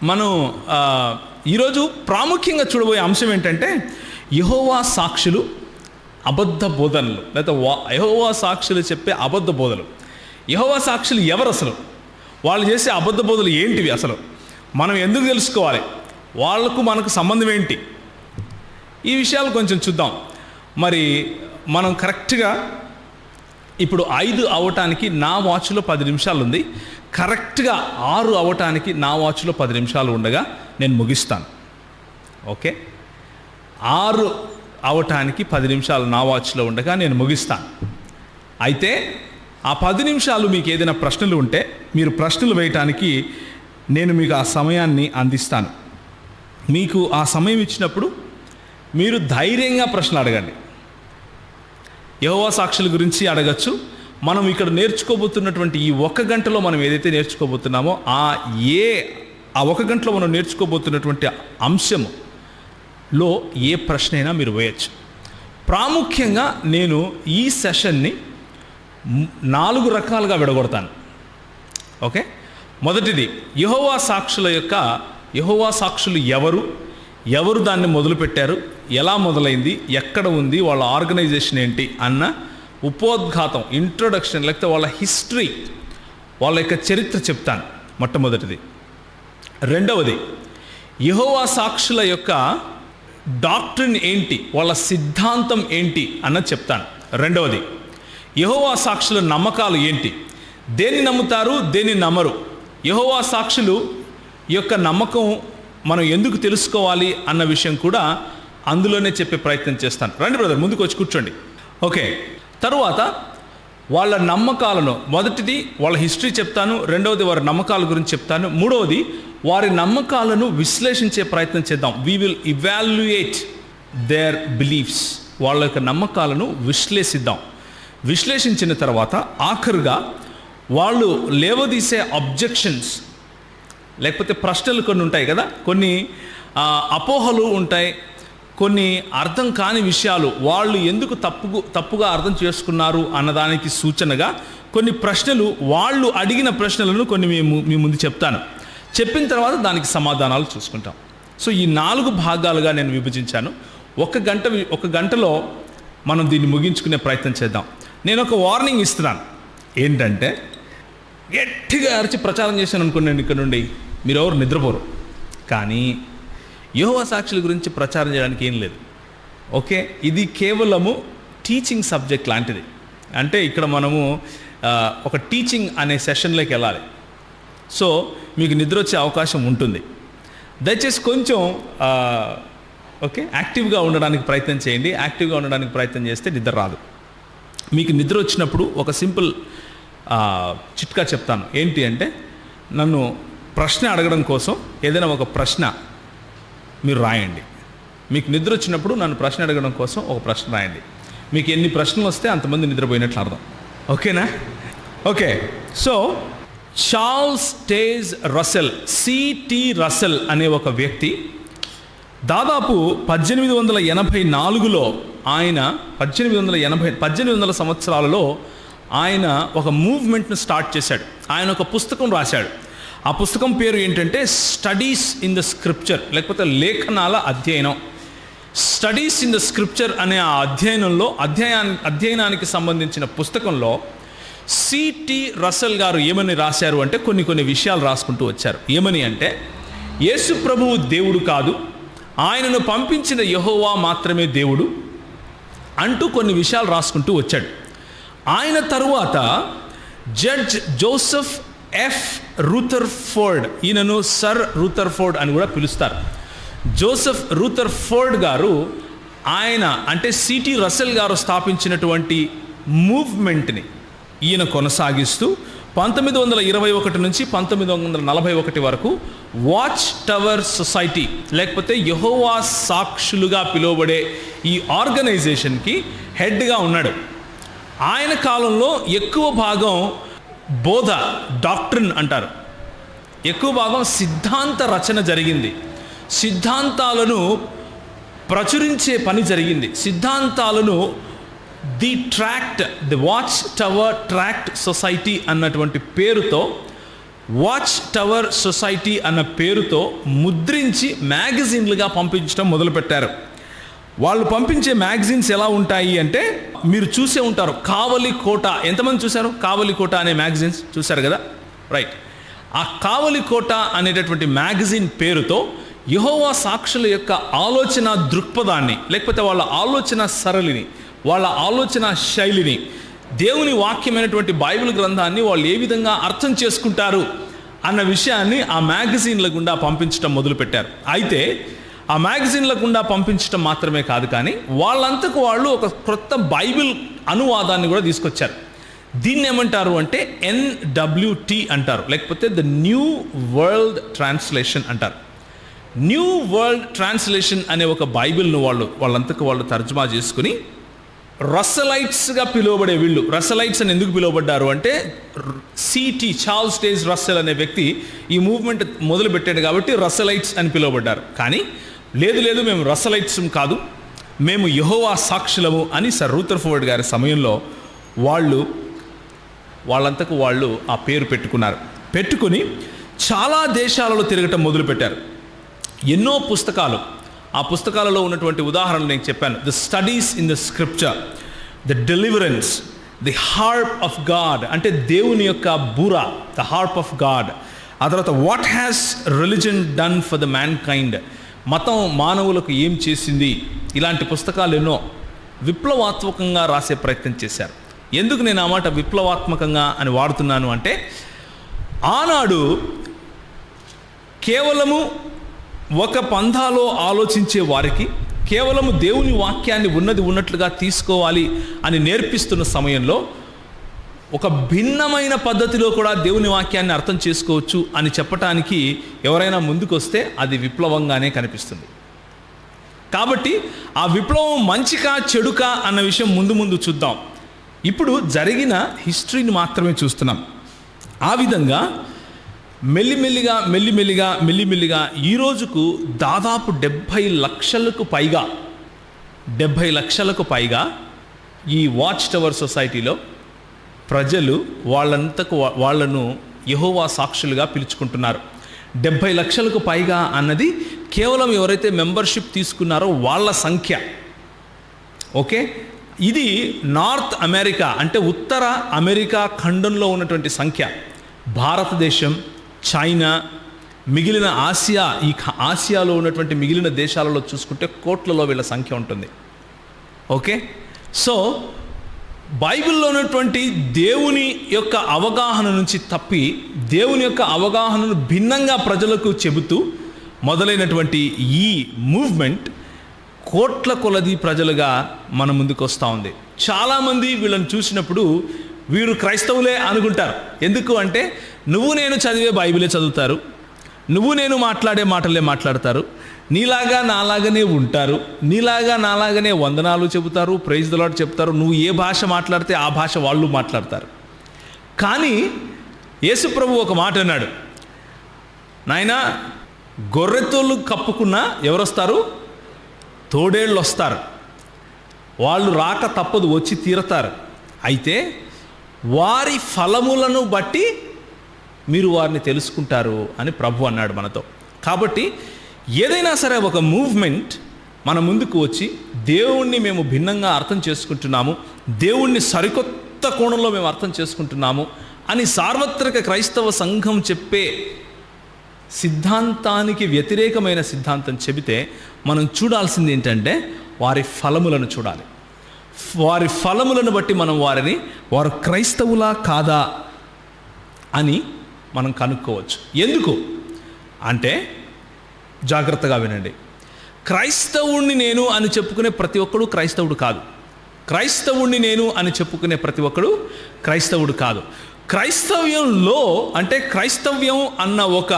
మనం ఈరోజు ప్రాముఖ్యంగా చూడబోయే అంశం ఏంటంటే యెహోవా సాక్షులు అబద్ధ బోధనలు, లేదా యెహోవా సాక్షులు చెప్పే అబద్ధ బోధలు. యెహోవా సాక్షులు ఎవరు అసలు? వాళ్ళు చేసే అబద్ధ బోధలు ఏంటివి అసలు? మనం ఎందుకు తెలుసుకోవాలి? వాళ్లకు మనకు సంబంధం ఏంటి? ఈ విషయాలు కొంచెం చూద్దాం. మరి మనం కరెక్ట్గా ఇప్పుడు 5 అవ్వటానికి నా వాచ్లో 10 నిమిషాలు ఉంది. కరెక్ట్గా 6 అవ్వటానికి నా వాచ్లో 10 నిమిషాలు ఉండగా నేను ముగిస్తాను. ఓకే, 6 అవటానికి 10 నిమిషాలు నా వాచ్లో ఉండగా నేను ముగిస్తాను. అయితే ఆ 10 నిమిషాలు మీకు ఏదైనా ప్రశ్నలు ఉంటే మీరు ప్రశ్నలు వేయటానికి నేను మీకు ఆ సమయాన్ని అందిస్తాను. మీకు ఆ సమయం ఇచ్చినప్పుడు మీరు ధైర్యంగా ప్రశ్నలు అడగండి. యెహోవా సాక్షుల గురించి అడగచ్చు. మనం ఇక్కడ నేర్చుకోబోతున్నటువంటి ఈ 1 గంటలో మనం ఏదైతే నేర్చుకోబోతున్నామో ఆ 1 గంటలో మనం నేర్చుకోబోతున్నటువంటి అంశంలో ఏ ప్రశ్న అయినా మీరు వేయచ్చు. ప్రాముఖ్యంగా నేను ఈ సెషన్ని 4 రకాలుగా విడగొడతాను. ఓకే, మొదటిది యెహోవా సాక్షులు ఎవరు దాన్ని మొదలుపెట్టారు, ఎలా మొదలైంది, ఎక్కడ ఉంది, వాళ్ళ ఆర్గనైజేషన్ ఏంటి అన్న ఉపోద్ఘాతం, ఇంట్రొడక్షన్, లేకపోతే వాళ్ళ హిస్టరీ, వాళ్ళ యొక్క చరిత్ర చెప్తాను మొట్టమొదటిది. రెండవది యెహోవా సాక్షుల యొక్క డాక్ట్రిన్ ఏంటి, వాళ్ళ సిద్ధాంతం ఏంటి అన్నది చెప్తాను. రెండవది యెహోవా సాక్షుల నమ్మకాలు ఏంటి, దేన్ని నమ్ముతారు, దేన్ని నమ్మరు, యెహోవా సాక్షులు యొక్క నమ్మకం మనం ఎందుకు తెలుసుకోవాలి అన్న విషయం కూడా అందులోనే చెప్పే ప్రయత్నం చేస్తాను. రండి బ్రదర్, ముందుకు వచ్చి కూర్చోండి. ఓకే, తరువాత వాళ్ళ నమ్మకాలను, మొదటిది వాళ్ళ హిస్టరీ చెప్తాను, రెండవది వారి నమ్మకాల గురించి చెప్తాను, మూడవది వారి నమ్మకాలను విశ్లేషించే ప్రయత్నం చేద్దాం. We will evaluate their beliefs. వాళ్ళ యొక్క నమ్మకాలను విశ్లేషించిన తర్వాత ఆఖరుగా వాళ్ళు లేవదీసే అబ్జెక్షన్స్, లేకపోతే ప్రశ్నలు కొన్ని ఉంటాయి కదా, కొన్ని అపోహలు ఉంటాయి, కొన్ని అర్థం కాని విషయాలు, వాళ్ళు ఎందుకు తప్పుగా అర్థం చేసుకున్నారు అన్నదానికి సూచనగా కొన్ని ప్రశ్నలు, వాళ్ళు అడిగిన ప్రశ్నలను కొన్ని మీ ముందు చెప్తాను. చెప్పిన తర్వాత దానికి సమాధానాలు చూసుకుంటాం. సో ఈ 4 భాగాలుగా నేను విభజించాను. 1 గంటలో మనం దీన్ని ముగించుకునే ప్రయత్నం చేద్దాం. నేను ఒక వార్నింగ్ ఇస్తున్నాను. ఏంటంటే, గట్టిగా అరిచి ప్రచారం చేశాను అనుకున్నాను ఇక్కడ నుండి మీరు ఎవరు నిద్రపోరు. కానీ యెహోవా సాక్షుల గురించి ప్రచారం చేయడానికి ఏం లేదు. ఓకే, ఇది కేవలము టీచింగ్ సబ్జెక్ట్ లాంటిది. అంటే ఇక్కడ మనము ఒక టీచింగ్ అనే సెషన్లోకి వెళ్ళాలి. సో మీకు నిద్ర వచ్చే అవకాశం ఉంటుంది. దయచేసి కొంచెం ఓకే యాక్టివ్గా ఉండడానికి ప్రయత్నం చేయండి. యాక్టివ్గా ఉండడానికి ప్రయత్నం చేస్తే నిద్ర రాదు. మీకు నిద్ర వచ్చినప్పుడు ఒక సింపుల్ చిట్కా చెప్తాను. ఏంటి అంటే, నన్ను ప్రశ్న అడగడం కోసం ఏదైనా ఒక ప్రశ్న మీరు రాయండి. మీకు నిద్ర వచ్చినప్పుడు నన్ను ప్రశ్న అడగడం కోసం ఒక ప్రశ్న రాయండి. మీకు ఎన్ని ప్రశ్నలు వస్తే అంతమంది నిద్రపోయినట్లు అర్థం. ఓకేనా? Okay, so Charles Taze Russell, C T Russell అనే ఒక వ్యక్తి దాదాపు 1884లో ఆయన 1800 సంవత్సరాలలో ఆయన ఒక మూవ్మెంట్ను స్టార్ట్ చేశాడు. ఆయన ఒక పుస్తకం రాశాడు. ఆ పుస్తకం పేరు ఏంటంటే స్టడీస్ ఇన్ ద స్క్రిప్చర్, లేకపోతే లేఖనాల అధ్యయనం. స్టడీస్ ఇన్ ద స్క్రిప్చర్ అనే ఆ అధ్యయనానికి సంబంధించిన పుస్తకంలో సిటి రసెల్ గారు ఏమని రాశారు అంటే, కొన్ని విషయాలు రాసుకుంటూ వచ్చారు. ఏమని అంటే, యేసు ప్రభువు దేవుడు కాదు, ఆయనను పంపించిన యెహోవా మాత్రమే దేవుడు అంటూ కొన్ని విషయాలు రాసుకుంటూ వచ్చాడు. ఆయన తరువాత జడ్జ్ జోసెఫ్ ఎఫ్ రూథర్ఫోర్డ్, ఈయనను సర్ రూథర్ఫోర్డ్ అని కూడా పిలుస్తారు. జోసెఫ్ రూథర్ఫోర్డ్ గారు, ఆయన అంటే సిటి రసెల్ గారు స్థాపించినటువంటి మూవ్మెంట్ని ఈయన కొనసాగిస్తూ 1921 నుంచి 1941 వరకు వాచ్ టవర్ సొసైటీ, లేకపోతే యెహోవా సాక్షులుగా పిలువబడే ఈ ఆర్గనైజేషన్కి హెడ్గా ఉన్నాడు. ఆయన కాలంలో ఎక్కువ భాగం బోధ, డాక్ట్రిన్ అంటారు, ఎక్కువ భాగం సిద్ధాంత రచన జరిగింది. సిద్ధాంతాలను ప్రచురించే పని జరిగింది. సిద్ధాంతాలను the watch tower tract society అన్నటువంటి పేరుతో వాచ్ టవర్ సొసైటీ అన్న పేరుతో ముద్రించి మ్యాగజైన్లుగా పంపించడం మొదలుపెట్టారు. వాళ్ళు పంపించే మ్యాగజైన్స్ ఎలా ఉంటాయి అంటే, మీరు చూసే ఉంటారు కావలి కోట. ఎంతమంది చూశారు కావలి కోట అనే మ్యాగజైన్స్? చూశారు కదా, రైట్. ఆ కావలి కోట అనేటటువంటి మ్యాగజైన్ పేరుతో యెహోవా సాక్షుల యొక్క ఆలోచన దృక్పథాన్ని, లేకపోతే వాళ్ళ ఆలోచన సరళిని, వాళ్ళ ఆలోచన శైలిని, దేవుని వాక్యమైనటువంటి బైబిల్ గ్రంథాన్ని వాళ్ళు ఏ విధంగా అర్థం చేసుకుంటారు అన్న విషయాన్ని ఆ మ్యాగజైన్ల గుండా పంపించడం మొదలుపెట్టారు. అయితే ఆ మ్యాగజైన్ల గుండా పంపించడం మాత్రమే కాదు, కానీ వాళ్ళంతకు వాళ్ళు ఒక క్రొత్త బైబిల్ అనువాదాన్ని కూడా తీసుకొచ్చారు. దీన్ని ఏమంటారు అంటే NWT అంటారు, లేకపోతే ద న్యూ వరల్డ్ ట్రాన్స్లేషన్ అంటారు. న్యూ వరల్డ్ ట్రాన్స్లేషన్ అనే ఒక బైబిల్ను వాళ్ళంతకు వాళ్ళు తర్జుమా చేసుకుని రస్సలైట్స్గా పిలువబడే వీళ్ళు, రస్సలైట్స్ అని ఎందుకు పిలువబడ్డారు అంటే, చార్ల్స్ డేజ్ రస్సెల్ అనే వ్యక్తి ఈ మూవ్మెంట్ మొదలుపెట్టాడు కాబట్టి రస్సలైట్స్ అని పిలువబడ్డారు. కానీ లేదు మేము రస్సలైట్స్ కాదు, మేము యెహోవా సాక్షులము అని సర్ రూథర్ఫోర్డ్ గారి సమయంలో వాళ్ళంతకు వాళ్ళు ఆ పేరు పెట్టుకుని చాలా దేశాలలో తిరగటం మొదలుపెట్టారు. ఎన్నో పుస్తకాలు, ఆ పుస్తకాలలో ఉన్నటువంటి ఉదాహరణలు నేను చెప్పాను. The studies in the scripture, the deliverance, the harp of God అంటే దేవుని యొక్క బూర, ద హార్ప్ ఆఫ్ గాడ్. ఆ తర్వాత what has religion done for the man kind, మతం మానవులకు ఏం చేసింది. ఇలాంటి పుస్తకాలు ఎన్నో విప్లవాత్మకంగా రాసే ప్రయత్నం చేశారు. ఎందుకు నేను ఆ మాట విప్లవాత్మకంగా అని వాడుతున్నాను అంటే, ఆనాడు కేవలము ఒక పంథాలో ఆలోచించే వారికి, కేవలము దేవుని వాక్యాన్ని ఉన్నట్లుగా తీసుకోవాలి అని నేర్పిస్తున్న సమయంలో, ఒక భిన్నమైన పద్ధతిలో కూడా దేవుని వాక్యాన్ని అర్థం చేసుకోవచ్చు అని చెప్పటానికి ఎవరైనా ముందుకొస్తే అది విప్లవంగానే కనిపిస్తుంది. కాబట్టి ఆ విప్లవం మంచికా చెడుకా అన్న విషయం ముందు చూద్దాం. ఇప్పుడు జరిగిన హిస్టరీని మాత్రమే చూస్తున్నాం. ఆ విధంగా మెల్లిమెల్లిగా ఈ రోజుకు దాదాపు 70 లక్షలకు పైగా ఈ వాచ్ టవర్ సొసైటీలో ప్రజలు వాళ్ళను యెహోవా సాక్షులుగా పిలుచుకుంటున్నారు. 70 లక్షలకు పైగా అన్నది కేవలం ఎవరైతే మెంబర్షిప్ తీసుకున్నారో వాళ్ళ సంఖ్య. ఓకే, ఇది నార్త్ అమెరికా అంటే ఉత్తర అమెరికా ఖండంలో ఉన్నటువంటి సంఖ్య. భారతదేశం, చైనా, మిగిలిన ఆసియాలో ఉన్నటువంటి మిగిలిన దేశాలలో చూసుకుంటే కోట్లలో వీళ్ళ సంఖ్య ఉంటుంది. ఓకే, సో బైబిల్లో ఉన్నటువంటి దేవుని యొక్క అవగాహన నుంచి తప్పి దేవుని యొక్క అవగాహనను భిన్నంగా ప్రజలకు చెబుతూ మొదలైనటువంటి ఈ మూవ్మెంట్ కోట్ల కొలది ప్రజలుగా మన ముందుకు వస్తూ ఉంది. చాలామంది వీళ్ళని చూసినప్పుడు వీరు క్రైస్తవులే అనుకుంటారు. ఎందుకు అంటే, నువ్వు నేను చదివే బైబిలే చదువుతారు, నువ్వు నేను మాట్లాడే మాటలే మాట్లాడతారు, నీలాగా నాలాగనే ఉంటారు, నీలాగా నాలాగనే వందనాలు చెబుతారు, ప్రైజ్ ది లార్డ్ చెప్తారు, నువ్వు ఏ భాష మాట్లాడితే ఆ భాష వాళ్ళు మాట్లాడతారు. కానీ యేసుప్రభు ఒక మాట అన్నాడు, నాయనా గొర్రెతోళ్ళు కప్పుకున్నా ఎవరొస్తారు? తోడేళ్ళు వస్తారు. వాళ్ళు రాక తప్పదు, వచ్చి తీరతారు. అయితే వారి ఫలములను బట్టి మీరు వారిని తెలుసుకుంటారు అని ప్రభు అన్నాడు మనతో. కాబట్టి ఏదైనా సరే ఒక మూవ్మెంట్ మన ముందుకు వచ్చి దేవుణ్ణి మేము భిన్నంగా అర్థం చేసుకుంటున్నాము, దేవుణ్ణి సరికొత్త కోణంలో మేము అర్థం చేసుకుంటున్నాము అని సార్వత్రిక క్రైస్తవ సంఘం చెప్పే సిద్ధాంతానికి వ్యతిరేకమైన సిద్ధాంతం చెబితే మనం చూడాల్సింది ఏంటంటే వారి ఫలములను చూడాలి. వారి ఫలములను బట్టి మనం వారు క్రైస్తవులా కాదా అని మనం కనుక్కోవచ్చు. ఎందుకు అంటే, జాగ్రత్తగా వినండి, క్రైస్తవుణ్ణి నేను అని చెప్పుకునే ప్రతి ఒక్కడు క్రైస్తవుడు కాదు. క్రైస్తవుణ్ణి నేను అని చెప్పుకునే ప్రతి ఒక్కడు క్రైస్తవుడు కాదు. క్రైస్తవ్యంలో అంటే క్రైస్తవ్యం అన్న ఒక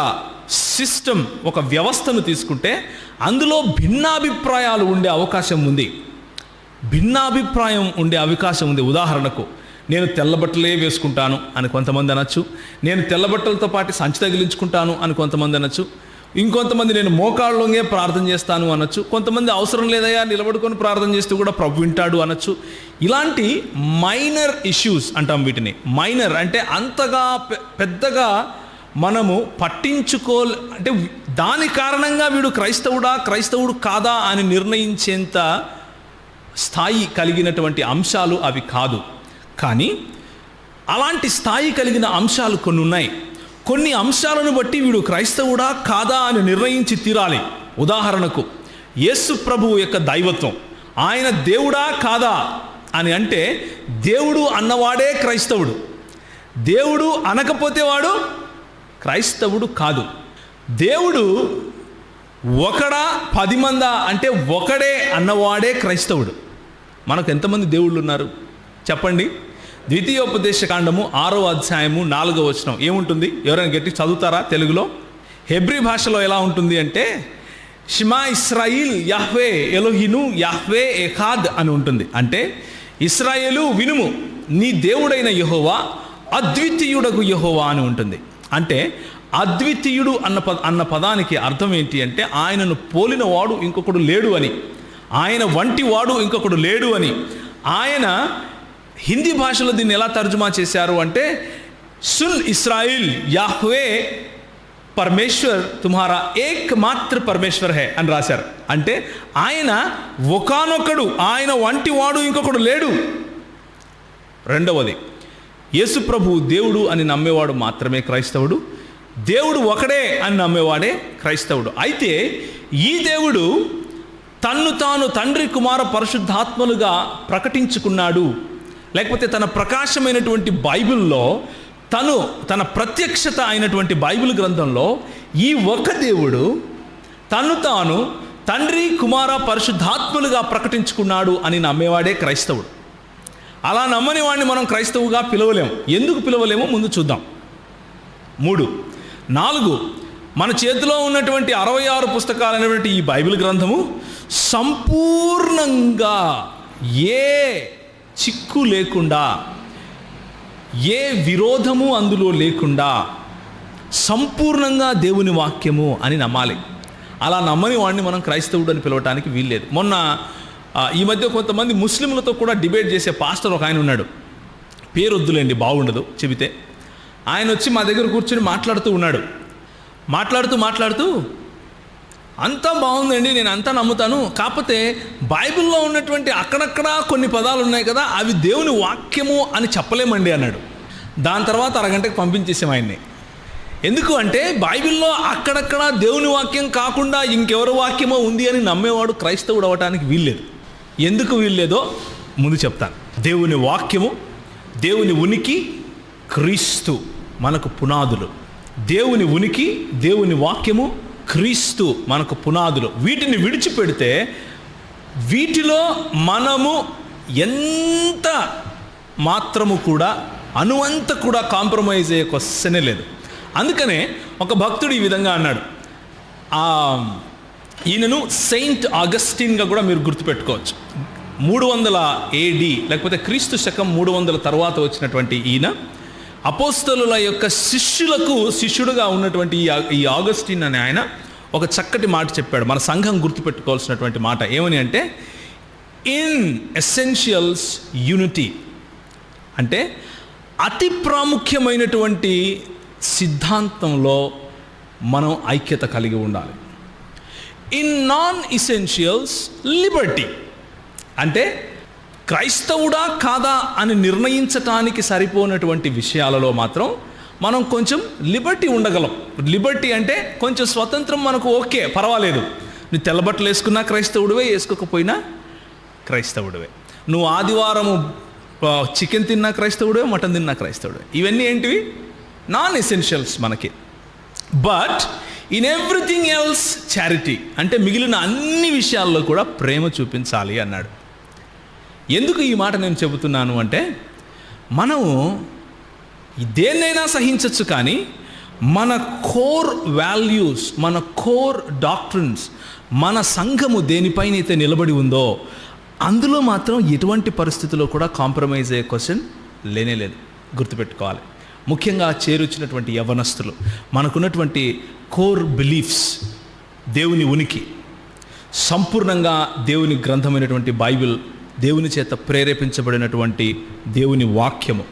సిస్టమ్, ఒక వ్యవస్థను తీసుకుంటే అందులో భిన్నాభిప్రాయాలు ఉండే అవకాశం ఉంది. ఉదాహరణకు, నేను తెల్లబట్టలే వేసుకుంటాను అని కొంతమంది అనొచ్చు, నేను తెల్లబట్టలతో పాటు సంచి తగిలించుకుంటాను అని కొంతమంది అనొచ్చు, ఇంకొంతమంది నేను మోకాళ్ళలోనే ప్రార్థన చేస్తాను అనొచ్చు, కొంతమంది అవసరం లేదయ్యా నిలబడుకొని ప్రార్థన చేస్తూ కూడా ప్రభు వింటాడు అనొచ్చు. ఇలాంటి మైనర్ ఇష్యూస్ అంటాం వీటిని. మైనర్ అంటే అంతగా పెద్దగా మనము అంటే దాని కారణంగా వీడు క్రైస్తవుడు కాదా అని నిర్ణయించేంత స్థాయి కలిగినటువంటి అంశాలు అవి కాదు. కానీ అలాంటి స్థాయి కలిగిన అంశాలు కొన్ని ఉన్నాయి. కొన్ని అంశాలను బట్టి వీడు క్రైస్తవుడా కాదా అని నిర్ణయించి తీరాలి. ఉదాహరణకు యేసు ప్రభువు యొక్క దైవత్వం, ఆయన దేవుడా కాదా అని అంటే దేవుడు అన్నవాడే క్రైస్తవుడు, దేవుడు అనకపోతే వాడు క్రైస్తవుడు కాదు. దేవుడు ఒకడా 10 మందా అంటే ఒకడే అన్నవాడే క్రైస్తవుడు. మనకు ఎంతమంది దేవుళ్ళు ఉన్నారు చెప్పండి? ద్వితీయోపదేశకాండము 6వ అధ్యాయము 4వ వచనం ఏముంటుంది? ఎవరైనా గట్టి చదువుతారా తెలుగులో? హెబ్రీ భాషలో ఎలా ఉంటుంది అంటే షిమా ఇస్రాయిల్ యాహ్వే ఎలోహిను యాహ్వే ఎఖాద్ అని ఉంటుంది. అంటే ఇస్రాయేలు వినుము, నీ దేవుడైన యెహోవా అద్వితీయుడగు యెహోవా అని ఉంటుంది. అంటే అద్వితీయుడు అన్న పదానికి అర్థం ఏంటి అంటే ఆయనను పోలిన వాడు ఇంకొకడు లేడు అని, ఆయన వంటి వాడు ఇంకొకడు లేడు అని. ఆయన హిందీ భాషలో దీన్ని ఎలా తర్జుమా చేశారు అంటే సున్ ఇస్రాయిల్ యాహ్వే పరమేశ్వర్ తుమ్హారా ఏక్ మాత్ర పరమేశ్వర్ హే అని రాశారు. అంటే ఆయన ఒకానొకడు, ఆయన వంటి వాడు ఇంకొకడు లేడు. రెండవది, యేసు ప్రభు దేవుడు అని నమ్మేవాడు మాత్రమే క్రైస్తవుడు, దేవుడు ఒకడే అని నమ్మేవాడే క్రైస్తవుడు. అయితే ఈ దేవుడు తన్ను తాను తండ్రి కుమార పరిశుద్ధాత్మలుగా ప్రకటించుకున్నాడు. లేకపోతే తన ప్రకాశమైనటువంటి బైబిల్లో తన ప్రత్యక్షత అయినటువంటి బైబిల్ గ్రంథంలో ఈ ఒక దేవుడు తన్ను తాను తండ్రి కుమార పరిశుద్ధాత్మలుగా ప్రకటించుకున్నాడు అని నమ్మేవాడే క్రైస్తవుడు. అలా నమ్మని వాడిని మనం క్రైస్తవుగా పిలవలేము. ఎందుకు పిలవలేమో ముందు చూద్దాం. 3, 4 మన చేతిలో ఉన్నటువంటి 66 పుస్తకాలైనటువంటి ఈ బైబిల్ గ్రంథము సంపూర్ణంగా ఏ చిక్కు లేకుండా, ఏ విరోధము అందులో లేకుండా సంపూర్ణంగా దేవుని వాక్యము అని నమ్మాలి. అలా నమ్మని వాడిని మనం క్రైస్తవుడు అని పిలవటానికి వీల్లేదు. మొన్న ఈ మధ్య కొంతమంది ముస్లింలతో కూడా డిబేట్ చేసే పాస్టర్ ఒక ఆయన ఉన్నాడు. పేరు వద్దులేండి, బాగుండదు చెబితే. ఆయన వచ్చి మా దగ్గర కూర్చొని మాట్లాడుతూ అంతా బాగుందండి, నేను అంతా నమ్ముతాను, కాకపోతే బైబిల్లో ఉన్నటువంటి అక్కడక్కడ కొన్ని పదాలు ఉన్నాయి కదా, అవి దేవుని వాక్యము అని చెప్పలేమండి అన్నాడు. దాని తర్వాత అరగంటకు పంపించేసాం ఆయన్ని. ఎందుకు అంటే బైబిల్లో అక్కడక్కడ దేవుని వాక్యం కాకుండా ఇంకెవరి వాక్యమో ఉంది అని నమ్మేవాడు క్రైస్తవుడు అవ్వటానికి వీల్లేదు. ఎందుకు వీల్లేదో ముందు చెప్తాను. దేవుని వాక్యము, దేవుని ఉనికి, క్రీస్తు మనకు పునాదులు. దేవుని ఉనికి, దేవుని వాక్యము, క్రీస్తు మనకు పునాదులు. వీటిని విడిచిపెడితే వీటిలో మనము ఎంత మాత్రము కూడా అనువంత కూడా కాంప్రమైజ్ అయ్యే క్వశ్చనే లేదు. అందుకనే ఒక భక్తుడు ఈ విధంగా అన్నాడు. ఈయనను సెయింట్ ఆగస్టిన్గా కూడా మీరు గుర్తుపెట్టుకోవచ్చు. 300 AD లేకపోతే క్రీస్తు శకం 300 తర్వాత వచ్చినటువంటి ఈయన అపోస్తలుల యొక్క శిష్యుడుగా ఉన్నటువంటి ఈ ఆగస్టిన్ అనే ఆయన ఒక చక్కటి మాట చెప్పాడు. మన సంఘం గుర్తుపెట్టుకోవాల్సినటువంటి మాట ఏమని అంటే ఇన్ ఎసెన్షియల్స్ యూనిటీ, అంటే అతి ప్రాముఖ్యమైనటువంటి సిద్ధాంతంలో మనం ఐక్యత కలిగి ఉండాలి. ఇన్ నాన్ ఎసెన్షియల్స్ లిబర్టీ, అంటే క్రైస్తవుడా కాదా అని నిర్ణయించటానికి సరిపోనటువంటి విషయాలలో మాత్రం మనం కొంచెం లిబర్టీ ఉండగలం. లిబర్టీ అంటే కొంచెం స్వతంత్రం మనకు ఓకే, పర్వాలేదు. నువ్వు తెల్లబట్టలు వేసుకున్నా క్రైస్తవుడివే, వేసుకోకపోయినా క్రైస్తవుడివే. నువ్వు ఆదివారము చికెన్ తిన్నా క్రైస్తవుడివే, మటన్ తిన్నా క్రైస్తవుడివే. ఇవన్నీ ఏంటివి? నాన్ ఎసెన్షియల్స్ మనకి. But in everything else charity, అంటే మిగిలిన అన్ని విషయాల్లో కూడా ప్రేమ చూపించాలి అన్నాడు. ఎందుకు ఈ మాట నేను చెబుతున్నాను అంటే మనము దేన్నైనా సహించవచ్చు, కానీ మన కోర్ వాల్యూస్, మన కోర్ డాక్ట్రిన్స్, మన సంఘము దేనిపైనైతే నిలబడి ఉందో అందులో మాత్రం ఎటువంటి పరిస్థితుల్లో కూడా కాంప్రమైజ్ అయ్యే క్వశ్చన్ లేనే లేదు. గుర్తుపెట్టుకోవాలి. ముఖ్యంగా చేరొచ్చినటువంటి యవనస్తులు, మనకున్నటువంటి కోర్ బిలీఫ్స్, దేవుని ఉనికి, సంపూర్ణంగా దేవుని గ్రంథమైనటువంటి బైబిల్, దేవుని చేత ప్రేరేపించబడినటువంటి దేవుని వాక్యము,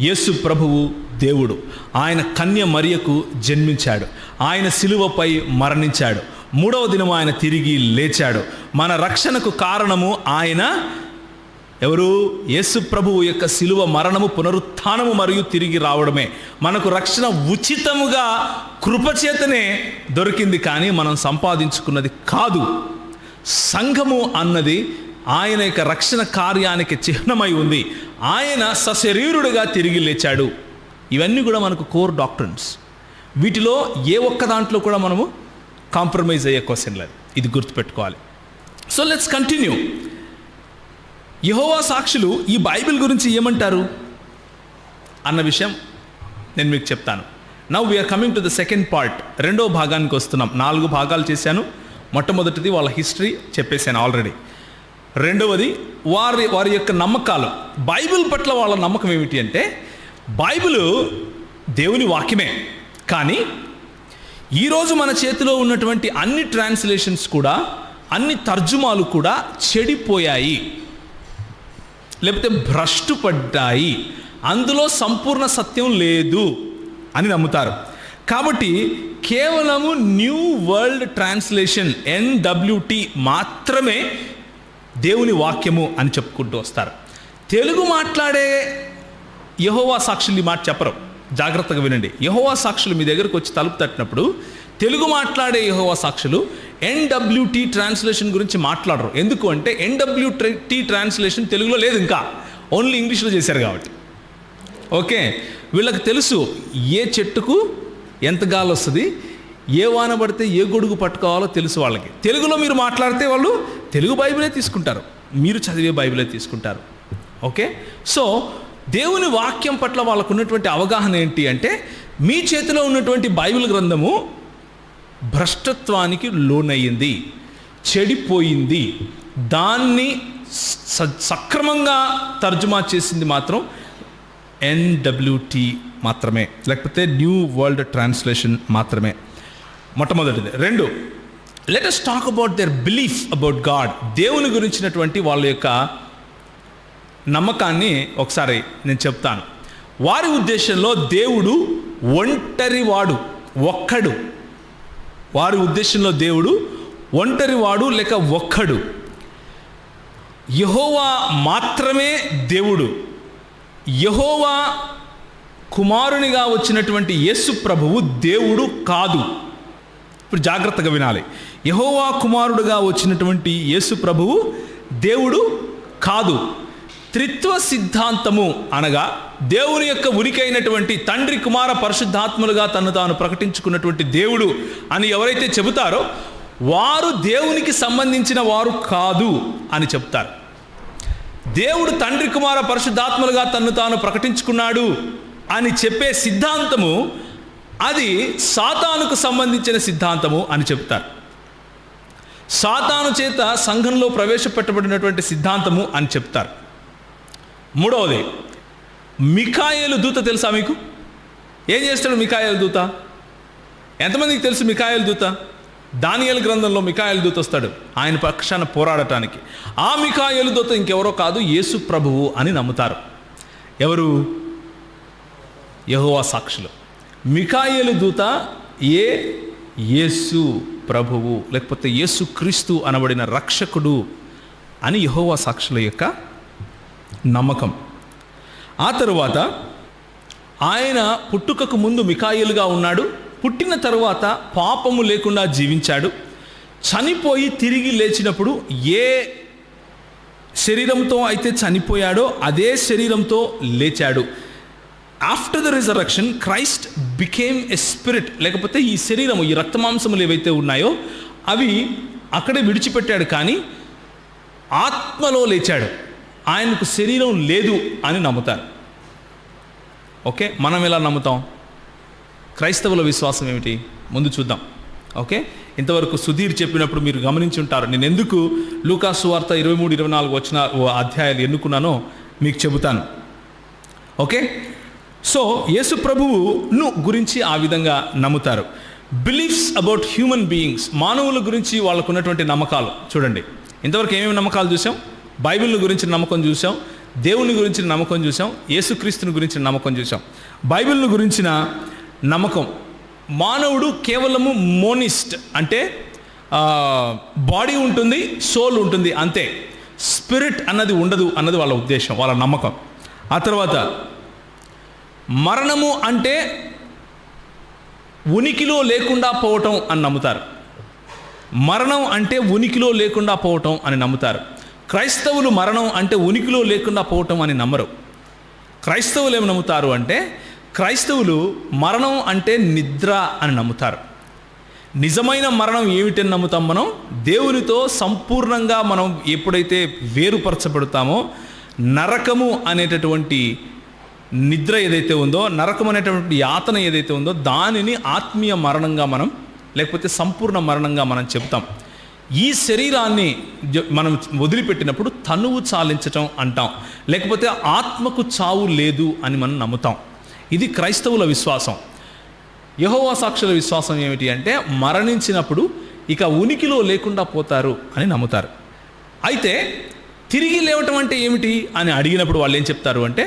యేసు ప్రభువు దేవుడు. ఆయన కన్య మరియకు జన్మించాడు. ఆయన సిలువపై మరణించాడు. 3వ దినం ఆయన తిరిగి లేచాడు. మన రక్షణకు కారణము ఆయన ఎవరు? యేసు ప్రభువు యొక్క సిలువ మరణము, పునరుత్థానము మరియు తిరిగి రావడమే. మనకు రక్షణ ఉచితముగా కృపచేతనే దొరికింది, కానీ మనం సంపాదించుకున్నది కాదు. సంఘము అన్నది ఆయన యొక్క రక్షణ కార్యానికి చిహ్నమై ఉంది. ఆయన సశరీరుడిగా తిరిగి లేచాడు. ఇవన్నీ కూడా మనకు కోర్ డాక్ట్రిన్స్. వీటిలో ఏ ఒక్క దాంట్లో కూడా మనము కాంప్రమైజ్ అయ్యే క్వశ్చన్ లేదు. ఇది గుర్తుపెట్టుకోవాలి. So let's continue. యెహోవా సాక్షులు ఈ బైబిల్ గురించి ఏమంటారు అన్న విషయం నేను మీకు చెప్తాను. Now we are coming to the second part. 2వ భాగానికి వస్తున్నాం. 4 భాగాలు చేశాను. మొట్టమొదటిది వాళ్ళ హిస్టరీ చెప్పేశాను ఆల్రెడీ. రెండవది వారి యొక్క నమ్మకాలు. బైబిల్ పట్ల వాళ్ళ నమ్మకం ఏమిటి అంటే, బైబిల్ దేవుని వాక్యమే, కానీ ఈరోజు మన చేతిలో ఉన్నటువంటి అన్ని ట్రాన్స్లేషన్స్ కూడా, అన్ని తర్జుమాలు కూడా చెడిపోయాయి, లేకపోతే భ్రష్టు పడ్డాయి, అందులో సంపూర్ణ సత్యం లేదు అని నమ్ముతారు. కాబట్టి కేవలము న్యూ వరల్డ్ ట్రాన్స్లేషన్ NWT మాత్రమే దేవుని వాక్యము అని చెప్పుకుంటూ వస్తారు. తెలుగు మాట్లాడే యెహోవా సాక్షులు ఈ మాట చెప్పరు. జాగ్రత్తగా వినండి. యెహోవా సాక్షులు మీ దగ్గరకు వచ్చి తలుపు తట్టినప్పుడు తెలుగు మాట్లాడే యెహోవా సాక్షులు NWT ట్రాన్స్లేషన్ గురించి మాట్లాడరు. ఎందుకు అంటే NWT ట్రాన్స్లేషన్ తెలుగులో లేదు, ఇంకా ఓన్లీ ఇంగ్లీష్లో చేశారు కాబట్టి. ఓకే, వీళ్ళకి తెలుసు ఏ చెట్టుకు ఎంత గాలి వస్తుంది, ఏ వాన పడితే ఏ గొడుగు పట్టుకోవాలో తెలుసు వాళ్ళకి. తెలుగులో మీరు మాట్లాడితే వాళ్ళు తెలుగు బైబిలే తీసుకుంటారు, మీరు చదివే బైబిలే తీసుకుంటారు. ఓకే, సో దేవుని వాక్యం పట్ల వాళ్ళకు ఉన్నటువంటి అవగాహన ఏంటి అంటే, మీ చేతిలో ఉన్నటువంటి బైబిల్ గ్రంథము భ్రష్టత్వానికి లోనయ్యింది, చెడిపోయింది, దాన్ని సక్రమంగా తర్జుమా చేసింది మాత్రం NWT మాత్రమే, లేకపోతే న్యూ వరల్డ్ ట్రాన్స్లేషన్ మాత్రమే. మొట్టమొదటిది. 2, let us talk about their belief about God. దేవుని గురించినటువంటి వాళ్ళ యొక్క నమ్మకాన్ని ఒకసారి నేను చెప్తాను. వారి ఉద్దేశంలో దేవుడు ఒంటరివాడు, ఒక్కడు. వారి ఉద్దేశంలో దేవుడు ఒంటరివాడు లేక ఒక్కడు. యెహోవా మాత్రమే దేవుడు. యెహోవా కుమారునిగా వచ్చినటువంటి యేసు ప్రభువు దేవుడు కాదు. ఇప్పుడు జాగ్రత్తగా వినాలి. యెహోవా కుమారుడుగా వచ్చినటువంటి యేసు ప్రభువు దేవుడు కాదు. త్రిత్వ సిద్ధాంతము అనగా దేవుని యొక్క ఉనికి అయినటువంటి తండ్రి, కుమార, పరిశుద్ధాత్మలుగా తను తాను ప్రకటించుకున్నటువంటి దేవుడు అని ఎవరైతే చెబుతారో వారు దేవునికి సంబంధించిన వారు కాదు అని చెప్తారు. దేవుడు తండ్రి, కుమార, పరిశుద్ధాత్మలుగా తను తాను ప్రకటించుకున్నాడు అని చెప్పే సిద్ధాంతము అది సాతానుకు సంబంధించిన సిద్ధాంతము అని చెప్తారు. సాతాను చేత సంఘంలో ప్రవేశపెట్టబడినటువంటి సిద్ధాంతము అని చెప్తారు. 3వది, మిఖాయేలు దూత తెలుసా మీకు? ఏం చేస్తాడు మిఖాయేలు దూత? ఎంతమందికి తెలుసు మిఖాయేలు దూత? దానియేలు గ్రంథంలో మిఖాయేలు దూత వస్తాడు ఆయన పక్షాన పోరాడటానికి. ఆ మిఖాయేలు దూత ఇంకెవరో కాదు, యేసు ప్రభువు అని నమ్ముతారు. ఎవరు? యెహోవా సాక్షులు. మిఖాయేలు దూత యేసు ప్రభువు లేకపోతే యేసు క్రీస్తు అనబడిన రక్షకుడు అని యెహోవా సాక్షుల యొక్క నమ్మకం. ఆ తరువాత ఆయన పుట్టుకకు ముందు మిఖాయేలుగా ఉన్నాడు, పుట్టిన తరువాత పాపము లేకుండా జీవించాడు, చనిపోయి తిరిగి లేచినప్పుడు ఏ శరీరంతో అయితే చనిపోయాడో అదే శరీరంతో లేచాడు. After the resurrection Christ became a spirit, లేకపోతే ఈ శరీరము, ఈ రక్తమాంసములు ఏవైతే ఉన్నాయో అవి అక్కడే విడిచిపెట్టాడు, కానీ ఆత్మలో లేచాడు. ఆయనకు శరీరం లేదు అని నమ్ముతారు. ఓకే, మనం ఎలా నమ్ముతాం? క్రైస్తవుల విశ్వాసం ఏమిటి ముందు చూద్దాం. ఓకే, ఇంతవరకు సుధీర్ చెప్పినప్పుడు మీరు గమనించి ఉంటారు. నేను ఎందుకు లూకా సువార్త 23-24 వచ్చిన అధ్యాయాలు ఎన్నుకున్నానో మీకు చెబుతాను. ఓకే, సో యేసు ప్రభువును గురించి ఆ విధంగా నమ్ముతారు. బిలీఫ్స్ అబౌట్ హ్యూమన్ బీయింగ్స్, మానవుల గురించి వాళ్ళకు ఉన్నటువంటి నమ్మకాలు చూడండి. ఇంతవరకు ఏమేమి నమ్మకాలు చూసాం? బైబిల్ గురించి నమ్మకం చూసాం, దేవుని గురించిన నమ్మకం చూసాం, యేసుక్రీస్తుని గురించిన నమ్మకం చూసాం, బైబిల్ను గురించిన నమ్మకం. మానవుడు కేవలము మోనిస్ట్, అంటే బాడీ ఉంటుంది, సోల్ ఉంటుంది, అంతే. స్పిరిట్ అన్నది ఉండదు అన్నది వాళ్ళ ఉద్దేశం, వాళ్ళ నమ్మకం. ఆ తర్వాత మరణము అంటే ఉనికిలో లేకుండా పోవటం అని నమ్ముతారు. మరణం అంటే ఉనికిలో లేకుండా పోవటం అని నమ్ముతారు. క్రైస్తవులు మరణం అంటే ఉనికిలో లేకుండా పోవటం అని నమ్మరు. క్రైస్తవులు ఏమి నమ్ముతారు అంటే, క్రైస్తవులు మరణం అంటే నిద్ర అని నమ్ముతారు. నిజమైన మరణం ఏమిటని నమ్ముతాం మనం? దేవునితో సంపూర్ణంగా మనం ఎప్పుడైతే వేరుపరచబడతామో, నరకము అనేటటువంటి నిద్ర ఏదైతే ఉందో, నరకం అనేటటువంటి యాతన ఏదైతే ఉందో, దానిని ఆత్మీయ మరణంగా మనం, లేకపోతే సంపూర్ణ మరణంగా మనం చెప్తాం. ఈ శరీరాన్ని మనం వదిలిపెట్టినప్పుడు తనువు చాలించటం అంటాం, లేకపోతే ఆత్మకు చావు లేదు అని మనం నమ్ముతాం. ఇది క్రైస్తవుల విశ్వాసం. యెహోవా సాక్షుల విశ్వాసం ఏమిటి అంటే, మరణించినప్పుడు ఇక ఉనికిలో లేకుండా పోతారు అని నమ్ముతారు. అయితే తిరిగి లేవటం అంటే ఏమిటి అని అడిగినప్పుడు వాళ్ళు ఏం చెప్తారు అంటే,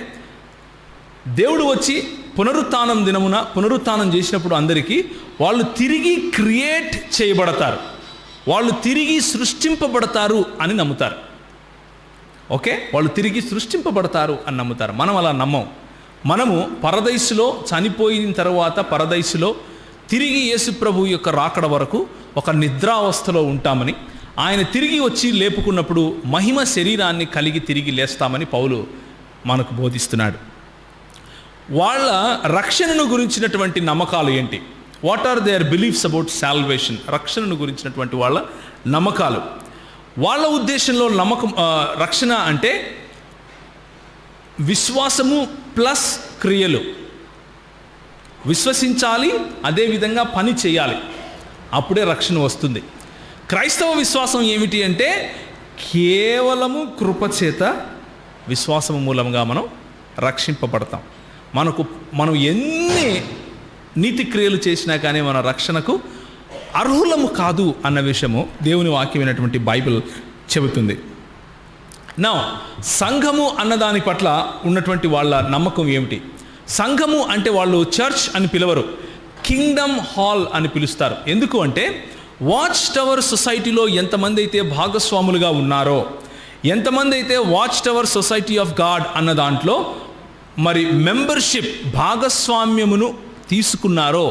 దేవుడు వచ్చి పునరుత్థానం దినమున పునరుత్థానం చేసినప్పుడు అందరికీ వాళ్ళు తిరిగి క్రియేట్ చేయబడతారు, వాళ్ళు తిరిగి సృష్టింపబడతారు అని నమ్ముతారు. ఓకే, వాళ్ళు తిరిగి సృష్టింపబడతారు అని నమ్ముతారు. మనం అలా నమ్మం. మనము పరదైసులో చనిపోయిన తర్వాత పరదైసులో తిరిగి యేసు ప్రభు యొక్క రాకడ వరకు ఒక నిద్రావస్థలో ఉంటామని, ఆయన తిరిగి వచ్చి లేపుకున్నప్పుడు మహిమ శరీరాన్ని కలిగి తిరిగి లేస్తామని పౌలు మనకు బోధిస్తున్నాడు. వాళ్ళ రక్షణను గురించినటువంటి నమ్మకాలు ఏంటి? What are their beliefs about salvation? రక్షణను గురించినటువంటి వాళ్ళ నమ్మకాలు. వాళ్ళ ఉద్దేశంలో రక్షణ అంటే విశ్వాసము ప్లస్ క్రియలు. విశ్వసించాలి, అదేవిధంగా పని చేయాలి, అప్పుడే రక్షణ వస్తుంది. క్రైస్తవ విశ్వాసం ఏమిటి అంటే, కేవలము కృపచేత విశ్వాసము మూలంగా మనం రక్షింపబడతాం. మనం ఎన్ని నీతి క్రియలు చేసినా కానీ మన రక్షణకు అర్హులము కాదు అన్న విషయము దేవుని వాక్యమైనటువంటి బైబిల్ చెబుతుంది. నా సంఘము అన్నదాని పట్ల ఉన్నటువంటి వాళ్ళ నమ్మకం ఏమిటి? సంఘము అంటే వాళ్ళు చర్చ్ అని పిలవరు, కింగ్డమ్ హాల్ అని పిలుస్తారు. ఎందుకు అంటే, వాచ్ టవర్ సొసైటీలో ఎంతమంది అయితే భాగస్వాములుగా ఉన్నారో, ఎంతమంది అయితే watch tower society of God అన్న దాంట్లో మరి మెంబర్షిప్ భాగస్వామ్యమును తీసుకున్నారో,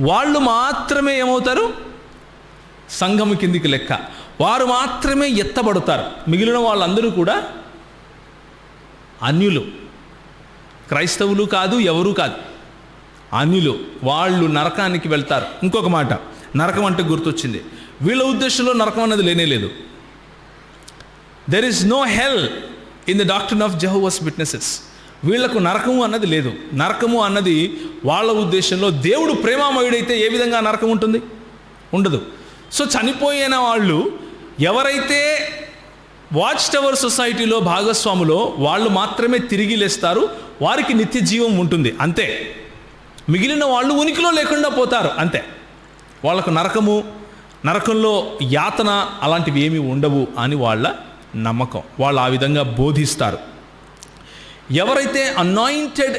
వాళ్ళు మాత్రమే ఏమవుతారు? సంఘము కిందికి లెక్క. వారు మాత్రమే ఎత్తబడతారు. మిగిలిన వాళ్ళందరూ కూడా అన్యులు, క్రైస్తవులు కాదు, ఎవరు కాదు, అన్యులు. వాళ్ళు నరకానికి వెళ్తారు. ఇంకొక మాట, నరకం అంటే గుర్తొచ్చింది. వీళ్ళ ఉద్దేశంలో నరకం అన్నది లేనేలేదు. There is no hell in the doctrine of Jehovah's Witnesses. వీళ్లకు నరకము అన్నది లేదు. నరకము అన్నది వాళ్ళ ఉద్దేశంలో, దేవుడు ప్రేమామయుడైతే ఏ విధంగా నరకం ఉంటుంది? ఉండదు. సో చనిపోయిన వాళ్ళు ఎవరైతే వాచ్ టవర్ సొసైటీలో భాగస్వాములో, వాళ్ళు మాత్రమే తిరిగి లేస్తారు, వారికి నిత్య జీవం ఉంటుంది, అంతే. మిగిలిన వాళ్ళు ఉనికిలో లేకుండా పోతారు, అంతే. వాళ్ళకు నరకంలో యాతన అలాంటివి ఏమీ ఉండవు అని వాళ్ళ నమ్మకం. వాళ్ళు ఆ విధంగా బోధిస్తారు. ఎవరైతే అనాయింటెడ్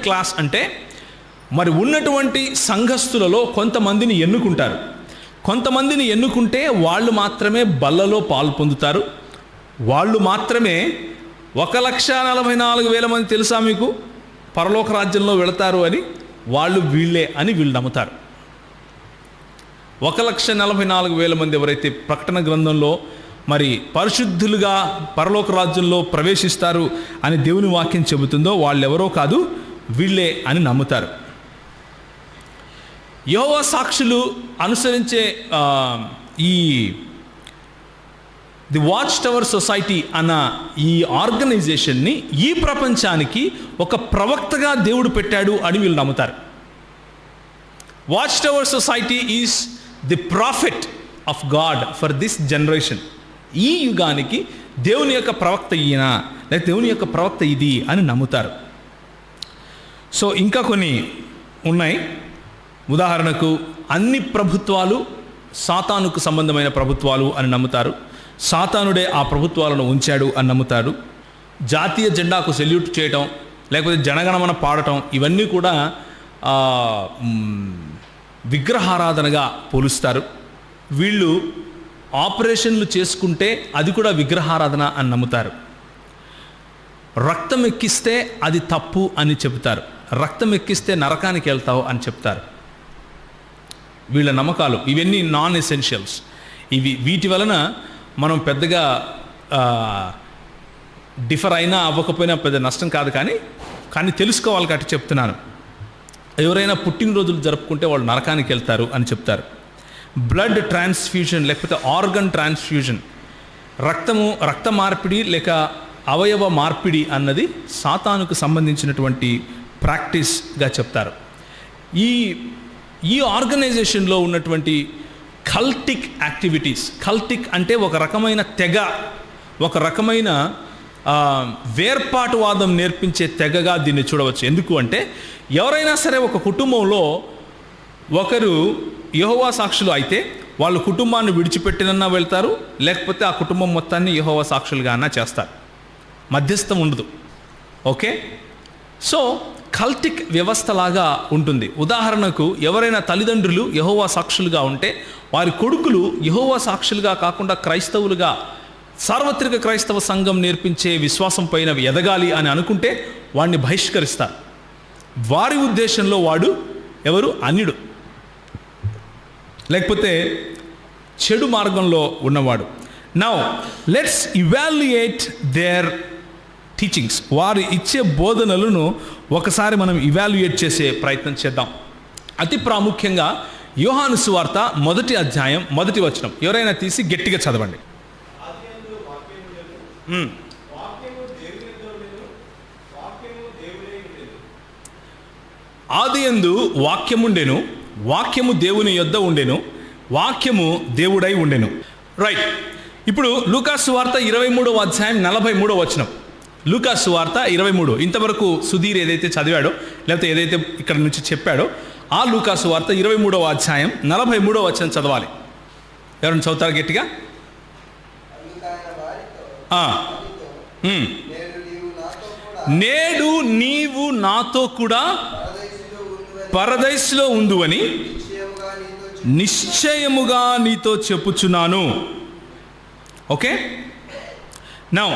క్లాస్ అంటే మరి ఉన్నటువంటి సంఘస్థులలో కొంతమందిని ఎన్నుకుంటారు. కొంతమందిని ఎన్నుకుంటే వాళ్ళు మాత్రమే బల్లలో పాలు పొందుతారు. వాళ్ళు మాత్రమే 1,44,000 మంది తెలుసా మీకు పరలోక రాజ్యంలో వెళతారు అని, వాళ్ళు వీళ్ళే అని వీళ్ళు నమ్ముతారు. 1,44,000 మంది ఎవరైతే ప్రకటన గ్రంథంలో మరి పరిశుద్ధులుగా పరలోక రాజ్యంలో ప్రవేశిస్తారు అని దేవుని వాక్యం చెబుతుందో, వాళ్ళెవరో కాదు, వీళ్ళే అని నమ్ముతారు. యెహోవా సాక్షులు అనుసరించే ది వాచ్ టవర్ సొసైటీ అన్న ఈ ఆర్గనైజేషన్ని ఈ ప్రపంచానికి ఒక ప్రవక్తగా దేవుడు పెట్టాడు అని వీళ్ళు నమ్ముతారు. Watch tower society is the profit of God for this generation. ఈ యుగానికి దేవుని యొక్క ప్రవక్త ఈయన, లేదా దేవుని యొక్క ప్రవక్త ఇది అని నమ్ముతారు. సో ఇంకా కొన్ని ఉన్నాయి. ఉదాహరణకు, అన్ని ప్రభుత్వాలు సాతానుకు సంబంధమైన ప్రభుత్వాలు అని నమ్ముతారు. సాతానుడే ఆ ప్రభుత్వాలను ఉంచాడు అని నమ్ముతారు. జాతీయ జెండాకు సెల్యూట్ చేయటం, లేకపోతే జనగణమన పాడటం, ఇవన్నీ కూడా విగ్రహారాధనగా పోలుస్తారు. వీళ్ళు ఆపరేషన్లు చేసుకుంటే అది కూడా విగ్రహారాధన అని నమ్ముతారు. రక్తం ఎక్కిస్తే అది తప్పు అని చెబుతారు. రక్తం ఎక్కిస్తే నరకానికి వెళ్తావు అని చెప్తారు. వీళ్ళ నమ్మకాలు ఇవన్నీ నాన్ ఎసెన్షియల్స్. వీటి వలన మనం పెద్దగా డిఫర్ అయినా అవ్వకపోయినా పెద్ద నష్టం కాదు. కానీ తెలుసుకోవాలి కాబట్టి చెప్తున్నాను. ఎవరైనా పుట్టినరోజులు జరుపుకుంటే వాళ్ళు నరకానికి వెళ్తారు అని చెప్తారు. బ్లడ్ ట్రాన్స్ఫ్యూజన్ లేకపోతే ఆర్గన్ ట్రాన్స్ఫ్యూజన్, రక్త మార్పిడి లేక అవయవ మార్పిడి అన్నది సాతానుకు సంబంధించినటువంటి ప్రాక్టీస్గా చెప్తారు. ఈ ఆర్గనైజేషన్లో ఉన్నటువంటి కల్టిక్ యాక్టివిటీస్, కల్టిక్ అంటే ఒక రకమైన తెగ, ఒక రకమైన వేర్పాటువాదం నేర్పించే తెగగా దీన్ని చూడవచ్చు. ఎందుకు అంటే ఎవరైనా సరే ఒక కుటుంబంలో ఒకరు యెహోవా సాక్షులు అయితే వాళ్ళ కుటుంబాన్ని విడిచిపెట్టినన్నా వెళ్తారు, లేకపోతే ఆ కుటుంబం మొత్తాన్ని యెహోవా సాక్షులుగా అన్నా చేస్తారు. మధ్యస్థం ఉండదు. ఓకే, సో కల్టిక్ వ్యవస్థలాగా ఉంటుంది. ఉదాహరణకు ఎవరైనా తల్లిదండ్రులు యెహోవా సాక్షులుగా ఉంటే వారి కొడుకులు యెహోవా సాక్షులుగా కాకుండా క్రైస్తవులుగా, సార్వత్రిక క్రైస్తవ సంఘం నేర్పించే విశ్వాసం పైన ఎదగాలి అని అనుకుంటే వాడిని బహిష్కరిస్తారు. వారి ఉద్దేశంలో వాడు ఎవరు? అన్యుడు, లేకపోతే చెడు మార్గంలో ఉన్నవాడు. Now let's evaluate their teachings. వారు ఇచ్చే బోధనలను ఒకసారి మనం ఇవాల్యుయేట్ చేసే ప్రయత్నం చేద్దాం. అతి ప్రాముఖ్యంగా యోహాను సువార్త 1వ అధ్యాయం 1వ వచనం ఎవరైనా తీసి గట్టిగా చదవండి. ఆదియందు వాక్యముండెను, వాక్యము దేవుని యొద్ద ఉండెను, వాక్యము దేవుడై ఉండెను. రైట్. ఇప్పుడు లూకాసు వార్త 23వ అధ్యాయం 43వ వచనం. లూకాసు వార్త 23. ఇంతవరకు సుధీర్ ఏదైతే చదివాడో లేకపోతే ఏదైతే ఇక్కడ నుంచి చెప్పాడో ఆ లూకాసు వార్త 23వ అధ్యాయం 43వ వచనం చదవాలి. ఎవరైనా చదువుతారు గట్టిగా? నేడు నీవు నాతో కూడా పరదైసులో ఉందువని నిశ్చయముగా నీతో చెప్పుచున్నాను. Okay, now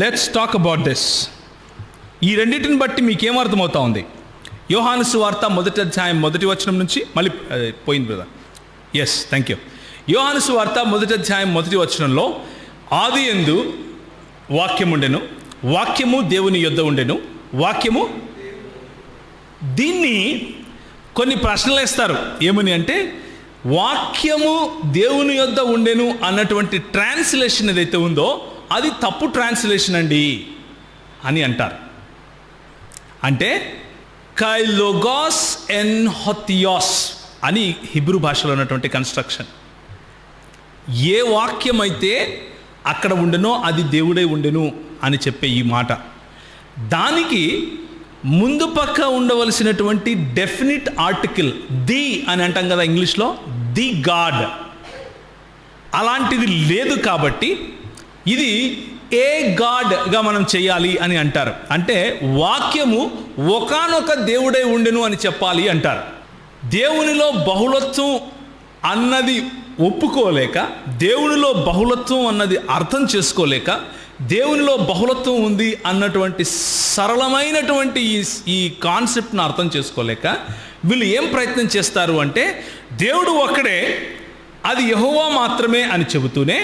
let's talk about this. ఈ రెండింటిని బట్టి మీకేమర్థమవుతా ఉంది? యోహాను సువార్త 1వ అధ్యాయం 1వ వచనం నుంచి మళ్ళీ పోయింది బ్రదర్. Yes, thank you. యోహాను సువార్త 1వ అధ్యాయం 1వ వచనంలో ఆదియందు వాక్యముండెను, వాక్యము దేవుని యొద్ద ఉండెను, వాక్యము. దీన్ని కొన్ని ప్రశ్నలు వేస్తారు. ఏమని అంటే వాక్యము దేవుని యొద్ద ఉండెను అన్నటువంటి ట్రాన్స్లేషన్ ఏదైతే ఉందో అది తప్పు ట్రాన్స్లేషన్ అండి అని అంటారు. అంటే కైలోగాస్ ఎన్ హొథియాస్ అని హిబ్రూ భాషలో ఉన్నటువంటి కన్స్ట్రక్షన్. ఏ వాక్యం అయితే అక్కడ ఉండెనో అది దేవుడై ఉండెను అని చెప్పే ఈ మాట, దానికి ముందు పక్క ఉండవలసినటువంటి డెఫినిట్ ఆర్టికల్ ది అని అంటాం కదా ఇంగ్లీష్లో, ది గాడ్, అలాంటిది లేదు. కాబట్టి ఇది ఏ గాడ్గా మనం చేయాలి అని అంటారు. అంటే వాక్యము ఒకానొక దేవుడై ఉండెను అని చెప్పాలి అంటారు. దేవునిలో బహుళత్వం అన్నది ఒప్పుకోలేక, దేవునిలో బహుళత్వం అన్నది అర్థం చేసుకోలేక, దేవునిలో బహుళత్వం ఉంది అన్నటువంటి సరళమైనటువంటి ఈ కాన్సెప్ట్ను అర్థం చేసుకోలేక వీళ్ళు ఏం ప్రయత్నం చేస్తారు అంటే దేవుడు ఒక్కడే, అది యెహోవా మాత్రమే అని చెబుతూనే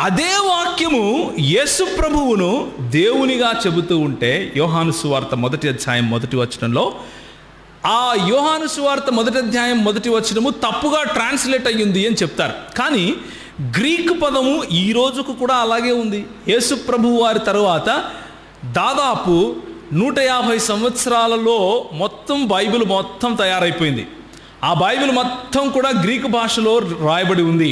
అదే వాక్యము యేసు ప్రభువును దేవునిగా చెబుతూ ఉంటే యోహాను సువార్త 1వ అధ్యాయం 1వ వచనంలో ఆ యోహాను సువార్త 1వ అధ్యాయం 1వ వచనము తప్పుగా ట్రాన్స్లేట్ అయ్యింది అని చెప్తారు. కానీ గ్రీకు పదము ఈ రోజుకు కూడా అలాగే ఉంది. యేసు ప్రభువు వారి తరువాత దాదాపు 150 సంవత్సరాలలో మొత్తం బైబిల్ మొత్తం తయారైపోయింది. ఆ బైబిల్ మొత్తం కూడా గ్రీకు భాషలో రాయబడి ఉంది.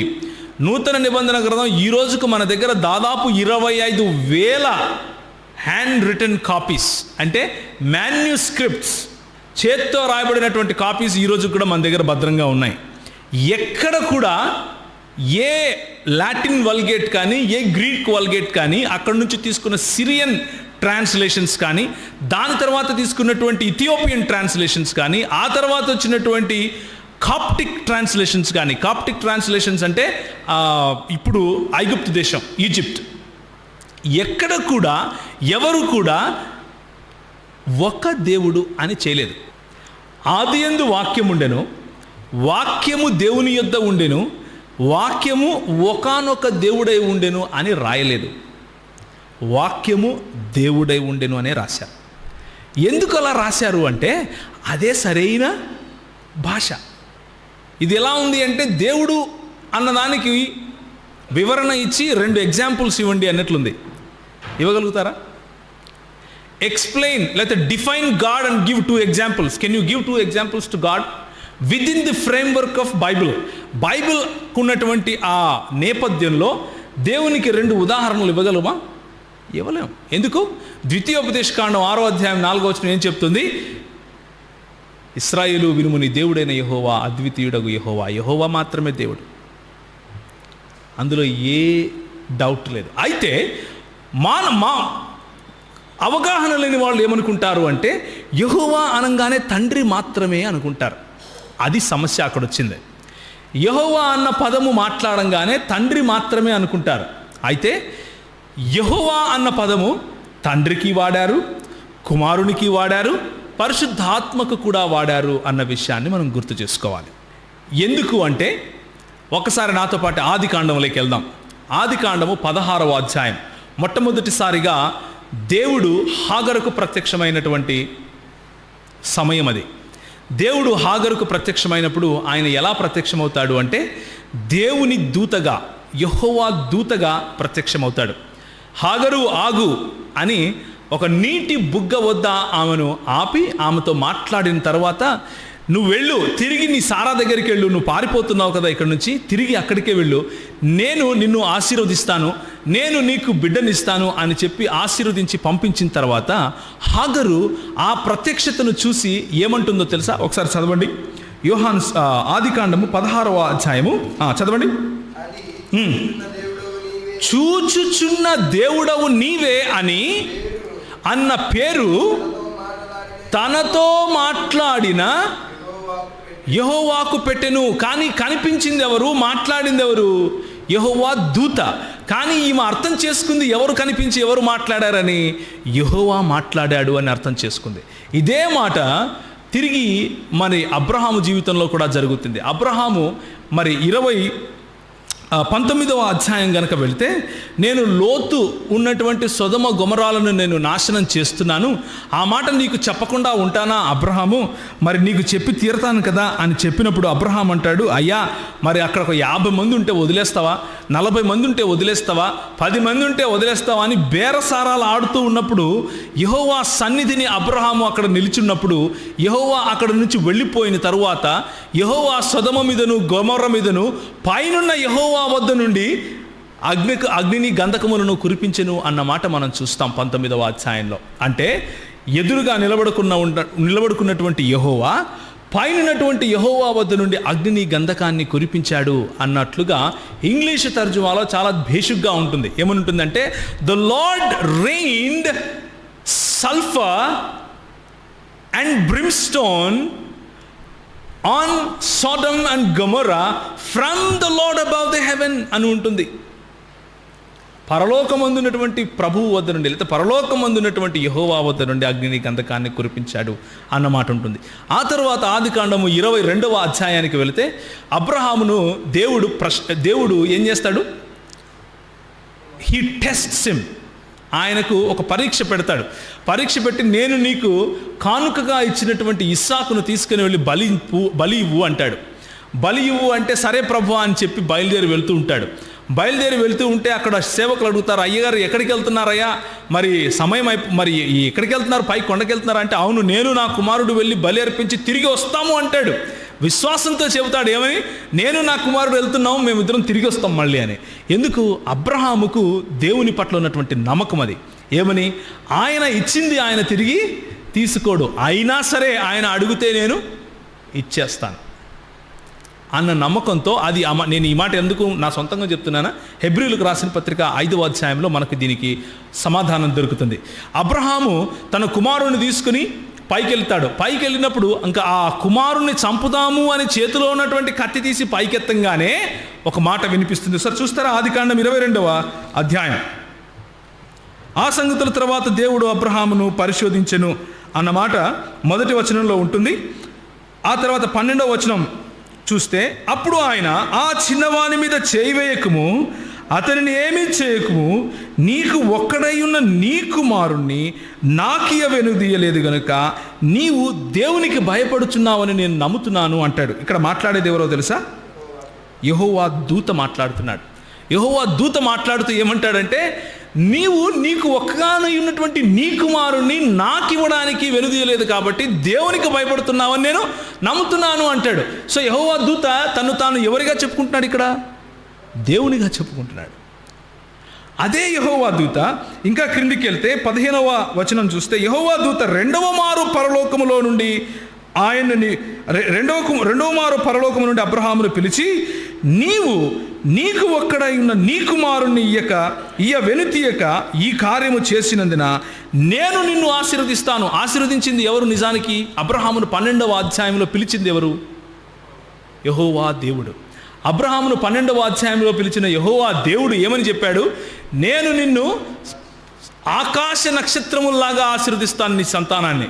నూతన నిబంధన గ్రంథం ఈ రోజుకు మన దగ్గర దాదాపు 25,000 హ్యాండ్ రిటన్ కాపీస్, అంటే మాన్యుస్క్రిప్ట్స్, చేత్తో రాయబడినటువంటి కాపీస్ ఈ రోజు కూడా మన దగ్గర భద్రంగా ఉన్నాయి. ఎక్కడ కూడా ఏ లాటిన్ వల్గేట్ కానీ, ఏ గ్రీక్ వల్గేట్ కానీ, అక్కడి నుంచి తీసుకున్న సిరియన్ ట్రాన్స్లేషన్స్ కానీ, దాని తర్వాత తీసుకున్నటువంటి ఇథియోపియన్ ట్రాన్స్లేషన్స్ కానీ, ఆ తర్వాత వచ్చినటువంటి కాప్టిక్ ట్రాన్స్లేషన్స్ కానీ. కాప్టిక్ ట్రాన్స్లేషన్స్ అంటే ఇప్పుడు ఐగుప్తు దేశం, ఈజిప్ట్, ఎక్కడ కూడా ఎవరు కూడా ఒక దేవుడు అని చేయలేదు. ఆదియందు వాక్యం ఉండెను, వాక్యము దేవుని యొద్ద ఉండెను, వాక్యము ఒకానొక దేవుడై ఉండెను అని రాయలేదు. వాక్యము దేవుడై ఉండెను అనే రాశారు. ఎందుకు అలా రాశారు అంటే అదే సరైన భాష. ఇది ఎలా ఉంది అంటే దేవుడు అన్నదానికి వివరణ ఇచ్చి 2 ఎగ్జాంపుల్స్ ఇవ్వండి అన్నట్లుంది. ఇవ్వగలుగుతారా? ఎక్స్ప్లెయిన్ లేకపోతే define God and give 2 examples. Can you give 2 examples to God within the framework of Bible? బైబిల్కు ఉన్నటువంటి ఆ నేపథ్యంలో దేవునికి 2 ఉదాహరణలు ఇవ్వగలమా? ఇవ్వలేము. ఎందుకు? ద్వితీయోపదేశకాండం 6వ అధ్యాయం 4వ వచనం ఏం చెప్తుంది? ఇశ్రాయేలు వినుము, నీ దేవుడైన యెహోవా అద్వితీయుడగు యెహోవా, యెహోవా మాత్రమే దేవుడు. అందులో ఏ డౌట్ లేదు. అయితే మా అవగాహన లేని వాళ్ళు ఏమనుకుంటారు అంటే యెహోవా అనగానే తండ్రి మాత్రమే అనుకుంటారు. అది సమస్య అక్కడ వచ్చింది. యెహోవా అన్న పదము మాట్లాడంగానే తండ్రి మాత్రమే అనుకుంటారు. అయితే యెహోవా అన్న పదము తండ్రికి వాడారు, కుమారునికి వాడారు, పరిశుద్ధాత్మకు కూడా వాడారు అన్న విషయాన్ని మనం గుర్తు చేసుకోవాలి. ఎందుకు అంటే ఒకసారి నాతో పాటు ఆదికాండంలోకి వెళ్దాం. ఆదికాండము 16వ అధ్యాయం. మొట్టమొదటిసారిగా దేవుడు హాగరుకు ప్రత్యక్షమైనటువంటి సమయం అది. దేవుడు హాగరుకు ప్రత్యక్షమైనప్పుడు ఆయన ఎలా ప్రత్యక్షమవుతాడు అంటే దేవుని దూతగా, యెహోవా దూతగా ప్రత్యక్షమవుతాడు. హాగరు ఆగు అని ఒక నీటి బుగ్గ వద్ద ఆమెను ఆపి ఆమెతో మాట్లాడిన తర్వాత, నువ్వు వెళ్ళు, తిరిగి నీ సారా దగ్గరికి వెళ్ళు, నువ్వు పారిపోతున్నావు కదా ఇక్కడ నుంచి, తిరిగి అక్కడికే వెళ్ళు, నేను నిన్ను ఆశీర్వదిస్తాను, నేను నీకు బిడ్డనిస్తాను అని చెప్పి ఆశీర్వదించి పంపించిన తర్వాత హాగరు ఆ ప్రత్యక్షతను చూసి ఏమంటుందో తెలుసా? ఒకసారి చదవండి. యోహాను ఆదికాండము 16వ అధ్యాయము చదవండి. చూచుచున్న దేవుడవు నీవే అని అన్న పేరు తనతో మాట్లాడిన యెహోవాకు పెట్టెను. కానీ కనిపించింది ఎవరు? మాట్లాడింది ఎవరు? యెహోవా దూత. కానీ ఈమె అర్థం చేసుకుంది ఎవరు కనిపించి ఎవరు మాట్లాడారని, యెహోవా మాట్లాడాడు అని అర్థం చేసుకుంది. ఇదే మాట తిరిగి మరి అబ్రహాము జీవితంలో కూడా జరుగుతుంది. అబ్రహాము మరి 19వ అధ్యాయం కనుక వెళితే, నేను లోతు ఉన్నటువంటి సొదొమ గొమొరాలను నేను నాశనం చేస్తున్నాను, ఆ మాట నీకు చెప్పకుండా ఉంటానా అబ్రహాము? మరి నీకు చెప్పి తీరతాను కదా అని చెప్పినప్పుడు అబ్రహాం అంటాడు, అయ్యా మరి అక్కడ ఒక 50 మంది ఉంటే వదిలేస్తావా, 40 మంది ఉంటే వదిలేస్తావా, 10 మంది ఉంటే వదిలేస్తావా అని బేరసారాలు ఆడుతూ ఉన్నప్పుడు యెహోవా సన్నిధిని అబ్రహాము అక్కడ నిలిచున్నప్పుడు, యెహోవా అక్కడ నుంచి వెళ్ళిపోయిన తరువాత యెహోవా సొదొమ మీదను గొమొర్ర మీదను పైనున్న యెహోవా వద్ద నుండి అగ్నిని గంధకములను కురిపించెను అన్న మాట మనం చూస్తాం 19వ అధ్యాయంలో. అంటే ఎదురుగా నిలబడుకున్నటువంటి యెహోవా పైనటువంటి యెహోవా వద్ద నుండి అగ్నిని గంధకాన్ని కురిపించాడు అన్నట్లుగా ఇంగ్లీష్ తర్జుమాలో చాలా భేషుగ్గా ఉంటుంది. ఏమనుంటుందంటే, the Lord rained sulphur and brimstone on Sodom and Gomorrah from the Lord above the heaven అని ఉంటుంది. పరలోకమందున్నటువంటి ప్రభువు వద్ద నుండి, లేదా పరలోకమందున్నటువంటి యెహోవా వద్ద నుండి అగ్నిని గంధకాన్ని కురిపించాడు అన్నమాట ఉంటుంది. ఆ తర్వాత ఆదికాండము 22వ అధ్యాయానికి వెళితే అబ్రహామును దేవుడు ఏం చేస్తాడు? He tests him. ఆయనకు ఒక పరీక్ష పెడతాడు. పరీక్ష పెట్టి, నేను నీకు కానుకగా ఇచ్చినటువంటి ఇస్సాకును తీసుకుని వెళ్ళి బలి ఇవ్వు అంటాడు. బలి ఇవ్వు అంటే సరే ప్రభువా అని చెప్పి బయలుదేరి వెళ్తూ ఉంటాడు. బయలుదేరి వెళ్తూ ఉంటే అక్కడ సేవకులు అడుగుతారు, అయ్యగారు ఎక్కడికి వెళ్తున్నారయ్యా, మరి సమయం మరి ఎక్కడికి వెళ్తున్నారు, పై కొండకి వెళ్తున్నారు అంటే, అవును నేను నా కుమారుడు వెళ్ళి బలి అర్పించి తిరిగి వస్తాము అంటాడు. విశ్వాసంతో చెబుతాడు, ఏమని? నేను నా కుమారుడు వెళ్తున్నాము, మేమిద్దరం తిరిగి వస్తాం మళ్ళీ అని. ఎందుకు? అబ్రహాముకు దేవుని పట్ల ఉన్నటువంటి నమ్మకం అది. ఏమని? ఆయన ఇచ్చింది ఆయన తిరిగి తీసుకోడు, అయినా సరే ఆయన అడిగితే నేను ఇచ్చేస్తాను. అన్న నమ్మకంతో అది నేను ఈ మాట ఎందుకు నా సొంతంగా చెప్తున్నానా, హెబ్రీయులకు రాసిన పత్రిక 5వ అధ్యాయంలో మనకు దీనికి సమాధానం దొరుకుతుంది. అబ్రహాము తన కుమారుని తీసుకుని పైకి వెళ్తాడు. పైకి వెళ్ళినప్పుడు ఇంకా ఆ కుమారుణ్ణి చంపుదాము అని చేతిలో ఉన్నటువంటి కత్తి తీసి పైకెత్తంగానే ఒక మాట వినిపిస్తుంది. సార్ చూస్తారా, ఆదికాండం 22వ అధ్యాయం. ఆ సంగతుల తర్వాత దేవుడు అబ్రహామును పరిశోధించెను అన్న మాట మొదటి వచనంలో ఉంటుంది. ఆ తర్వాత 12వ వచనం చూస్తే, అప్పుడు ఆయన, ఆ చిన్నవాని మీద చేయి వేయకము, అతనిని ఏమీ చేయకము, నీకు ఒక్కడై ఉన్న నీ కుమారుణ్ణి నాకియ వెనుదీయలేదు గనుక నీవు దేవునికి భయపడుచున్నావని నేను నమ్ముతున్నాను అంటాడు. ఇక్కడ మాట్లాడేది ఎవరో తెలుసా? యెహోవా దూత మాట్లాడుతున్నాడు. యెహోవా దూత మాట్లాడుతూ ఏమంటాడంటే, నీకు ఒక్కగానై ఉన్నటువంటి నీ కుమారుణ్ణి నాకు ఇవ్వడానికి వెనుదీయలేదు కాబట్టి దేవునికి భయపడుతున్నావని నేను నమ్ముతున్నాను అంటాడు. సో యెహోవా దూత తను తాను ఎవరిగా చెప్పుకుంటున్నాడు? ఇక్కడ దేవునిగా చెప్పుకుంటున్నాడు. అదే యెహోవా దూత ఇంకా క్రిందికి వెళ్తే 15వ వచనం చూస్తే, యెహోవా దూత రెండవ మారు పరలోకములో నుండి అబ్రహామును పిలిచి, నీకు ఒక్కడై ఉన్న నీ కుమారుణ్ణి వెనుతీయక ఈ కార్యము చేసినందున నేను నిన్ను ఆశీర్వదిస్తాను. ఆశీర్వదించింది ఎవరు? నిజానికి అబ్రహామును 12వ అధ్యాయంలో పిలిచింది ఎవరు? యెహోవా దేవుడు. అబ్రహామును 12వ అధ్యాయంలో పిలిచిన యెహోవా దేవుడు ఏమని చెప్పాడు? నేను నిన్ను ఆకాశ నక్షత్రముల్లాగా ఆశీర్వదిస్తాను, నీ సంతానాన్ని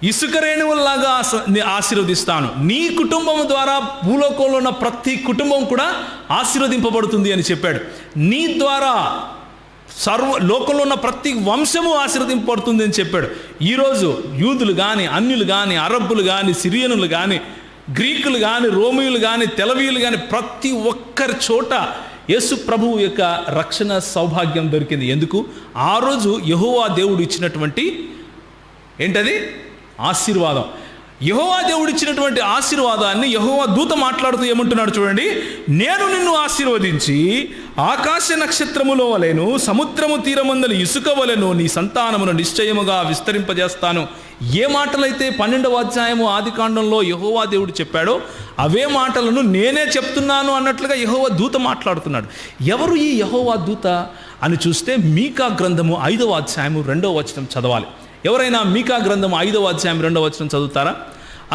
ఇసుక రేణువుల్లాగా ఆశీర్వదిస్తాను, నీ కుటుంబం ద్వారా భూలోకంలో ఉన్న ప్రతి కుటుంబం కూడా ఆశీర్వదింపబడుతుంది అని చెప్పాడు. నీ ద్వారా లోకంలో ఉన్న ప్రతి వంశము ఆశీర్వదింపబడుతుంది అని చెప్పాడు. ఈరోజు యూదులు కానీ, అన్యులు కానీ, అరబ్బులు కానీ, సిరియనులు కానీ, గ్రీకులు కానీ, రోమియులు కానీ, తెలవీయులు కానీ, ప్రతి ఒక్కరి చోట యేసు ప్రభువు యొక్క రక్షణ సౌభాగ్యం దొరికింది. ఎందుకు? ఆ రోజు యెహోవా దేవుడు ఇచ్చినటువంటి ఏంటది? ఆశీర్వాదం. యెహోవా దేవుడు ఇచ్చినటువంటి ఆశీర్వాదాన్ని యెహోవా దూత మాట్లాడుతూ ఏమంటున్నాడు చూడండి, నేను నిన్ను ఆశీర్వదించి ఆకాశ నక్షత్రములో వలెను సముద్రము తీరమందలి ఇసుక వలెను నీ సంతానమును నిశ్చయముగా విస్తరింపజేస్తాను. ఏ మాటలైతే 12వ అధ్యాయము ఆదికాండంలో యెహోవా దేవుడు చెప్పాడో అవే మాటలను నేనే చెప్తున్నాను అన్నట్లుగా యెహోవా దూత మాట్లాడుతున్నాడు. ఎవరు ఈ యెహోవా దూత అని చూస్తే, మీకా గ్రంథము 5వ అధ్యాయము 2వ వచనం చదవాలి. ఎవరైనా మీకా గ్రంథం 5వ అధ్యాయం 2వ వచనం చదువుతారా?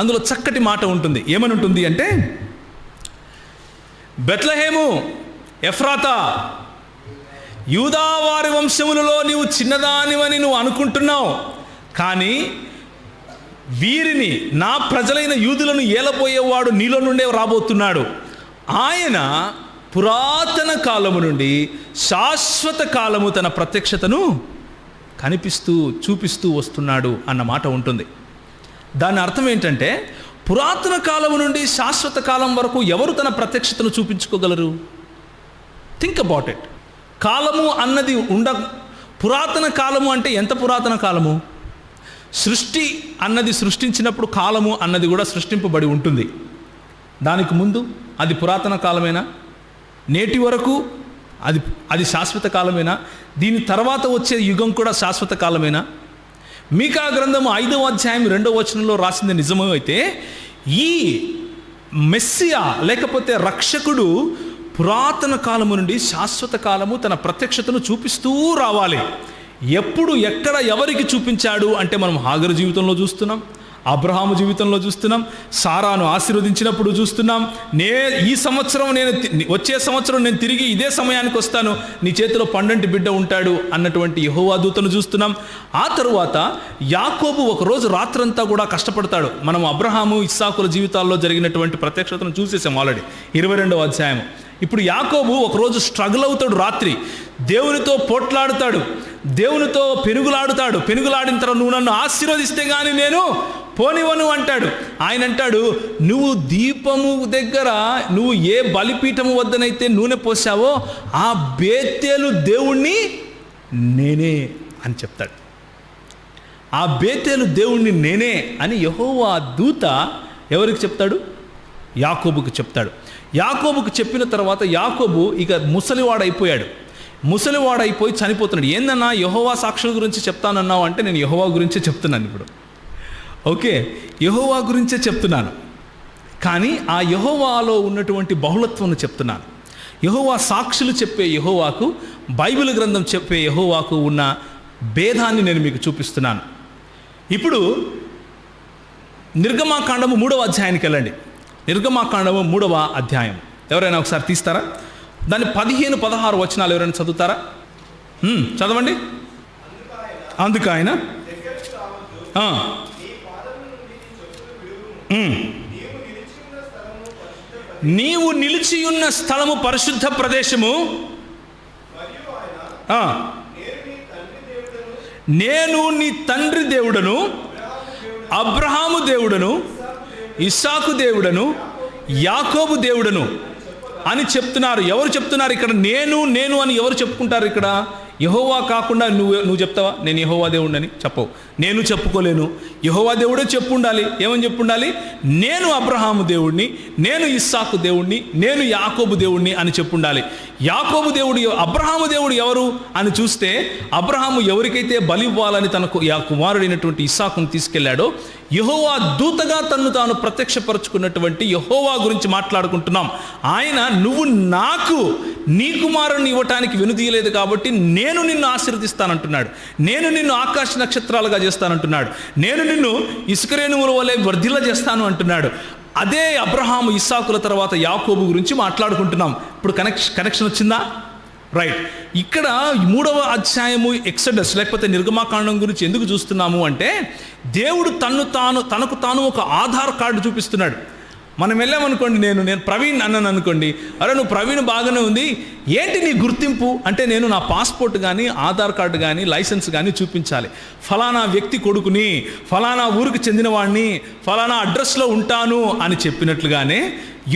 అందులో చక్కటి మాట ఉంటుంది. ఏమని ఉంటుంది అంటే, బెత్లెహేము ఎఫ్రాతా, యూదా వారి వంశములలో నీవు చిన్నదానివని నువ్వు అనుకుంటున్నావు, కానీ వీరిని నా ప్రజలైన యూదులను ఏలపోయేవాడు నీలో నుండే రాబోతున్నాడు. ఆయన పురాతన కాలము నుండి శాశ్వత కాలము తన ప్రత్యక్షతను చూపిస్తూ వస్తున్నాడు అన్న మాట ఉంటుంది. దాని అర్థం ఏంటంటే, పురాతన కాలము నుండి శాశ్వత కాలం వరకు ఎవరు తన ప్రత్యక్షతను చూపించుకోగలరు? Think about it. కాలము అన్నది పురాతన కాలము అంటే ఎంత పురాతన కాలము? సృష్టి అన్నది సృష్టించినప్పుడు కాలము అన్నది కూడా సృష్టింపబడి ఉంటుంది. దానికి ముందు అది పురాతన కాలమేనా? నేటి వరకు అది శాశ్వత కాలమేనా? దీని తర్వాత వచ్చే యుగం కూడా శాశ్వత కాలమేనా? మీకా గ్రంథము 5వ అధ్యాయం 2వ వచనంలో రాసింది నిజమే అయితే, ఈ మెస్సియా లేకపోతే రక్షకుడు పురాతన కాలము నుండి శాశ్వత కాలము తన ప్రత్యక్షతను చూపిస్తూ రావాలి. ఎప్పుడు, ఎక్కడ, ఎవరికి చూపించాడు అంటే మనం హాగరు జీవితంలో చూస్తున్నాం, అబ్రహాము జీవితంలో చూస్తున్నాం, సారాను ఆశీర్వదించినప్పుడు చూస్తున్నాం. వచ్చే సంవత్సరం నేను తిరిగి ఇదే సమయానికి వస్తాను, నీ చేతిలో పండంటి బిడ్డ ఉంటాడు అన్నటువంటి యెహోవా దూతను చూస్తున్నాం. ఆ తరువాత యాకోబు ఒకరోజు రాత్రంతా కూడా కష్టపడతాడు. మనం అబ్రహాము ఇస్సాకుల జీవితాల్లో జరిగినటువంటి ప్రత్యక్షతను చూసేసాం ఆల్రెడీ 22వ అధ్యాయం. ఇప్పుడు యాకోబు ఒకరోజు స్ట్రగుల్ అవుతాడు. రాత్రి దేవునితో పోట్లాడుతాడు, దేవునితో పెనుగులాడిన తర్వాత నువ్వు నన్ను ఆశీర్వదిస్తే కానీ నేను పోనివను అంటాడు. ఆయన అంటాడు, నువ్వు దీపము దగ్గర నువ్వు ఏ బలిపీఠము వద్దనైతే నూనె పోసావో ఆ బేతేలు దేవుణ్ణి నేనే అని చెప్తాడు. ఆ బేతేలు దేవుణ్ణి నేనే అని యెహోవా దూత ఎవరికి చెప్తాడు? యాకోబుకు చెప్తాడు. యాకోబుకు చెప్పిన తర్వాత యాకోబు ఇక ముసలివాడైపోయి చనిపోతున్నాడు. ఏందన్నా యెహోవా సాక్షుల గురించి చెప్తానన్నావు అంటే, నేను యెహోవా గురించే చెప్తున్నాను ఇప్పుడు. ఓకే, యెహోవా గురించే చెప్తున్నాను. కానీ ఆ యెహోవాలో ఉన్నటువంటి బహుళత్వం చెప్తున్నాను. యెహోవా సాక్షులు చెప్పే యెహోవాకు, బైబిల్ గ్రంథం చెప్పే యెహోవాకు ఉన్న భేదాన్ని నేను మీకు చూపిస్తున్నాను. ఇప్పుడు నిర్గమాకాండము 3వ అధ్యాయానికి వెళ్ళండి. నిర్గమాకాండము 3వ అధ్యాయం ఎవరైనా ఒకసారి తీస్తారా? దాని 15-16 వచనాలు ఎవరైనా చదువుతారా? చదవండి. అందుకు ఆయన నీవు నిలిచియున్న స్థలము పరిశుద్ధ ప్రదేశము, నేను నీ తండ్రి దేవుడను, అబ్రహాము దేవుడను, ఇస్సాకు దేవుడను, యాకోబు దేవుడను అని చెప్తున్నారు. ఎవరు చెప్తున్నారు ఇక్కడ? నేను అని ఎవరు చెప్పుకుంటారు ఇక్కడ? యెహోవా కాకుండా నువ్వు చెప్తావా నేను యెహోవా దేవుడిని? చెప్పవు. నేను చెప్పుకోలేను. యెహోవా దేవుడే చెప్పుండాలి. ఏమని చెప్పుండాలి? నేను అబ్రహాము దేవుడిని, నేను ఇస్సాకు దేవుడిని, నేను యాకోబు దేవుడిని అని చెప్పుండాలి. యాకోబు దేవుడు, అబ్రహాము దేవుడు ఎవరు అని చూస్తే, అబ్రహాము ఎవరికైతే బలి ఇవ్వాలని తన కుమారుడైనటువంటి ఇస్సాకును తీసుకెళ్లాడో, యెహోవా దూతగా తన్ను తాను ప్రత్యక్షపరుచుకున్నటువంటి యెహోవా గురించి మాట్లాడుకుంటున్నాం. ఆయన నువ్వు నాకు నీ కుమారుని ఇవ్వటానికి వెనుదీయలేదు కాబట్టి నేను నిన్ను ఆశీర్వదిస్తానంటున్నాడు. నేను నిన్ను ఆకాశ నక్షత్రాలుగా చేస్తానంటున్నాడు. నేను నిన్ను ఇసుకరేణువుల వలె వర్ధిల్ల చేస్తాను అంటున్నాడు. అదే అబ్రహాము, ఇస్సాకుల తర్వాత యాకోబు గురించి మాట్లాడుకుంటున్నాం. ఇప్పుడు కనెక్షన్ వచ్చిందా? రైట్. ఇక్కడ 3వ అధ్యాయము ఎక్సడస్ లేకపోతే నిర్గమాకాండం గురించి ఎందుకు చూస్తున్నాము అంటే, దేవుడు తనకు తాను ఒక ఆధార్ కార్డు చూపిస్తున్నాడు. మనం వెళ్ళామనుకోండి, నేను ప్రవీణ్ అన్నాను అనుకోండి, అరే నువ్వు ప్రవీణ్ బాగానే ఉంది, ఏంటి నీ గుర్తింపు అంటే, నేను నా పాస్పోర్ట్ కానీ ఆధార్ కార్డు కానీ లైసెన్స్ కానీ చూపించాలి. ఫలానా వ్యక్తి కొడుకుని, ఫలానా ఊరికి చెందినవాడిని, ఫలానా అడ్రస్లో ఉంటాను అని చెప్పినట్లుగానే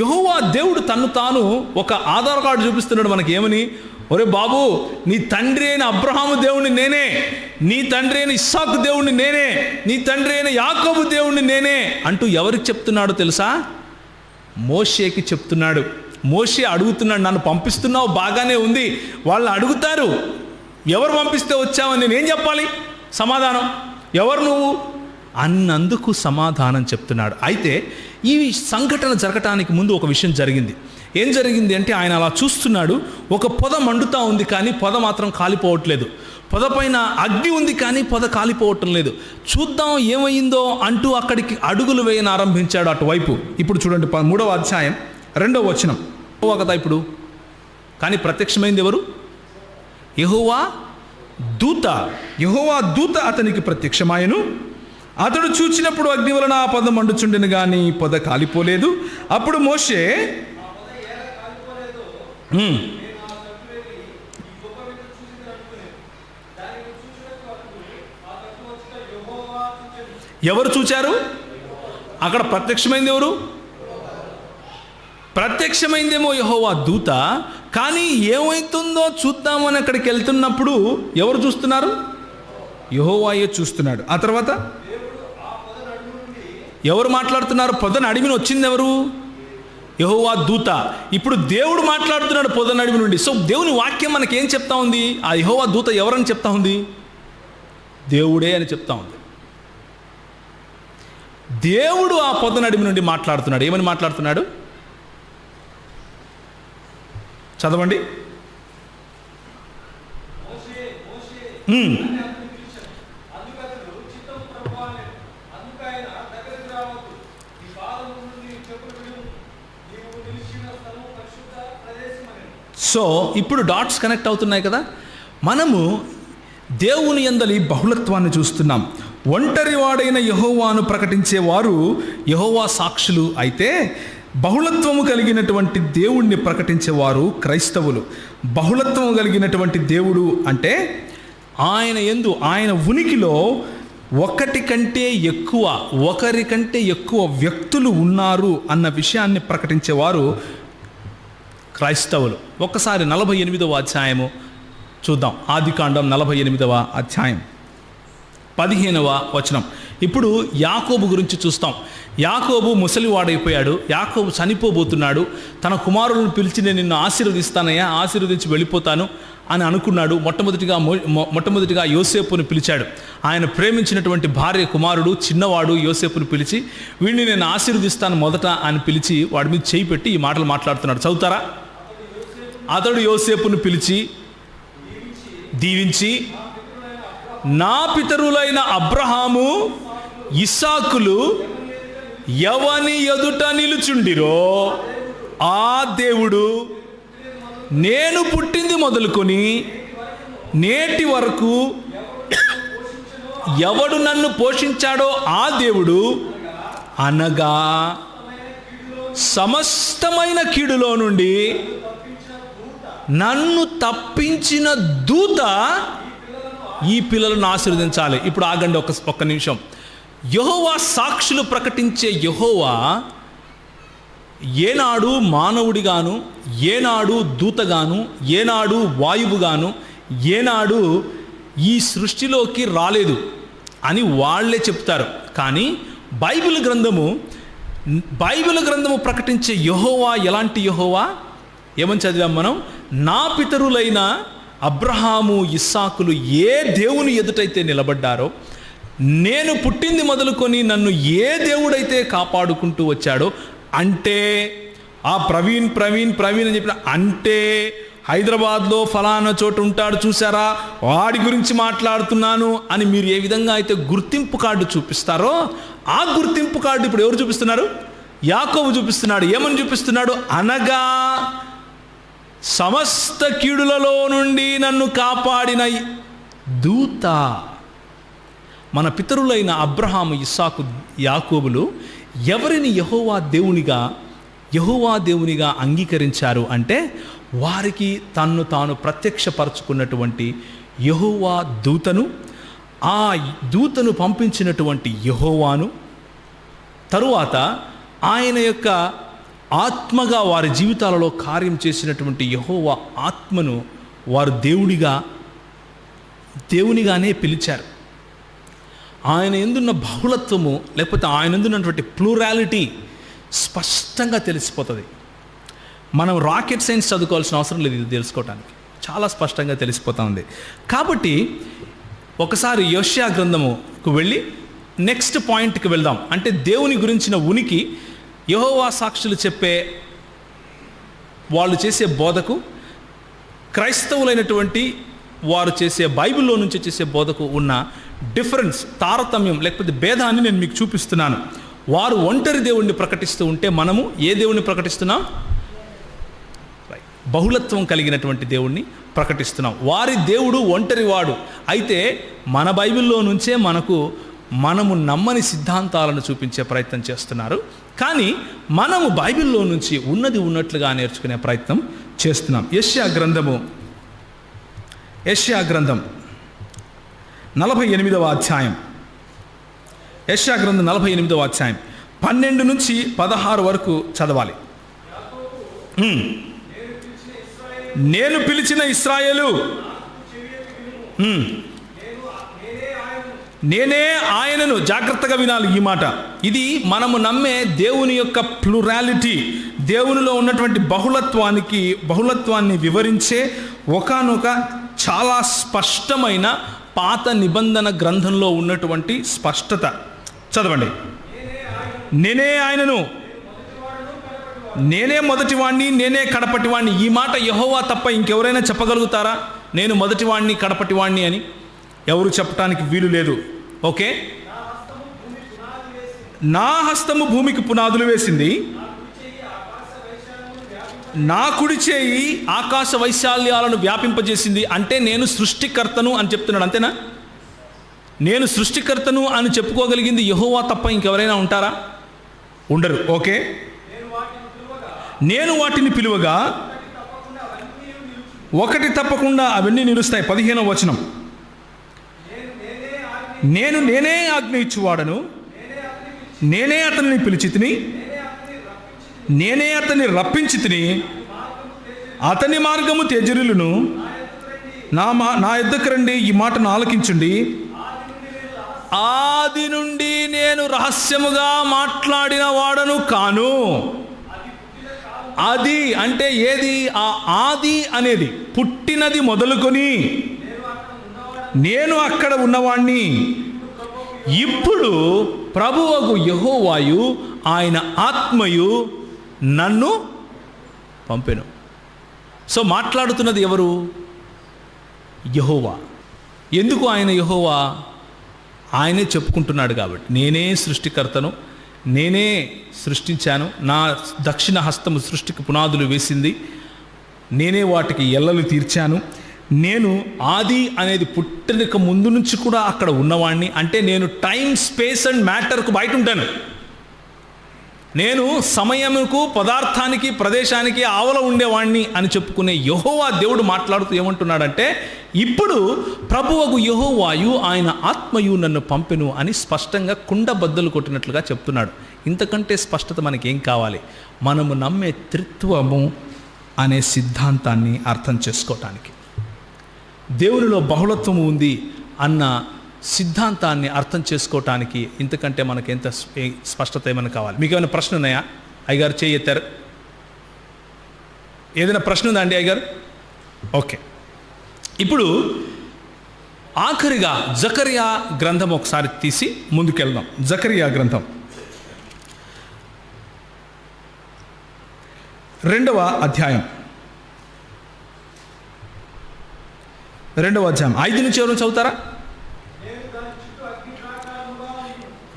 యెహోవా దేవుడు తాను ఒక ఆధార్ కార్డు చూపిస్తున్నాడు మనకి. ఏమని? ఒరే బాబు, నీ తండ్రి అయిన అబ్రహాము దేవుణ్ణి నేనే, నీ తండ్రి అయిన ఇస్సాకు దేవుణ్ణి నేనే, నీ తండ్రి అయిన యాకోబు దేవుణ్ణి నేనే అంటూ ఎవరికి చెప్తున్నాడో తెలుసా? మోషేకి చెప్తున్నాడు. మోషే అడుగుతున్నాడు, నన్ను పంపిస్తున్నావు బాగానే ఉంది, వాళ్ళు అడుగుతారు ఎవరు పంపిస్తే వచ్చావని నేనేం చెప్పాలి సమాధానం? ఎవరు నువ్వు అన్నందుకు సమాధానం చెప్తున్నాడు. అయితే ఈ సంఘటన జరగటానికి ముందు ఒక విషయం జరిగింది. ఏం జరిగింది అంటే, ఆయన అలా చూస్తున్నాడు, ఒక పొద మండుతూ ఉంది కానీ పొద మాత్రం కాలిపోవట్లేదు. పొద పైన అగ్ని ఉంది కానీ పొద కాలిపోవటం లేదు. చూద్దాం ఏమైందో అంటూ అక్కడికి అడుగులు వేయని ఆరంభించాడు అటువైపు. ఇప్పుడు చూడండి 3వ అధ్యాయం 2వ వచనం. యెహోవా కదా ఇప్పుడు, కానీ ప్రత్యక్షమైంది ఎవరు? యెహోవా దూత. యెహోవా దూత అతనికి ప్రత్యక్షమాయను. అతడు చూచినప్పుడు అగ్ని వలన ఆ పొద మండుచుండెను కానీ పొద కాలిపోలేదు. అప్పుడు మోషే ఎవరు చూచారు? అక్కడ ప్రత్యక్షమైంది ఎవరు? ప్రత్యక్షమైందేమో యెహోవా దూత, కానీ ఏమవుతుందో చూద్దామని అక్కడికి వెళ్తున్నప్పుడు ఎవరు చూస్తున్నారు? యెహోవాయే చూస్తున్నాడు. ఆ తర్వాత ఎవరు మాట్లాడుతున్నారు? పొద నడిమిని వచ్చింది ఎవరు? యెహోవా దూత. ఇప్పుడు దేవుడు మాట్లాడుతున్నాడు పొద నడిమి నుండి. సో దేవుని వాక్యం మనకేం చెప్తా ఉంది? ఆ యెహోవా దూత ఎవరని చెప్తా ఉంది? దేవుడే అని చెప్తా ఉంది. దేవుడు ఆ పొద నడిమి నుండి మాట్లాడుతున్నాడు. ఏమని మాట్లాడుతున్నాడు? చదవండి. సో ఇప్పుడు డాట్స్ కనెక్ట్ అవుతున్నాయి కదా. మనము దేవుని యందలి బహుళత్వాన్ని చూస్తున్నాం. ఒంటరివాడైన యెహోవాను ప్రకటించేవారు యెహోవా సాక్షులు అయితే, బహుళత్వము కలిగినటువంటి దేవుణ్ణి ప్రకటించేవారు క్రైస్తవులు. బహుళత్వము కలిగినటువంటి దేవుడు అంటే ఆయన ఉనికిలో ఒకరికంటే ఎక్కువ వ్యక్తులు ఉన్నారు అన్న విషయాన్ని ప్రకటించేవారు క్రైస్తవులు. ఒక్కసారి 48వ అధ్యాయము చూద్దాం. ఆదికాండం 48వ అధ్యాయం 15వ వచనం. ఇప్పుడు యాకోబు గురించి చూస్తాం. యాకోబు ముసలివాడైపోయాడు. యాకోబు చనిపోబోతున్నాడు. తన కుమారులను పిలిచి నేను నిన్ను ఆశీర్వదిస్తానయ్యా, ఆశీర్వదించి వెళ్ళిపోతాను అని అనుకున్నాడు. మొట్టమొదటిగా యోసేపుని పిలిచాడు. ఆయన ప్రేమించినటువంటి భార్య కుమారుడు చిన్నవాడు యోసేపుని పిలిచి వీడిని నేను ఆశీర్వదిస్తాను మొదట అని పిలిచి వాడి మీద చేయి పెట్టి ఈ మాటలు మాట్లాడుతున్నాడు. చదువుతారా? అతడు యోసేపును పిలిచి దీవించి, నా పితరులైన అబ్రహాము ఇస్సాకులు ఎవని ఎదుట నిలుచుండిరో ఆ దేవుడు నేను పుట్టింది మొదలుకొని నేటి వరకు ఎవడు నన్ను పోషించాడో ఆ దేవుడు, అనగా సమస్తమైన కీడులో నుండి నన్ను తప్పించిన దూత ఈ పిల్లలను ఆశీర్వదించాలి. ఇప్పుడు ఆగండి ఒక్క నిమిషం. యెహోవా సాక్షులు ప్రకటించే యెహోవా ఏనాడు మానవుడిగాను, ఏనాడు దూతగాను, ఏనాడు వాయువుగాను, ఏనాడు ఈ సృష్టిలోకి రాలేదు అని వాళ్ళే చెప్తారు. కానీ బైబిల్ గ్రంథము ప్రకటించే యెహోవా ఎలాంటి యెహోవా? ఏమని చదివాం మనం? నా పితరులైన అబ్రహాము ఇస్సాకులు ఏ దేవుని ఎదుటైతే నిలబడ్డారో, నేను పుట్టింది మొదలుకొని నన్ను ఏ దేవుడైతే కాపాడుకుంటూ వచ్చాడో, అంటే ఆ ప్రవీణ్ అని చెప్పిన, అంటే హైదరాబాద్లో ఫలానా చోటు ఉంటాడు చూసారా, వాడి గురించి మాట్లాడుతున్నాను అని మీరు ఏ విధంగా అయితే గుర్తింపు కార్డు చూపిస్తారో, ఆ గుర్తింపు కార్డు ఇప్పుడు ఎవరు చూపిస్తున్నారు? యాకోబు చూపిస్తున్నాడు. ఏమని చూపిస్తున్నాడు? అనగా సమస్త కీడులలో నుండి నన్ను కాపాడిన దూత. మన పితరులైన అబ్రహాము, ఇస్సాకు, యాకోబులు ఎవరిని యెహోవా దేవునిగా అంగీకరించారు అంటే వారికి తన్ను తాను ప్రత్యక్షపరచుకున్నటువంటి యెహోవా దూతను, ఆ దూతను పంపించినటువంటి యెహోవాను, తరువాత ఆయన యొక్క ఆత్మగా వారి జీవితాలలో కార్యం చేసినటువంటి యెహోవా ఆత్మను వారు దేవునిగానే పిలిచారు. ఆయన ఎందున్న బహుళత్వము, లేకపోతే ఆయన ఎందున్నటువంటి ప్లూరాలిటీ స్పష్టంగా తెలిసిపోతుంది. మనం రాకెట్ సైన్స్ చదువుకోవాల్సిన అవసరం లేదు ఇది తెలుసుకోవటానికి, చాలా స్పష్టంగా తెలిసిపోతూ ఉంది. కాబట్టి ఒకసారి యెషయా గ్రంథముకు వెళ్ళి నెక్స్ట్ పాయింట్కి వెళ్దాం. అంటే దేవుని గురించిన ఉనికి, యెహోవా సాక్షులు చెప్పే, వాళ్ళు చేసే బోధకు, క్రైస్తవులైనటువంటి వారు చేసే బైబిల్లో నుంచి చేసే బోధకు ఉన్న డిఫరెన్స్, తారతమ్యం లేకపోతే భేదాన్ని నేను మీకు చూపిస్తున్నాను. వారు ఒంటరి దేవుణ్ణి ప్రకటిస్తూ ఉంటే మనము ఏ దేవుణ్ణి ప్రకటిస్తున్నాం? బహుళత్వం కలిగినటువంటి దేవుణ్ణి ప్రకటిస్తున్నాం. వారి దేవుడు ఒంటరివాడు. అయితే మన బైబిల్లో నుంచే మనము నమ్మని సిద్ధాంతాలను చూపించే ప్రయత్నం చేస్తున్నారు. కానీ మనము బైబిల్లో నుంచి ఉన్నది ఉన్నట్లుగా నేర్చుకునే ప్రయత్నం చేస్తున్నాం. యెషయా గ్రంథం 48వ అధ్యాయం. యెషయా గ్రంథం 48వ అధ్యాయం 12 నుంచి 16 వరకు చదవాలి. నేను పిలిచిన ఇశ్రాయేలు, నేనే ఆయనను. జాగ్రత్తగా వినాలి ఈ మాట. ఇది మనము నమ్మే దేవుని యొక్క ప్లూరాలిటీ, దేవునిలో ఉన్నటువంటి బహుళత్వాన్ని వివరించే ఒకానొక చాలా స్పష్టమైన పాత నిబంధన గ్రంథంలో ఉన్నటువంటి స్పష్టత. చదవండి. నేనే ఆయనను, నేనే మొదటివాణ్ణి, నేనే కడపటివాణ్ణి. ఈ మాట యెహోవా తప్ప ఇంకెవరైనా చెప్పగలుగుతారా? నేను మొదటివాణ్ణి, కడపటివాణ్ణి అని ఎవరు చెప్పడానికి వీలు లేదు. ఓకే. నా హస్తము భూమికి పునాదులు వేసింది, నా కుడి చేయి ఆకాశ వైశాల్యాలను వ్యాపింపజేసింది. అంటే నేను సృష్టికర్తను అని చెప్తున్నాడు. అంతేనా? నేను సృష్టికర్తను అని చెప్పుకోగలిగింది యెహోవా తప్ప ఇంకెవరైనా ఉంటారా? ఉండరు. ఓకే. నేను వాటిని పిలువగా ఒకటి తప్పకుండా అవన్నీ నిలుస్తాయి. 15వ వచనం. నేనే ఆజ్ఞ ఇచ్చువాడను, నేనే అతనిని పిలిచి తిని, నేనే అతన్ని రప్పించి తిని, అతని మార్గము త్యజరులను నా యొద్దకు రండి, ఈ మాటను ఆలకించుండి. ఆది నుండి నేను రహస్యముగా మాట్లాడిన వాడను కాను. అది అంటే ఏది? ఆ ఆది అనేది పుట్టినది మొదలుకొని నేను అక్కడ ఉన్నవాణ్ణి. ఇప్పుడు ప్రభువగు యెహోవాయు ఆయన ఆత్మయు నన్ను పంపెను. సో మాట్లాడుతున్నది ఎవరు? యెహోవా. ఎందుకు ఆయన యెహోవా? ఆయనే చెప్పుకుంటున్నాడు కాబట్టి, నేనే సృష్టికర్తను, నేనే సృష్టించాను, నా దక్షిణ హస్తము సృష్టికి పునాదులు వేసింది, నేనే వాటికి ఎల్లలు తీర్చాను, నేను ఆది అనేది పుట్టక ముందు నుంచి కూడా అక్కడ ఉన్నవాణ్ణి. అంటే నేను టైం, స్పేస్ అండ్ మ్యాటర్కు బయట ఉంటాను. నేను సమయముకు, పదార్థానికి, ప్రదేశానికి ఆవల ఉండేవాణ్ణి అని చెప్పుకునే యెహోవా దేవుడు మాట్లాడుతూ ఏమంటున్నాడంటే, ఇప్పుడు ప్రభువగు యెహోవాయు ఆయన ఆత్మయు నన్ను పంపెను అని స్పష్టంగా కుండ బద్దలు కొట్టినట్లుగా చెప్తున్నాడు. ఇంతకంటే స్పష్టత మనకేం కావాలి? మనము నమ్మే త్రిత్వము అనే సిద్ధాంతాన్ని అర్థం చేసుకోవటానికి, దేవునిలో బహుళత్వము ఉంది అన్న సిద్ధాంతాన్ని అర్థం చేసుకోవటానికి ఇంతకంటే మనకి ఎంత స్పష్టత ఏమైనా కావాలి? మీకు ఏమైనా ప్రశ్న ఉన్నాయా? అయ్యగారు చేయి ఎత్తారు. ఏదైనా ప్రశ్న ఉందా అండి అయ్యగారు? ఓకే. ఇప్పుడు ఆఖరిగా జకర్యా గ్రంథం ఒకసారి తీసి ముందుకెళ్దాం. జకర్యా గ్రంథం 2వ అధ్యాయం 5 నుంచి ఎవరు చదువుతారా?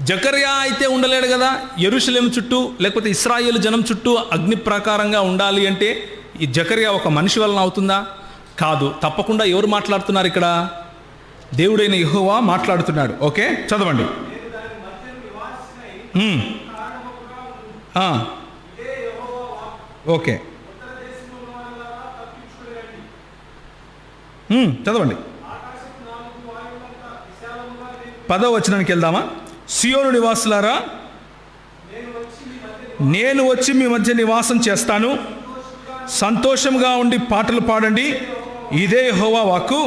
జకర్యా అయితే ఉండలేడు కదా. యెరూషలేము చుట్టూ లేకపోతే ఇశ్రాయేలు జనం చుట్టూ అగ్ని ప్రాకారంగా ఉండాలి అంటే ఈ జకర్యా ఒక మనిషి వలన అవుతుందా? కాదు. తప్పకుండా ఎవరు మాట్లాడుతున్నారు ఇక్కడ? దేవుడైన యెహోవా మాట్లాడుతున్నాడు. ఓకే, చదవండి. ఓకే, చదవండి. 10వ వచనానికి వెళ్దామా? సియోను నివాసులారా, నేను వచ్చి మీ మధ్య నివాసం చేస్తాను, సంతోషంగా ఉండి పాటలు పాడండి, ఇదే యెహోవా వాక్కు.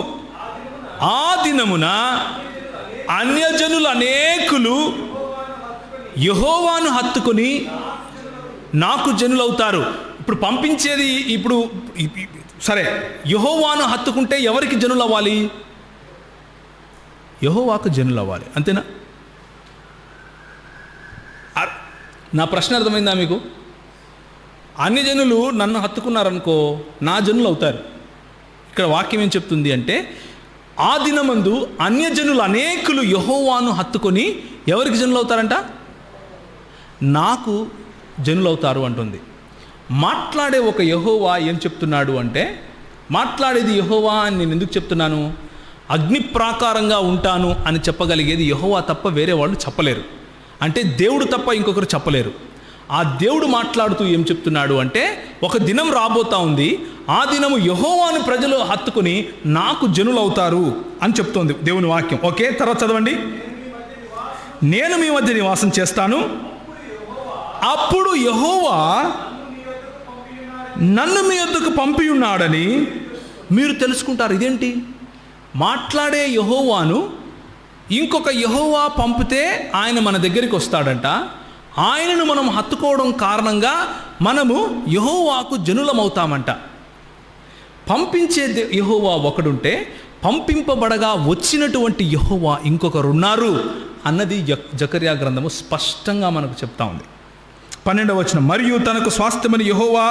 ఆ దినమున అన్యజనులు అనేకులు యెహోవాను హత్తుకొని నాకు జనులవుతారు. ఇప్పుడు పంపించేది, ఇప్పుడు సరే, యెహోవాను హత్తుకుంటే ఎవరికి జనులు అవ్వాలి? యెహోవాకు జనులు అవ్వాలి, అంతేనా? నా ప్రశ్న అర్థమైందా మీకు? అన్ని జనులు నన్ను హత్తుకున్నారనుకో, నా జనులు అవుతారు. ఇక్కడ వాక్యం ఏం చెప్తుంది అంటే, ఆ దినమందు అన్యజనులు అనేకులు యెహోవాను హత్తుకొని ఎవరికి జనులు అవుతారంట? నాకు జనులు అవుతారు అంటుంది. మాట్లాడే ఒక యెహోవా ఏం చెప్తున్నాడు అంటే, మాట్లాడేది యెహోవా అని నేను ఎందుకు చెప్తున్నాను? అగ్ని ప్రాకారంగా ఉంటాను అని చెప్పగలిగేది యెహోవా తప్ప వేరే వాళ్ళు చెప్పలేరు. అంటే దేవుడు తప్ప ఇంకొకరు చెప్పలేరు. ఆ దేవుడు మాట్లాడుతూ ఏం చెప్తున్నాడు అంటే, ఒక దినం రాబోతా ఉంది, ఆ దినము యెహోవాను ప్రజలు హత్తుకుని నాకు జనులు అవుతారు అని చెప్తోంది దేవుని వాక్యం. ఓకే, తర్వాత చదవండి. నేను మీ మధ్య నివాసం చేస్తాను, అప్పుడు యెహోవా నన్ను మీ యొద్దకు పంపి ఉన్నాడని మీరు తెలుసుకుంటారు. ఇదేంటి? మాట్లాడే యెహోవాను ఇంకొక యెహోవా పంపితే ఆయన మన దగ్గరికి వస్తాడంట. ఆయనను మనం హత్తుకోవడం కారణంగా మనము యెహోవాకు జనులమవుతామంట. పంపించే యెహోవా ఒకడుంటే పంపింపబడగా వచ్చినటువంటి యెహోవా ఇంకొకరున్నారు అన్నది జకర్యా గ్రంథము స్పష్టంగా మనకు చెప్తా ఉంది. 12వ వచనం, మరియు తనకు స్వాస్థ్యమని యెహోవా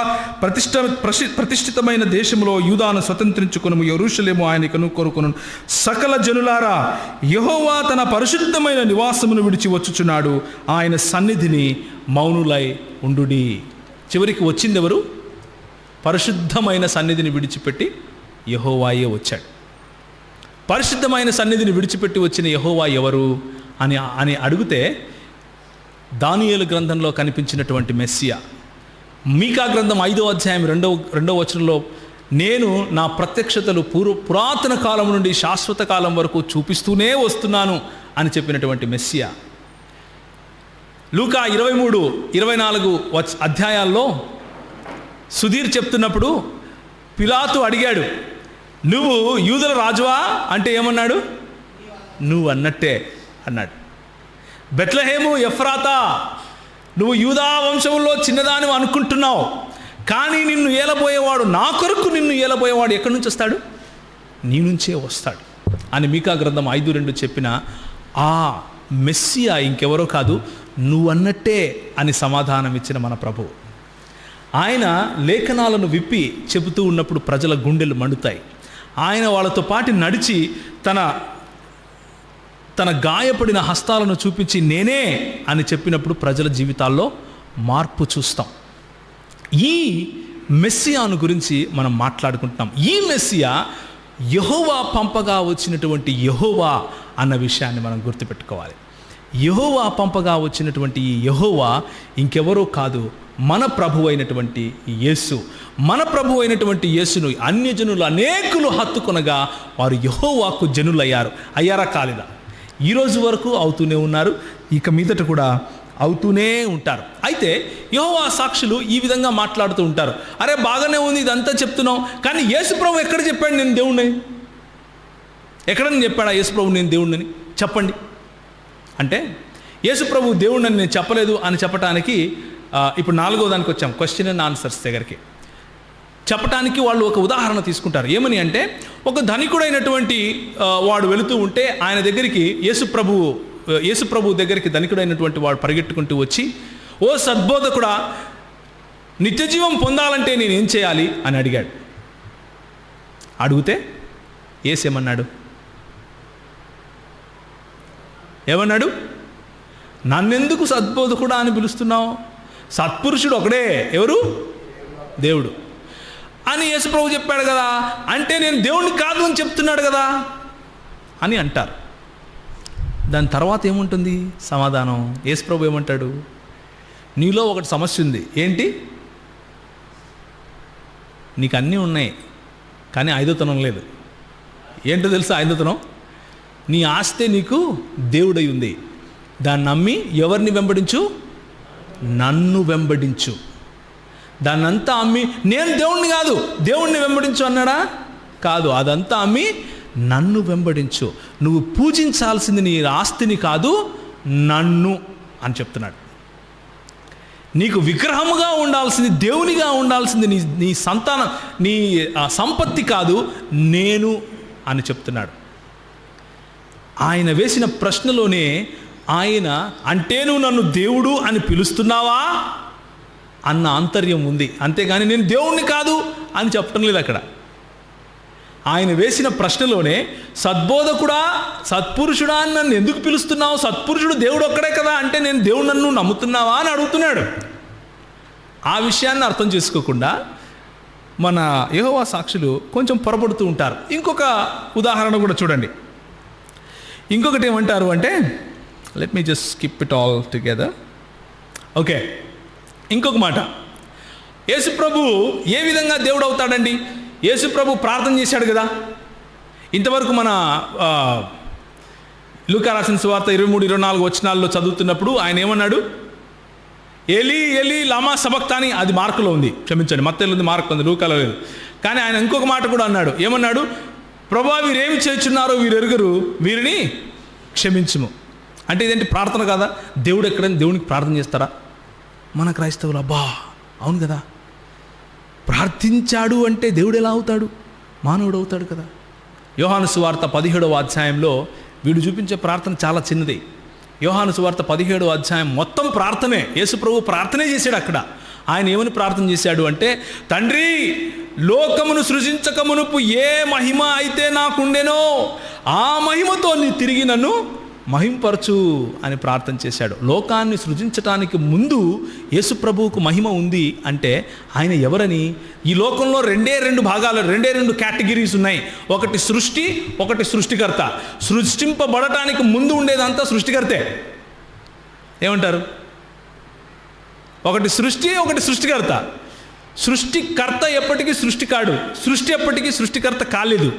ప్రతిష్ఠితమైన దేశంలో యూదాను స్వతంత్రించుకొనుము, యెరూషలేము ఆయనకు కొరుకొను. సకల జనులారా, యెహోవా తన పరిశుద్ధమైన నివాసమును విడిచి వచ్చుచున్నాడు, ఆయన సన్నిధిని మౌనులై ఉండుడి. చివరికి వచ్చింది ఎవరు? పరిశుద్ధమైన సన్నిధిని విడిచిపెట్టి యెహోవాయే వచ్చాడు. పరిశుద్ధమైన సన్నిధిని విడిచిపెట్టి వచ్చిన యెహోవా ఎవరు అని అడిగితే, దానియేలు గ్రంథంలో కనిపించినటువంటి మెస్సియా. మీకా గ్రంథం 5వ అధ్యాయం 2వ వచనంలో, నేను నా ప్రత్యక్షతలు పురాతన కాలం నుండి శాశ్వత కాలం వరకు చూపిస్తూనే వస్తున్నాను అని చెప్పినటువంటి మెస్సియా. లూకా 23-24 అధ్యాయాల్లో సుధీర్ చెప్తున్నప్పుడు పిలాతు అడిగాడు, నువ్వు యూదుల రాజువా అంటే ఏమన్నాడు? నువ్వు అన్నట్టే అన్నాడు. బెత్లెహేము ఎఫ్రాతా, నువ్వు యూదా వంశంలో చిన్నదాని అనుకుంటున్నావు, కానీ నిన్ను ఏలబోయేవాడు, నా కొరకు నిన్ను ఏలబోయేవాడు ఎక్కడి నుంచి వస్తాడు? నీ నుంచే వస్తాడు అని మీకా గ్రంథం 5:2 చెప్పిన ఆ మెస్సియా ఇంకెవరో కాదు, నువ్వన్నట్టే అని సమాధానం ఇచ్చిన మన ప్రభువు. ఆయన లేఖనాలను విప్పి చెబుతూ ఉన్నప్పుడు ప్రజల గుండెలు మండుతాయి. ఆయన వాళ్ళతో పాటు నడిచి తన గాయపడిన హస్తాలను చూపించి నేనే అని చెప్పినప్పుడు ప్రజల జీవితాల్లో మార్పు చూస్తాం. ఈ మెస్సియాను గురించి మనం మాట్లాడుకుంటున్నాం. ఈ మెస్సియా యెహోవా పంపగా వచ్చినటువంటి యెహోవా అన్న విషయాన్ని మనం గుర్తుపెట్టుకోవాలి. యెహోవా పంపగా వచ్చినటువంటి ఈ యెహోవా ఇంకెవరో కాదు, మన ప్రభు అయినటువంటి యేసు. మన ప్రభు అయినటువంటి యేసును అన్యజనులు అనేకులు హత్తుకొనగా వారు యెహోవాకు అయ్యారా కాలేదా? ఈరోజు వరకు అవుతూనే ఉన్నారు, ఇక మీదట కూడా అవుతూనే ఉంటారు. అయితే యెహోవా సాక్షులు ఈ విధంగా మాట్లాడుతూ ఉంటారు, అరే బాగానే ఉంది ఇదంతా చెప్తున్నాం, కానీ యేసుప్రభు ఎక్కడ చెప్పాడు నేను దేవుణ్ణి? ఎక్కడని చెప్పాడా యేసుప్రభు నేను దేవుణ్ణని? చెప్పండి అంటే యేసుప్రభు దేవుణ్ణని నేను చెప్పలేదు అని చెప్పటానికి ఇప్పుడు 4వ దానికి వచ్చాం, క్వశ్చన్ అండ్ ఆన్సర్స్ దగ్గరికి. చెప్పటానికి వాళ్ళు ఒక ఉదాహరణ తీసుకుంటారు. ఏమని అంటే, ఒక ధనికుడైనటువంటి వాడు వెళుతూ ఉంటే ఆయన దగ్గరికి యేసుప్రభు దగ్గరికి ధనికుడైనటువంటి వాడు పరిగెట్టుకుంటూ వచ్చి, ఓ సద్బోధకుడా, నిత్యజీవం పొందాలంటే నేనేం చేయాలి అని అడిగాడు. అడిగితే యేసు ఏమన్నాడు? నన్నెందుకు సద్బోధకుడా అని పిలుస్తున్నావు? సత్పురుషుడు ఒకడే, ఎవరు? దేవుడు అని యేసుప్రభు చెప్పాడు కదా, అంటే నేను దేవుణ్ణి కాదు అని చెప్తున్నాడు కదా అని అంటారు. దాని తర్వాత ఏముంటుంది సమాధానం? యేసుప్రభు ఏమంటాడు? నీలో ఒకటి సమస్య ఉంది. ఏంటి? నీకు అన్నీ ఉన్నాయి కానీ ఐదోతనం లేదు. ఏంటో తెలుసా ఐదోతనం? నీ ఆస్తే నీకు దేవుడై ఉంది, దాన్ని నమ్మి ఎవరిని వెంబడించు? నన్ను వెంబడించు. దాన్నంతా అమ్మి నేను దేవుణ్ణి కాదు దేవుణ్ణి వెంబడించు అన్నాడా? కాదు, అదంతా అమ్మి నన్ను వెంబడించు. నువ్వు పూజించాల్సింది నీ ఆస్తిని కాదు, నన్ను అని చెప్తున్నాడు. నీకు విగ్రహముగా ఉండాల్సింది, దేవునిగా ఉండాల్సింది నీ సంతానం, నీ సంపత్తి కాదు, నేను అని చెప్తున్నాడు. ఆయన వేసిన ప్రశ్నలోనే ఆయన అంటే నువ్వు నన్ను దేవుడు అని పిలుస్తున్నావా అన్న ఆంతర్యం ఉంది, అంతేగాని నేను దేవుణ్ణి కాదు అని చెప్పడం లేదు అక్కడ. ఆయన వేసిన ప్రశ్నలోనే సద్బోధకుడా, సత్పురుషుడా అని నన్ను ఎందుకు పిలుస్తున్నావు? సత్పురుషుడు దేవుడు ఒక్కడే కదా, అంటే నేను దేవుడు నన్ను నమ్ముతున్నావా అని అడుగుతున్నాడు. ఆ విషయాన్ని అర్థం చేసుకోకుండా మన యెహోవా సాక్షులు కొంచెం పొరపడుతూ ఉంటారు. ఇంకొక ఉదాహరణ కూడా చూడండి. ఇంకొకటి ఏమంటారు అంటే, let me just skip it all together. Okay, ఇంకొక మాట, యేసుప్రభు ఏ విధంగా దేవుడు అవుతాడండి? యేసుప్రభు ప్రార్థన చేశాడు కదా. ఇంతవరకు మన లూకా రాసిన సువార్త 23-24 వచనాల్లో చదువుతున్నప్పుడు ఆయన ఏమన్నాడు? ఏలీ ఏలీ లామా సబక్తాని. అది మార్కులో ఉంది, క్షమించండి, మత్తయిలో ఉంది, మార్కులో ఉంది, లూకాలో లేదు. కానీ ఆయన ఇంకొక మాట కూడా అన్నాడు. ఏమన్నాడు? ప్రభువా, వీరేమి చేస్తున్నారో వీరు ఎరుగరు, వీరిని క్షమించుము. అంటే ఇదేంటి? ప్రార్థన కాదా? దేవుడు ఎక్కడైనా దేవునికి ప్రార్థన చేస్తారా? మన క్రైస్తవులు అబ్బా అవును కదా, ప్రార్థించాడు అంటే దేవుడు ఎలా అవుతాడు? మానవుడు అవుతాడు కదా. యోహాను సువార్త 17వ అధ్యాయంలో వీడు చూపించే ప్రార్థన చాలా చిన్నది. యోహాను సువార్త 17వ అధ్యాయం మొత్తం ప్రార్థనే. యేసుప్రభు ప్రార్థనే చేశాడు అక్కడ. ఆయన ఏమని ప్రార్థన చేశాడు అంటే, తండ్రి, లోకమును సృజించక మునుపు ఏ మహిమ అయితే నాకుండెనో ఆ మహిమతో నీ తిరిగి నన్ను మహింపరచు అని ప్రార్థన చేశాడు. లోకాన్ని సృజించటానికి ముందు యేసుప్రభువుకు మహిమ ఉంది అంటే ఆయన ఎవరని? ఈ లోకంలో రెండు భాగాలు, రెండు కేటగిరీస్ ఉన్నాయి. ఒకటి సృష్టి, ఒకటి సృష్టికర్త. సృష్టింపబడటానికి ముందు ఉండేదంతా సృష్టికర్తే. ఏమంటారు? ఒకటి సృష్టి, ఒకటి సృష్టికర్త. సృష్టికర్త ఎప్పటికీ సృష్టి కాడు, సృష్టి ఎప్పటికీ సృష్టికర్త కాలేదు.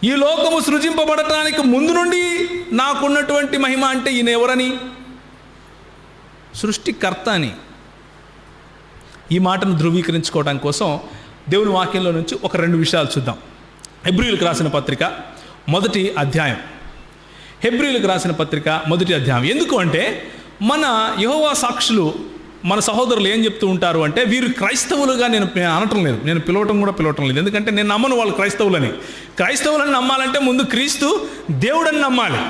ఈ లోకము సృజింపబడటానికి ముందు నుండి నాకున్నటువంటి మహిమ అంటే ఈయన ఎవరని? సృష్టికర్త అని. ఈ మాటను ధృవీకరించుకోవడం కోసం దేవుని వాక్యంలో నుంచి ఒక 2 విషయాలు చూద్దాం. హెబ్రీయులకు రాసిన పత్రిక 1వ అధ్యాయం. హెబ్రీయులకు రాసిన పత్రిక 1వ అధ్యాయం. ఎందుకు అంటే మన యెహోవా సాక్షులు, మన సహోదరులు ఏం చెప్తూ ఉంటారు అంటే, వీరు క్రైస్తవులుగా నేను అనటం లేదు, నేను పిలవటం లేదు. ఎందుకంటే నేను నమ్మను వాళ్ళు క్రైస్తవులని నమ్మాలంటే ముందు క్రీస్తు దేవుడని నమ్మాలి,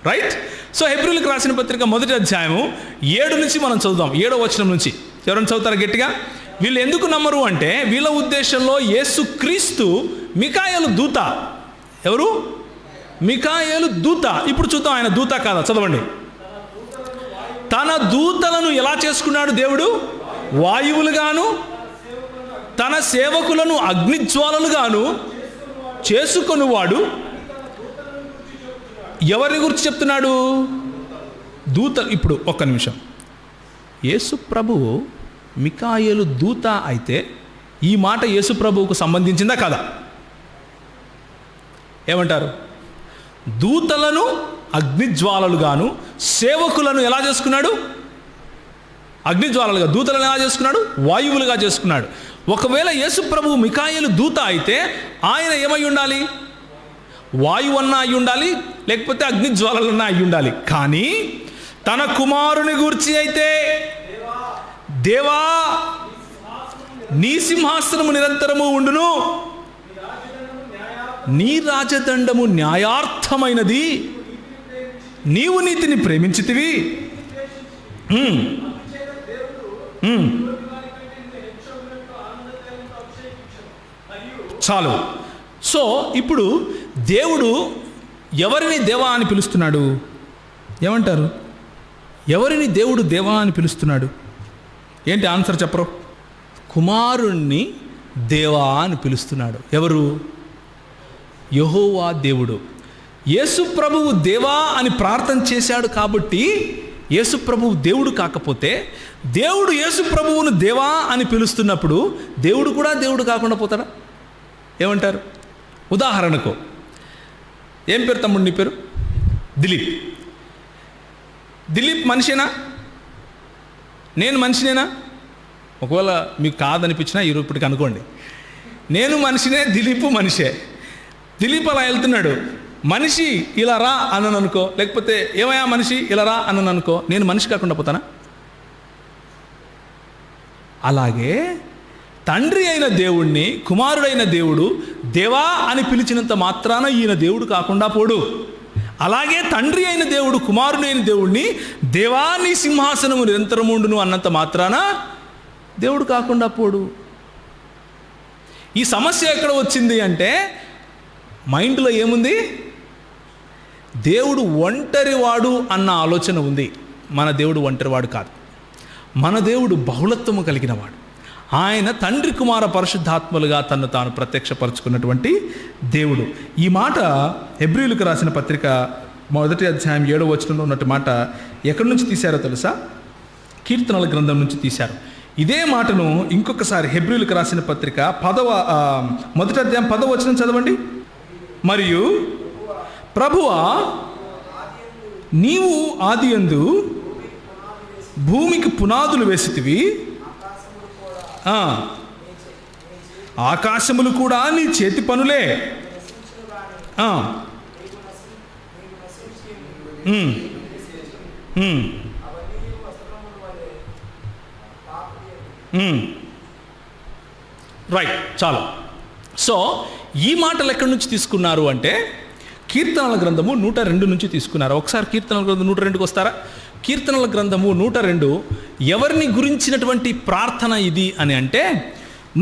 రైట్? సో హెబ్రీయులకు రాసిన పత్రిక 1వ అధ్యాయము 7 నుంచి మనం చదువుదాం. 7వ వచనం నుంచి ఎవరైనా చదువుతారా గట్టిగా? వీళ్ళు ఎందుకు నమ్మరు అంటే, వీళ్ళ ఉద్దేశంలో యేసు క్రీస్తు మికాయేలు దూత. ఎవరు? మికాయేలు దూత. ఇప్పుడు చూద్దాం ఆయన దూత కాదా, చదవండి. తన దూతలను ఎలా చేసుకున్నాడు దేవుడు? వాయువులుగాను తన సేవకులను అగ్నిజ్వాలలుగాను చేసుకొనువాడు. ఎవరిని గురించి చెప్తున్నాడు? దూత. ఇప్పుడు ఒక్క నిమిషం, యేసు ప్రభువు మికాయేలు దూత అయితే ఈ మాట యేసు ప్రభువుకు సంబంధించిందా కదా? ఏమంటారు? దూతలను అగ్నిజ్వాలలుగాను సేవకులను ఎలా చేసుకున్నాడు? అగ్నిజ్వాలలుగా. దూతలను ఎలా చేసుకున్నాడు? వాయువులుగా చేసుకున్నాడు. ఒకవేళ యేసు ప్రభువు మికాయేలు దూత అయితే ఆయన ఏమై ఉండాలి? వాయువన్నా అయి ఉండాలి, లేకపోతే అగ్నిజ్వాలలన్నా అయి ఉండాలి. కానీ తన కుమారుని గూర్చి అయితే, దేవా నీ సింహాసనము నిరంతరము ఉండును, నీ రాజదండము న్యాయార్థమైనది, నీవు నీతిని ప్రేమించితివి. చాలు. సో ఇప్పుడు దేవుడు ఎవరిని దేవా అని పిలుస్తున్నాడు? ఏమంటారు? ఎవరిని దేవుడు దేవా అని పిలుస్తున్నాడు? ఏంటి ఆన్సర్ చెప్పరు? కుమారుణ్ణి దేవా అని పిలుస్తున్నాడు. ఎవరు? యెహోవా దేవుడు. యేసు ప్రభువు దేవా అని ప్రార్థన చేశాడు కాబట్టి యేసు ప్రభువు దేవుడు కాకపోతే, దేవుడు యేసు ప్రభువును దేవా అని పిలుస్తున్నప్పుడు దేవుడు కూడా దేవుడు కాకుండా పోతాడా? ఏమంటారు? ఉదాహరణకు, ఏం పేరు తమ్ముడు నీ పేరు? దిలీప్. దిలీప్ మనిషేనా? నేను మనిషినేనా? ఒకవేళ మీకు కాదనిపించినా ఇప్పటికి అనుకోండి, నేను మనిషినే, దిలీప్ మనిషే. దిలీప్ అలా వెళ్తున్నాడు, మనిషి ఇలా రా అన్నను అనుకో, లేకపోతే ఏమయ్యా మనిషి ఇలా రా అన్నను అనుకో, నేను మనిషి కాకుండా పోతానా? అలాగే తండ్రి అయిన దేవుణ్ణి కుమారుడైన దేవుడు దేవా అని పిలిచినంత మాత్రాన ఈయన దేవుడు కాకుండా పోడు. అలాగే తండ్రి అయిన దేవుడు కుమారుడైన దేవుణ్ణి దేవా నీ సింహాసనము నిరంతరము ఉండును అన్నంత మాత్రాన దేవుడు కాకుండా పోడు. ఈ సమస్య ఎక్కడ వచ్చింది అంటే, మైండ్లో ఏముంది? దేవుడు ఒంటరివాడు అన్న ఆలోచన ఉంది. మన దేవుడు ఒంటరివాడు కాదు. మన దేవుడు బహుళత్వము కలిగినవాడు. ఆయన తండ్రి కుమార పరిశుద్ధాత్మలుగా తను తాను ప్రత్యక్షపరుచుకున్నటువంటి దేవుడు. ఈ మాట హెబ్రీయులకు రాసిన పత్రిక 1వ అధ్యాయం 7వ వచనంలో ఉన్నట్టు మాట ఎక్కడి నుంచి తీశారో తెలుసా? కీర్తనల గ్రంథం నుంచి తీశారు. ఇదే మాటను ఇంకొకసారి హెబ్రీయులకు రాసిన పత్రిక 1వ అధ్యాయం 10వ వచనం చదవండి. మరియు ప్రభువా నీవు ఆదియందు భూమికి పునాదులు వేసితివి, ఆకాశములు కూడా నీ చేతి పనులే. రైట్, చాలు. సో ఈ మాటలు ఎక్కడి నుంచి తీసుకున్నారు అంటే, కీర్తనల గ్రంథము 102 నుంచి తీసుకున్నారు. ఒకసారి కీర్తనల గ్రంథం 102కి వస్తారా? కీర్తనల గ్రంథము 102 ఎవరిని గురించినటువంటి ప్రార్థన ఇది అని అంటే,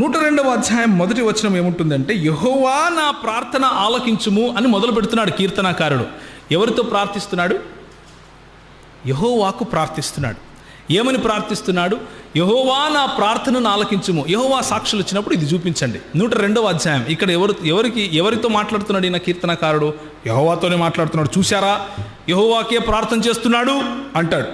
102వ అధ్యాయం 1వ వచనం ఏముంటుందంటే, యెహోవా నా ప్రార్థన ఆలకించుము అని మొదలు పెడుతున్నాడు కీర్తనాకారుడు. ఎవరితో ప్రార్థిస్తున్నాడు? యెహోవాకు ప్రార్థిస్తున్నాడు. ఏమని ప్రార్థిస్తున్నాడు? యెహోవా నా ప్రార్థనను ఆలకించుము. యెహోవా సాక్షులు వచ్చినప్పుడు ఇది చూపించండి. 102వ అధ్యాయం. ఇక్కడ ఎవరితో మాట్లాడుతున్నాడు ఈయన కీర్తనకారుడు? యెహోవాతోనే మాట్లాడుతున్నాడు. చూశారా, యెహోవాకే ప్రార్థన చేస్తున్నాడు అంటాడు.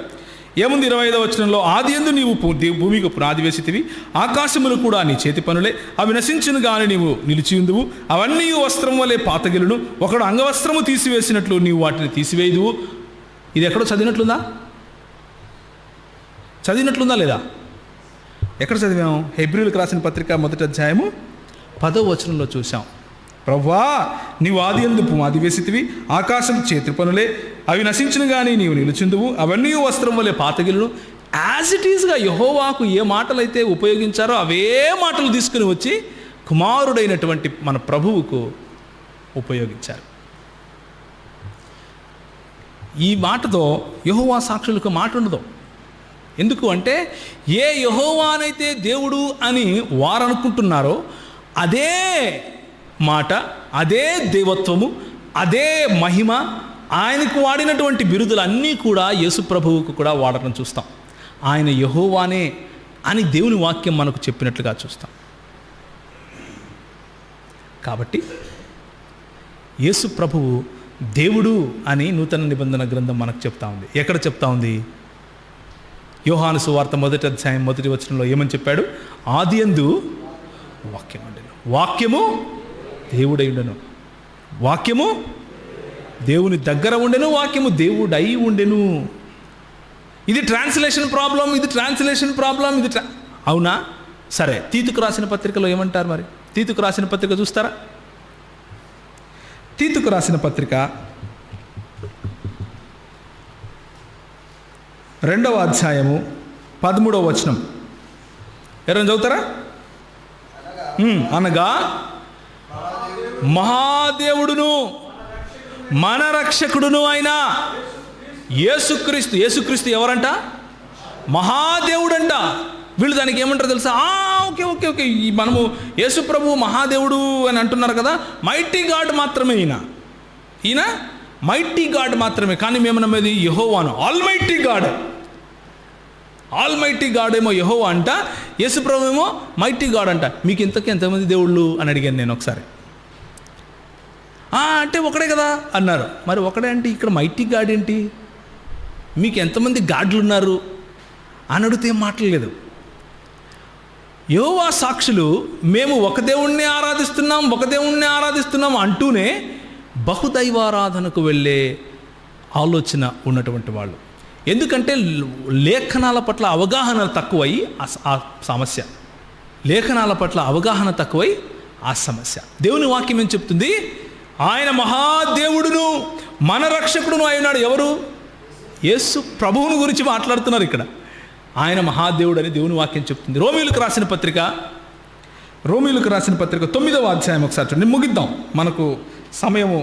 ఏముంది 25వ వచనంలో? ఆదియందు నీవు భూమికి పునాది వేసితివి, ఆకాశములు కూడా నీ చేతి పనులే, అవి నశించును గాని నీవు నిలిచియుందువు, అవన్నీ వస్త్రం వలె పాతగిలును, ఒకడు అంగవస్త్రము తీసివేసినట్లు నీవు వాటిని తీసివేయుదువు. ఇది ఎక్కడో చదివినట్లుందా లేదా? ఎక్కడ చదివాము? హెబ్రీయులకు రాసిన పత్రిక 1వ అధ్యాయము 10వ వచనంలో చూసాం. ప్రభువా, నీవు ఆదియందు పునాది వేసితివి, ఆకాశం చేతి పనులే, అవి నశించును కానీ నీవు నిలుచుందువు, అవన్నీ వస్త్రం వలె పాతగిలును. యాజ్ ఇట్ ఈస్గా యెహోవాకు ఏ మాటలైతే ఉపయోగించారో అవే మాటలు తీసుకుని వచ్చి కుమారుడైనటువంటి మన ప్రభువుకు ఉపయోగించారు. ఈ మాటతో యెహోవా సాక్షులకు మాట ఉండదు. ఎందుకు అంటే ఏ యెహోవానైతే దేవుడు అని వారు అనుకుంటున్నారో అదే మాట, అదే దేవత్వము, అదే మహిమ, ఆయనకు వాడినటువంటి బిరుదులన్నీ కూడా యేసు ప్రభువుకు కూడా వాడటం చూస్తాం. ఆయన యెహోవానే అని దేవుని వాక్యం మనకు చెప్పినట్లుగా చూస్తాం. కాబట్టి యేసు ప్రభువు దేవుడు అని నూతన నిబంధన గ్రంథం మనకు చెప్తా ఉంది. ఎక్కడ చెప్తా ఉంది? యోహాను సువార్త 1వ అధ్యాయం 1వ వచనంలో ఏమని చెప్పాడు? ఆదియందు వాక్యం ఉండెను, వాక్యము దేవుడై ఉండెను, వాక్యము దేవుని దగ్గర ఉండెను, వాక్యము దేవుడై ఉండెను. ఇది ట్రాన్స్లేషన్ ప్రాబ్లం, అవునా? సరే, తీతుకు రాసిన పత్రికలో ఏమంటారు మరి? తీతుకు రాసిన పత్రిక చూస్తారా? తీతుకు రాసిన పత్రిక 2వ అధ్యాయము 13వ వచనం ఎవరైనా చదువుతారా? అనగా మహాదేవుడును మన రక్షకుడును అయిన యేసుక్రీస్తు ఎవరంట? మహాదేవుడంట. వీళ్ళు దానికి ఏమంటారు తెలుసా? ఓకే మనము యేసు ప్రభువు మహాదేవుడు అని అంటున్నారు కదా, మైటీ గాడ్ మాత్రమే ఈయన మైటీ గాడ్ మాత్రమే. కానీ మేము నమ్మేది యెహోవాను, ఆల్మైటీ గాడ్ ఏమో యెహోవా అంట, యేసు ప్రభు ఏమో మైటీ గాడ్ అంట. మీకు ఎంతమంది దేవుళ్ళు అని అడిగాను నేను ఒకసారి. అంటే ఒకడే కదా అన్నారు. మరి ఒకడే అంటే ఇక్కడ మైటీ గాడ్ ఏంటి? మీకు ఎంతమంది గాడ్లు ఉన్నారు అని అడిగితే ఏం మాట్లాడలేదు. యెహోవా సాక్షులు మేము ఒక దేవుణ్ణి ఆరాధిస్తున్నాం అంటూనే బహుదైవారాధనకు వెళ్ళే ఆలోచన ఉన్నటువంటి వాళ్ళు. ఎందుకంటే లేఖనాల పట్ల అవగాహన తక్కువై ఆ సమస్య. దేవుని వాక్యం ఏం చెప్తుంది? ఆయన మహాదేవుడును మన రక్షకుడును అయినాడు. ఎవరు? యేసు ప్రభువుని గురించి మాట్లాడుతున్నారు ఇక్కడ. ఆయన మహాదేవుడు అని దేవుని వాక్యం చెప్తుంది. రోమీయులకు రాసిన పత్రిక 9వ అధ్యాయం ఒకసారి చూడండి. ముగిద్దాం, మనకు సమయము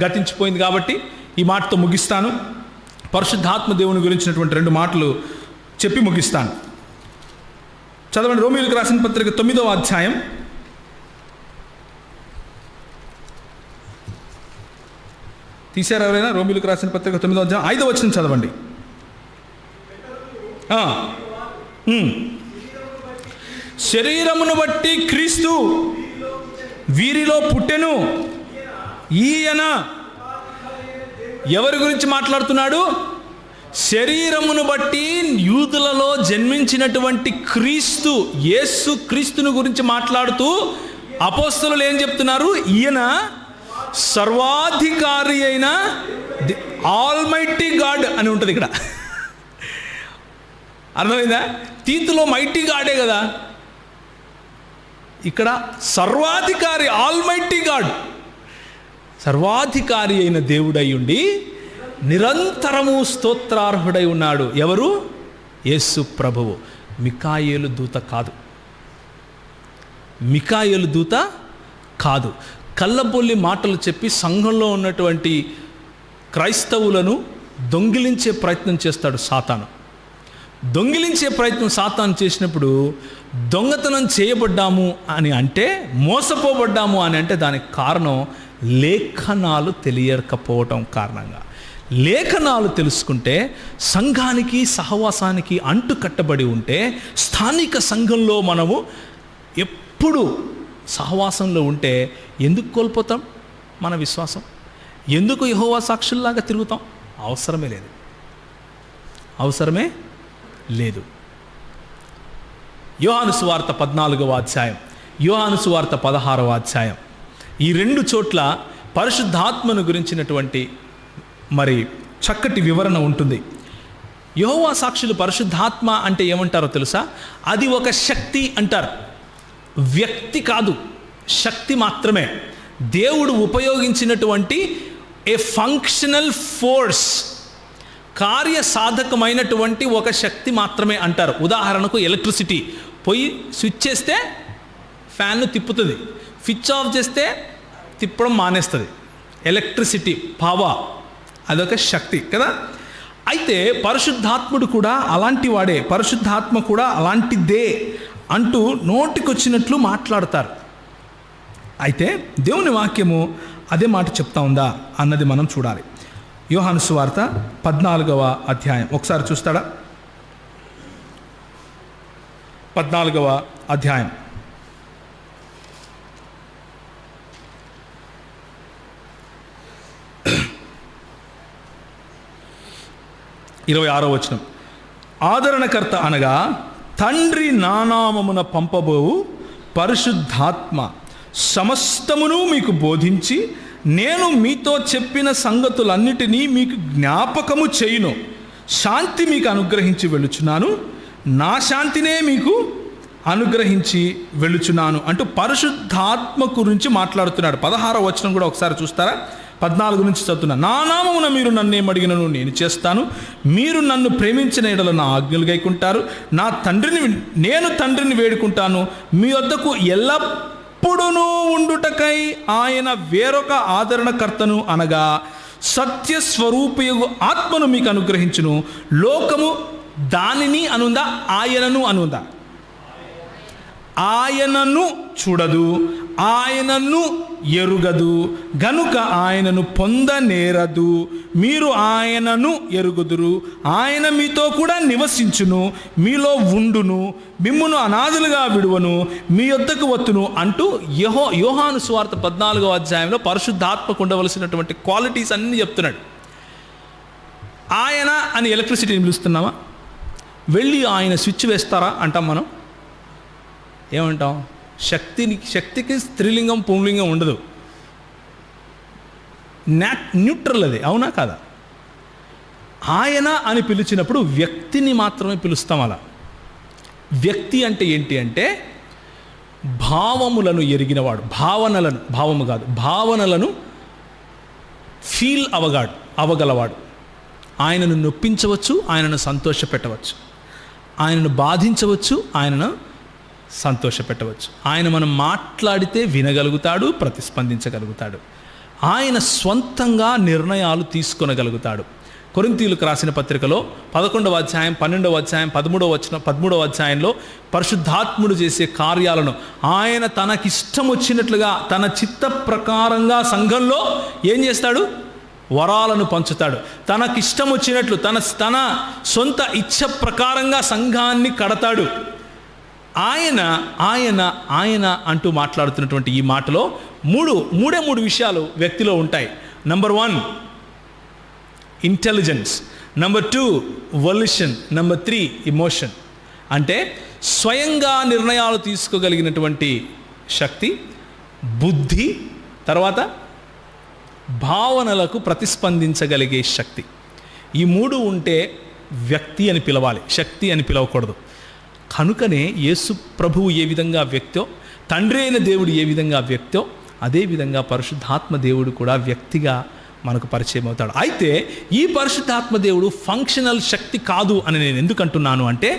గతించిపోయింది కాబట్టి ఈ మాటతో ముగిస్తాను. పరిశుద్ధాత్మ దేవుని గురించినటువంటి 2 మాటలు చెప్పి ముగిస్తాను. చదవండి. రోమీయులకు రాసిన పత్రిక 9వ అధ్యాయం తీశారు ఎవరైనా? రోమీయులకు రాసిన పత్రిక 9వ అధ్యాయం 5వ వచనం చదవండి. శరీరమును బట్టి క్రీస్తు వీరిలో పుట్టెను. ఈయన ఎవరి గురించి మాట్లాడుతున్నాడు? శరీరమును బట్టి యూదులలో జన్మించినటువంటి క్రీస్తు, యేసు క్రీస్తుని గురించి మాట్లాడుతూ అపోస్తలులు ఏం చెప్తున్నారు? ఈయన సర్వాధికారి అయిన ఆల్మైటీ గాడ్ అని ఉంటుంది ఇక్కడ. అర్థమైందా? తీతులో మైటీ గాడే కదా, ఇక్కడ సర్వాధికారి ఆల్మైటీ గాడ్, సర్వాధికారి అయిన దేవుడై ఉండి నిరంతరము స్తోత్రార్హుడై ఉన్నాడు. ఎవరు? యేసు ప్రభువు. మికాయేలు దూత కాదు. కళ్ళబొల్లి మాటలు చెప్పి సంఘంలో ఉన్నటువంటి క్రైస్తవులను దొంగిలించే ప్రయత్నం చేస్తాడు సాతాను. దొంగిలించే ప్రయత్నం సాతాను చేసినప్పుడు దొంగతనం చేయబడ్డాము అని అంటే, మోసపోబడ్డాము అని అంటే దానికి కారణం లేఖనాలు తెలియకపోవటం కారణంగా. లేఖనాలు తెలుసుకుంటే, సంఘానికి సహవాసానికి అంటు కట్టబడి ఉంటే, స్థానిక సంఘంలో మనము ఎప్పుడు సహవాసంలో ఉంటే ఎందుకు కోల్పోతాం మన విశ్వాసం? ఎందుకు యెహోవా సాక్షుల్లాగా తిరుగుతాం? అవసరమే లేదు. యోహాను సువార్త 14వ అధ్యాయం, యోహాను సువార్త 16వ అధ్యాయం, ఈ 2 చోట్ల పరిశుద్ధాత్మను గురించినటువంటి మరి చక్కటి వివరణ ఉంటుంది. యెహోవా సాక్షులు పరిశుద్ధాత్మ అంటే ఏమంటారో తెలుసా? అది ఒక శక్తి అంటారు. వ్యక్తి కాదు, శక్తి మాత్రమే. దేవుడు ఉపయోగించినటువంటి ఏ ఫంక్షనల్ ఫోర్స్, కార్యసాధకమైనటువంటి ఒక శక్తి మాత్రమే అంటారు. ఉదాహరణకు ఎలక్ట్రిసిటీ, పోయి స్విచ్ చేస్తే ఫ్యాన్ను తిప్పుతుంది, స్విచ్ ఆఫ్ చేస్తే తిప్పడం మానేస్తుంది. ఎలక్ట్రిసిటీ పవర్, అదొక శక్తి కదా. అయితే పరిశుద్ధాత్ముడు కూడా అలాంటి వాడే, పరిశుద్ధాత్మ కూడా అలాంటిదే అంటూ నోటికొచ్చినట్లు మాట్లాడతారు. అయితే దేవుని వాక్యము అదే మాట చెప్తా ఉందా అన్నది మనం చూడాలి. యోహాను సువార్త 14వ అధ్యాయం ఒకసారి చూస్తాడా? 14వ అధ్యాయం 26వ వచనం. ఆదరణకర్త అనగా తండ్రి నానామమున పంపబోవు పరిశుద్ధాత్మ సమస్తమును మీకు బోధించి నేను మీతో చెప్పిన సంగతులన్నిటినీ మీకు జ్ఞాపకము చేయును. శాంతి మీకు అనుగ్రహించి వెళ్ళుచున్నాను, నా శాంతినే మీకు అనుగ్రహించి వెళ్ళుచున్నాను అంటూ పరిశుద్ధాత్మ గురించి మాట్లాడుతున్నాడు. 16వ వచనం కూడా ఒకసారి చూస్తారా? 14 నుంచి చదువుతున్నా. నా నామమున మీరు నన్నేమడిగినను నేను చేస్తాను, మీరు నన్ను ప్రేమించిన ఎడల నా ఆజ్ఞలు గైకుంటారు. నేను తండ్రిని వేడుకుంటాను, మీ వద్దకు ఎల్లప్పుడూ ఉండుటకై ఆయన వేరొక ఆదరణకర్తను అనగా సత్యస్వరూపయగు ఆత్మను మీకు అనుగ్రహించును. లోకము దానిని అనుందా, ఆయనను అనుందా? ఆయనను చూడదు, ఆయనను ఎరుగదు, గనుక ఆయనను పొందనేరదు. మీరు ఆయనను ఎరుగుదురు, ఆయన మీతో కూడా నివసించును, మీలో ఉండును, మిమ్మును అనాథలుగా విడువను, మీ యొద్దకు వత్తును అంటూ యోహాను సువార్త 14వ అధ్యాయంలో పరిశుద్ధాత్మకు ఉండవలసినటువంటి క్వాలిటీస్ అన్నీ చెప్తున్నాడు. ఆయన అని ఎలక్ట్రిసిటీని పిలుస్తున్నామా? వెళ్ళి ఆయన స్విచ్ వేస్తారా అంటాం మనం. ఏమంటాం? శక్తికి స్త్రీలింగం పుంలింగం ఉండదు, న్యూట్రల్ అది, అవునా కాదా? ఆయన అని పిలిచినప్పుడు వ్యక్తిని మాత్రమే పిలుస్తాం. అలా వ్యక్తి అంటే ఏంటి అంటే భావములను ఎరిగినవాడు, భావము కాదు, భావనలను ఫీల్ అవగలవాడు. ఆయనను నొప్పించవచ్చు, ఆయనను సంతోషపెట్టవచ్చు, ఆయనను బాధించవచ్చు, ఆయనను సంతోషపెట్టవచ్చు. ఆయన మనం మాట్లాడితే వినగలుగుతాడు, ప్రతిస్పందించగలుగుతాడు. ఆయన స్వంతంగా నిర్ణయాలు తీసుకొనగలుగుతాడు. కొరింథీయులకు రాసిన పత్రికలో 11వ అధ్యాయం 12వ అధ్యాయం 13వ అధ్యాయంలో పరిశుద్ధాత్ముడు చేసే కార్యాలను ఆయన తనకిష్టం వచ్చినట్లుగా తన చిత్త ప్రకారంగా సంఘంలో ఏం చేస్తాడు? వరాలను పంచుతాడు. తనకిష్టం వచ్చినట్లు తన సొంత ఇచ్ఛ ప్రకారంగా సంఘాన్ని కడతాడు. ఆయన అంటూ మాట్లాడుతున్నటువంటి ఈ మాటలో మూడు విషయాలు వ్యక్తిలో ఉంటాయి. Number 1 intelligence, number 2 వొల్యూషన్, number 3 emotion. అంటే స్వయంగా నిర్ణయాలు తీసుకోగలిగినటువంటి శక్తి, బుద్ధి, తర్వాత భావనలకు ప్రతిస్పందించగలిగే శక్తి. ఈ 3 ఉంటే వ్యక్తి అని పిలవాలి, శక్తి అని పిలవకూడదు. కనుకనే యేసు ప్రభువు ఏ విధంగా వ్యక్తో, తండ్రి అయిన దేవుడు ఏ విధంగా వ్యక్తో, అదేవిధంగా పరిశుద్ధాత్మ దేవుడు కూడా వ్యక్తిగా మనకు పరిచయం అవుతాడు. అయితే ఈ పరిశుద్ధాత్మ దేవుడు ఫంక్షనల్ శక్తి కాదు అని నేను ఎందుకు అంటున్నాను అంటే,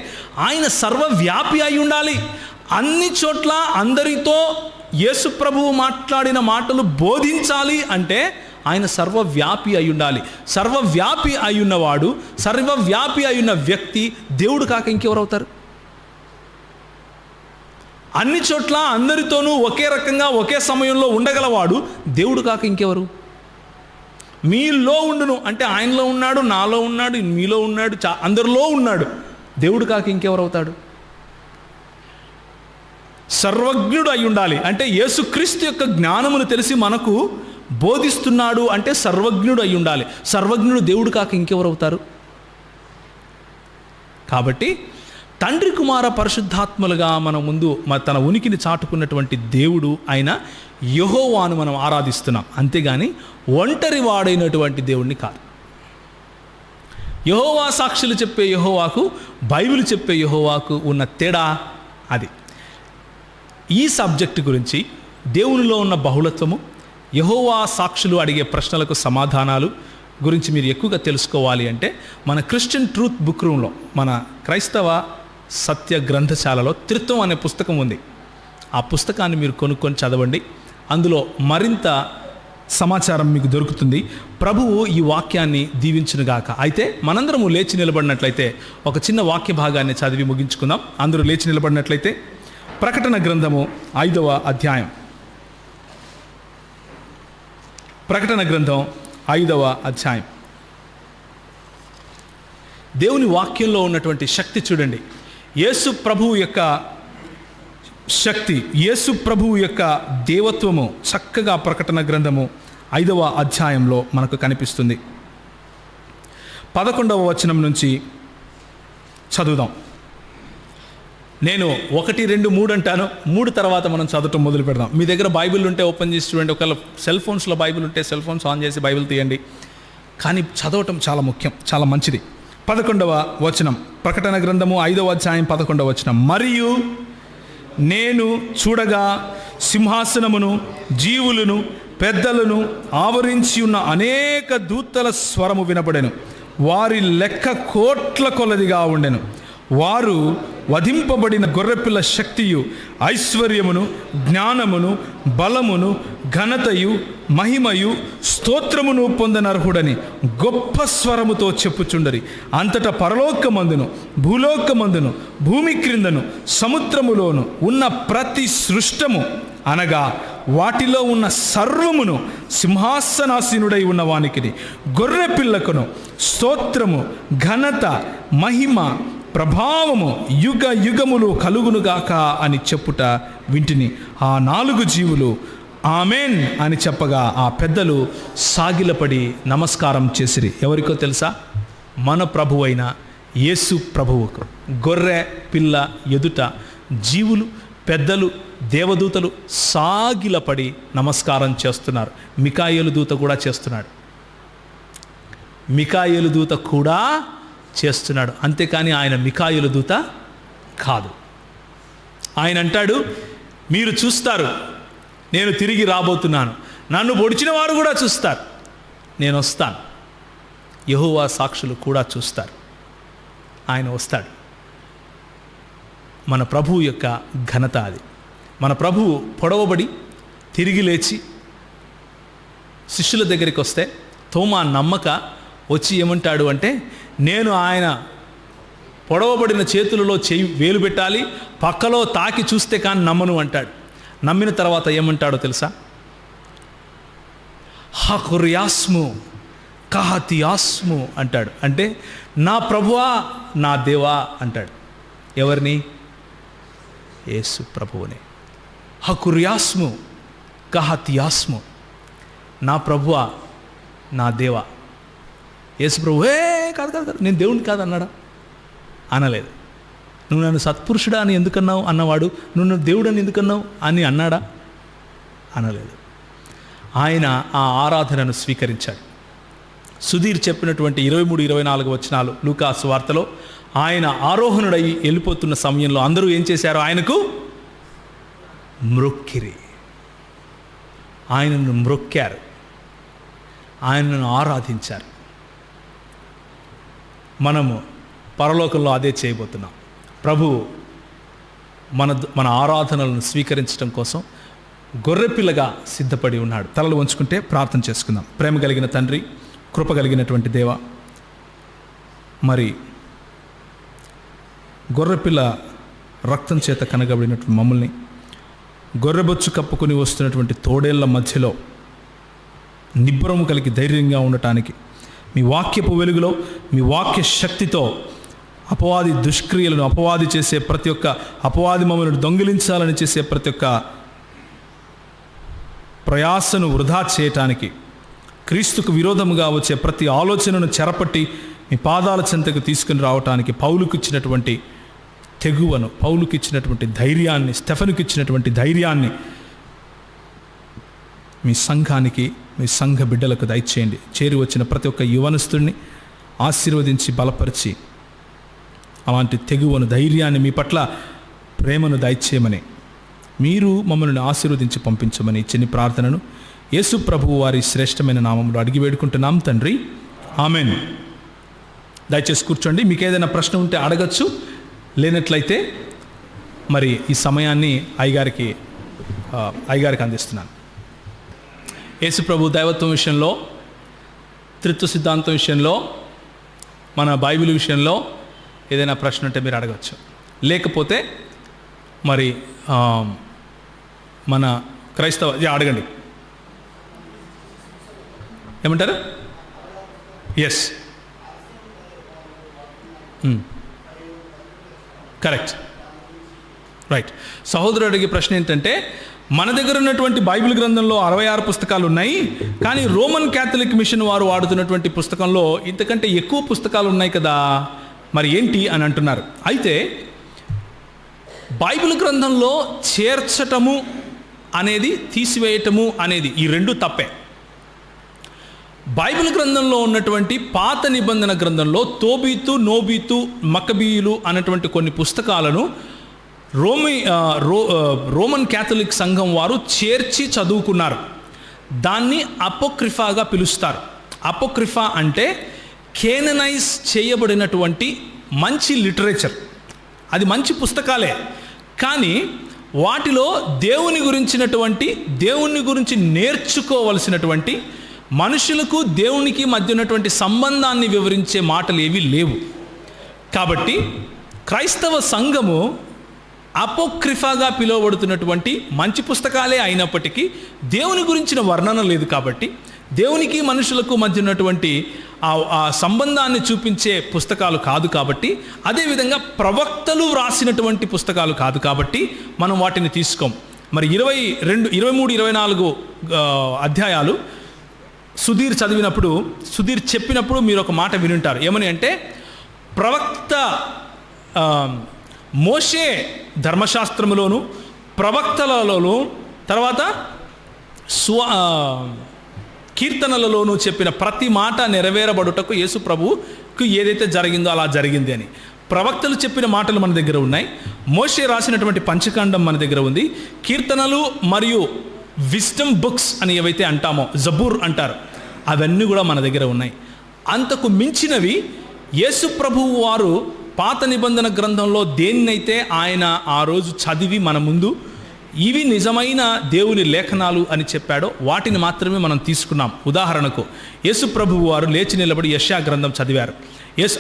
ఆయన సర్వవ్యాపి అయి ఉండాలి. అన్ని చోట్ల అందరితో యేసు ప్రభువు మాట్లాడిన మాటలు బోధించాలి అంటే ఆయన సర్వవ్యాపి అయి ఉండాలి. సర్వవ్యాపి అయి ఉన్నవాడు, సర్వవ్యాపి అయి ఉన్న వ్యక్తి దేవుడు కాక ఇంకెవరు అవుతారు? అన్ని చోట్ల అందరితోనూ ఒకే రకంగా ఒకే సమయంలో ఉండగలవాడు దేవుడు కాక ఇంకెవరు? మీలో ఉండును అంటే ఆయనలో ఉన్నాడు, నాలో ఉన్నాడు, మీలో ఉన్నాడు, అందరిలో ఉన్నాడు. దేవుడు కాక ఇంకెవరు అవుతాడు? సర్వజ్ఞుడు అయి ఉండాలి అంటే యేసుక్రీస్తు యొక్క జ్ఞానమును తెలిసి మనకు బోధిస్తున్నాడు అంటే సర్వజ్ఞుడు అయి ఉండాలి. సర్వజ్ఞుడు దేవుడు కాక ఇంకెవరు అవుతారు? కాబట్టి తండ్రి కుమార పరిశుద్ధాత్మలుగా మన ముందు తన ఉనికిని చాటుకున్నటువంటి దేవుడు అయిన యెహోవాను మనం ఆరాధిస్తున్నాం. అంతేగాని ఒంటరి వాడైనటువంటి దేవుడిని కాదు. యెహోవా సాక్షులు చెప్పే యెహోవాకు, బైబిల్ చెప్పే యెహోవాకు ఉన్న తేడా అది. ఈ సబ్జెక్టు గురించి, దేవునిలో ఉన్న బహుళత్వము, యెహోవా సాక్షులు అడిగే ప్రశ్నలకు సమాధానాలు గురించి మీరు ఎక్కువగా తెలుసుకోవాలి అంటే మన క్రిస్టియన్ ట్రూత్ బుక్ రూమ్లో, మన క్రైస్తవ సత్య గ్రంథశాలలో త్రిత్వం అనే పుస్తకం ఉంది. ఆ పుస్తకాన్ని మీరు కొనుక్కొని చదవండి. అందులో మరింత సమాచారం మీకు దొరుకుతుంది. ప్రభువు ఈ వాక్యాన్ని దీవించునుగాక. అయితే మనందరము లేచి నిలబడినట్లయితే ఒక చిన్న వాక్య భాగాన్ని చదివి ముగించుకుందాం. అందరూ లేచి నిలబడినట్లయితే ప్రకటన గ్రంథము 5వ అధ్యాయం. ప్రకటన గ్రంథం 5వ అధ్యాయం. దేవుని వాక్యంలో ఉన్నటువంటి శక్తి చూడండి. యేసు ప్రభువు యొక్క శక్తి, యేసు ప్రభువు యొక్క దేవత్వము చక్కగా ప్రకటన గ్రంథము 5వ అధ్యాయంలో మనకు కనిపిస్తుంది. 11వ వచనం నుంచి చదువుదాం. నేను 1, 2, 3 అంటాను. 3 తర్వాత మనం చదవటం మొదలు పెడదాం. మీ దగ్గర బైబిల్ ఉంటే ఓపెన్ చేసి చూడండి. ఒకవేళ సెల్ ఫోన్స్లో బైబిల్ ఉంటే సెల్ ఫోన్స్ ఆన్ చేసి బైబిల్ తీయండి. కానీ చదవటం చాలా ముఖ్యం, చాలా మంచిది. 11వ వచనం, ప్రకటన గ్రంథము 5వ అధ్యాయం 11వ వచనం. మరియు నేను చూడగా సింహాసనమును, జీవులను, పెద్దలను ఆవరించి ఉన్న అనేక దూతల స్వరము వినబడెను. వారి లెక్క కోట్ల కొలదిగా ఉండెను. వారు వధింపబడిన గొర్రెపిల్ల శక్తియు, ఐశ్వర్యమును, జ్ఞానమును, బలమును, ఘనతయు, మహిమయు, స్తోత్రమును పొందనర్హుడని గొప్ప స్వరముతో చెప్పుచుండరి. అంతటా పరలోకమందును, భూలోకమందును, భూమి క్రిందను, సముద్రములోను ఉన్న ప్రతి సృష్టము అనగా వాటిలో ఉన్న సర్వమును సింహాసనాసీనుడై ఉన్న వానికిని గొర్రె పిల్లకును స్తోత్రము, ఘనత, మహిమ, ప్రభావము యుగ యుగములు కలుగునుగాక అని చెప్పుట వింటిని. ఆ 4 జీవులు ఆమెన్ అని చెప్పగా ఆ పెద్దలు సాగిలపడి నమస్కారం చేసిరి. ఎవరికో తెలుసా? మన ప్రభువైన యేసు ప్రభువుకు. గొర్రె పిల్ల ఎదుట జీవులు, పెద్దలు, దేవదూతలు సాగిలపడి నమస్కారం చేస్తున్నారు. మికాయేలు దూత కూడా చేస్తున్నాడు. మికాయేలు దూత కూడా చేస్తున్నాడు. అంతేకాని ఆయన మికాయేలు దూత కాదు. ఆయన అంటాడు, మీరు చూస్తారు, నేను తిరిగి రాబోతున్నాను. నన్ను పొడిచిన వారు కూడా చూస్తారు, నేను వస్తాను. యెహోవా సాక్షులు కూడా చూస్తారు. ఆయన వస్తాడు. మన ప్రభువు యొక్క ఘనత అది. మన ప్రభువు పొడవబడి తిరిగి లేచి శిష్యుల దగ్గరికి వస్తే తోమా నమ్మక వచ్చి ఏమంటాడు అంటే, నేను ఆయన పొడవబడిన చేతులలో వేలు పెట్టాలి, పక్కలో తాకి చూస్తే కానీ నమ్మను అంటాడు. నమ్మిన తర్వాత ఏమంటాడో తెలుసా? హకుర్యాస్ము కహతియాస్ము అంటాడు. అంటే నా ప్రభువా, నా దేవా అంటాడు. ఎవరిని? యేసు ప్రభువుని. హకుర్యాస్ము కహతియాస్ము, నా ప్రభువా, నా దేవా. యేసు ప్రభు కాదు కాదు కాదు, నేను దేవుడిని కాదు అన్నాడా? అనలేదు. నువ్వు నన్ను సత్పురుషుడా అని ఎందుకన్నావు అన్నవాడు, నువ్వు నన్ను దేవుడు అని ఎందుకన్నావు అని అన్నాడా? అనలేదు. ఆయన ఆ ఆరాధనను స్వీకరించాడు. సుధీర్ చెప్పినటువంటి 23, 24 వచనాలు లూకా సువార్తలో ఆయన ఆరోహణుడై వెళ్ళిపోతున్న సమయంలో అందరూ ఏం చేశారు? ఆయనకు మ్రొక్కిరి. ఆయనను మ్రొక్కారు, ఆయనను ఆరాధించారు. మనము పరలోకంలో అదే చేయబోతున్నాం. ప్రభువు మన ఆరాధనలను స్వీకరించడం కోసం గొర్రెపిల్లగా సిద్ధపడి ఉన్నాడు. తలలు వంచుకుంటే ప్రార్థన చేసుకుందాం. ప్రేమ కలిగిన తండ్రి, కృప కలిగినటువంటి దేవ, మరి గొర్రెపిల్ల రక్తం చేత కనగబడినటువంటి మమ్మల్ని గొర్రెబొచ్చు కప్పుకొని వస్తున్నటువంటి తోడేళ్ల మధ్యలో నిబ్బరము కలిగి ధైర్యంగా ఉండటానికి మీ వాక్యపు వెలుగులో, మీ వాక్య శక్తితో అపవాది దుష్క్రియలను, అపవాది చేసే ప్రతి ఒక్క అపవాది మమ్మల్ని దొంగిలించాలని చేసే ప్రతి ఒక్క ప్రయాసను వృధా చేయటానికి, క్రీస్తుకు విరోధముగా వచ్చే ప్రతి ఆలోచనను చెరపట్టి మీ పాదాల చెంతకు తీసుకుని రావటానికి పౌలుకు ఇచ్చినటువంటి తెగువను, పౌలుకి ఇచ్చినటువంటి ధైర్యాన్ని, స్టెఫనుకి ఇచ్చినటువంటి ధైర్యాన్ని మీ సంఘానికి, మీ సంఘ బిడ్డలకు దయచేయండి. చేరి వచ్చిన ప్రతి ఒక్క యువనస్తుడిని ఆశీర్వదించి బలపరిచి అలాంటి తెగువను, ధైర్యాన్ని, మీ పట్ల ప్రేమను దయచేయమని, మీరు మమ్మల్ని ఆశీర్వదించి పంపించమని చిన్ని ప్రార్థనను యేసు ప్రభువు వారి శ్రేష్టమైన నామంలో అడిగి వేడుకుంటున్నాం తండ్రి, ఆమెన్. దయచేసి కూర్చోండి. మీకు ఏదైనా ప్రశ్న ఉంటే అడగచ్చు, లేనట్లయితే మరి ఈ సమయాన్ని అయ్యగారికి అందిస్తున్నాను. యేసు ప్రభు దైవత్వం విషయంలో, త్రిత్వ సిద్ధాంతం విషయంలో, మన బైబిల్ విషయంలో ఏదైనా ప్రశ్న ఉంటే మీరు అడగచ్చు. లేకపోతే మరి మన క్రైస్తవ అడగండి. ఏమంటారు? Yes, correct, right. సహోదరుడు అడిగే ప్రశ్న ఏంటంటే, మన దగ్గర ఉన్నటువంటి బైబిల్ గ్రంథంలో 66 పుస్తకాలు ఉన్నాయి, కానీ రోమన్ క్యాథలిక్ మిషన్ వారు వాడుతున్నటువంటి పుస్తకంలో ఇంతకంటే ఎక్కువ పుస్తకాలు ఉన్నాయి కదా, మరి ఏంటి అని అంటున్నారు. అయితే బైబిల్ గ్రంథంలో చేర్చటము అనేది, తీసివేయటము అనేది ఈ రెండు తప్పే. బైబిల్ గ్రంథంలో ఉన్నటువంటి పాత నిబంధన గ్రంథంలో తోబీతు, నోబీతు, మక్కబీయులు అన్నటువంటి కొన్ని పుస్తకాలను రోమన్ క్యాథలిక్ సంఘం వారు చేర్చి చదువుకున్నారు. దాన్ని అపోక్రిఫాగా పిలుస్తారు. అపోక్రిఫా అంటే కేననైజ్ చేయబడినటువంటి మంచి లిటరేచర్. అది మంచి పుస్తకాలే, కానీ వాటిలో దేవుని గురించి నేర్చుకోవలసినటువంటి, మనుషులకు దేవునికి మధ్య ఉన్నటువంటి సంబంధాన్ని వివరించే మాటలు ఏవి లేవు. కాబట్టి క్రైస్తవ సంఘము అపోక్రిఫాగా పిలువబడుతున్నటువంటి మంచి పుస్తకాలే అయినప్పటికీ దేవుని గురించిన వర్ణన లేదు. కాబట్టి దేవునికి మనుషులకు మధ్య ఉన్నటువంటి ఆ సంబంధాన్ని చూపించే పుస్తకాలు కాదు. కాబట్టి అదేవిధంగా ప్రవక్తలు వ్రాసినటువంటి పుస్తకాలు కాదు. కాబట్టి మనం వాటిని తీసుకోం. మరి 22, 23, 24 అధ్యాయాలు సుధీర్ చెప్పినప్పుడు మీరు ఒక మాట వినుంటారు. ఏమని అంటే, ప్రవక్త మోషే ధర్మశాస్త్రములోను, ప్రవక్తలలోను, తర్వాత కీర్తనలలోనూ చెప్పిన ప్రతి మాట నెరవేరబడుటకు యేసు ప్రభువుకు ఏదైతే జరిగిందో అలా జరిగింది అని. ప్రవక్తలు చెప్పిన మాటలు మన దగ్గర ఉన్నాయి. మోషే రాసినటువంటి పంచకాండం మన దగ్గర ఉంది. కీర్తనలు మరియు విజ్డమ్ బుక్స్ అని ఏవైతే అంటామో, జబూర్ అంటారు, అవన్నీ కూడా మన దగ్గర ఉన్నాయి. అంతకు మించినవి యేసు ప్రభువు వారు పాత నిబంధన గ్రంథంలో దేన్నైతే ఆయన ఆ రోజు చదివి మన ముందు ఇవి నిజమైన దేవుని లేఖనాలు అని చెప్పాడో వాటిని మాత్రమే మనం తీసుకున్నాం. ఉదాహరణకు యేసు ప్రభువు వారు లేచి నిలబడి యెషయా గ్రంథం చదివారు.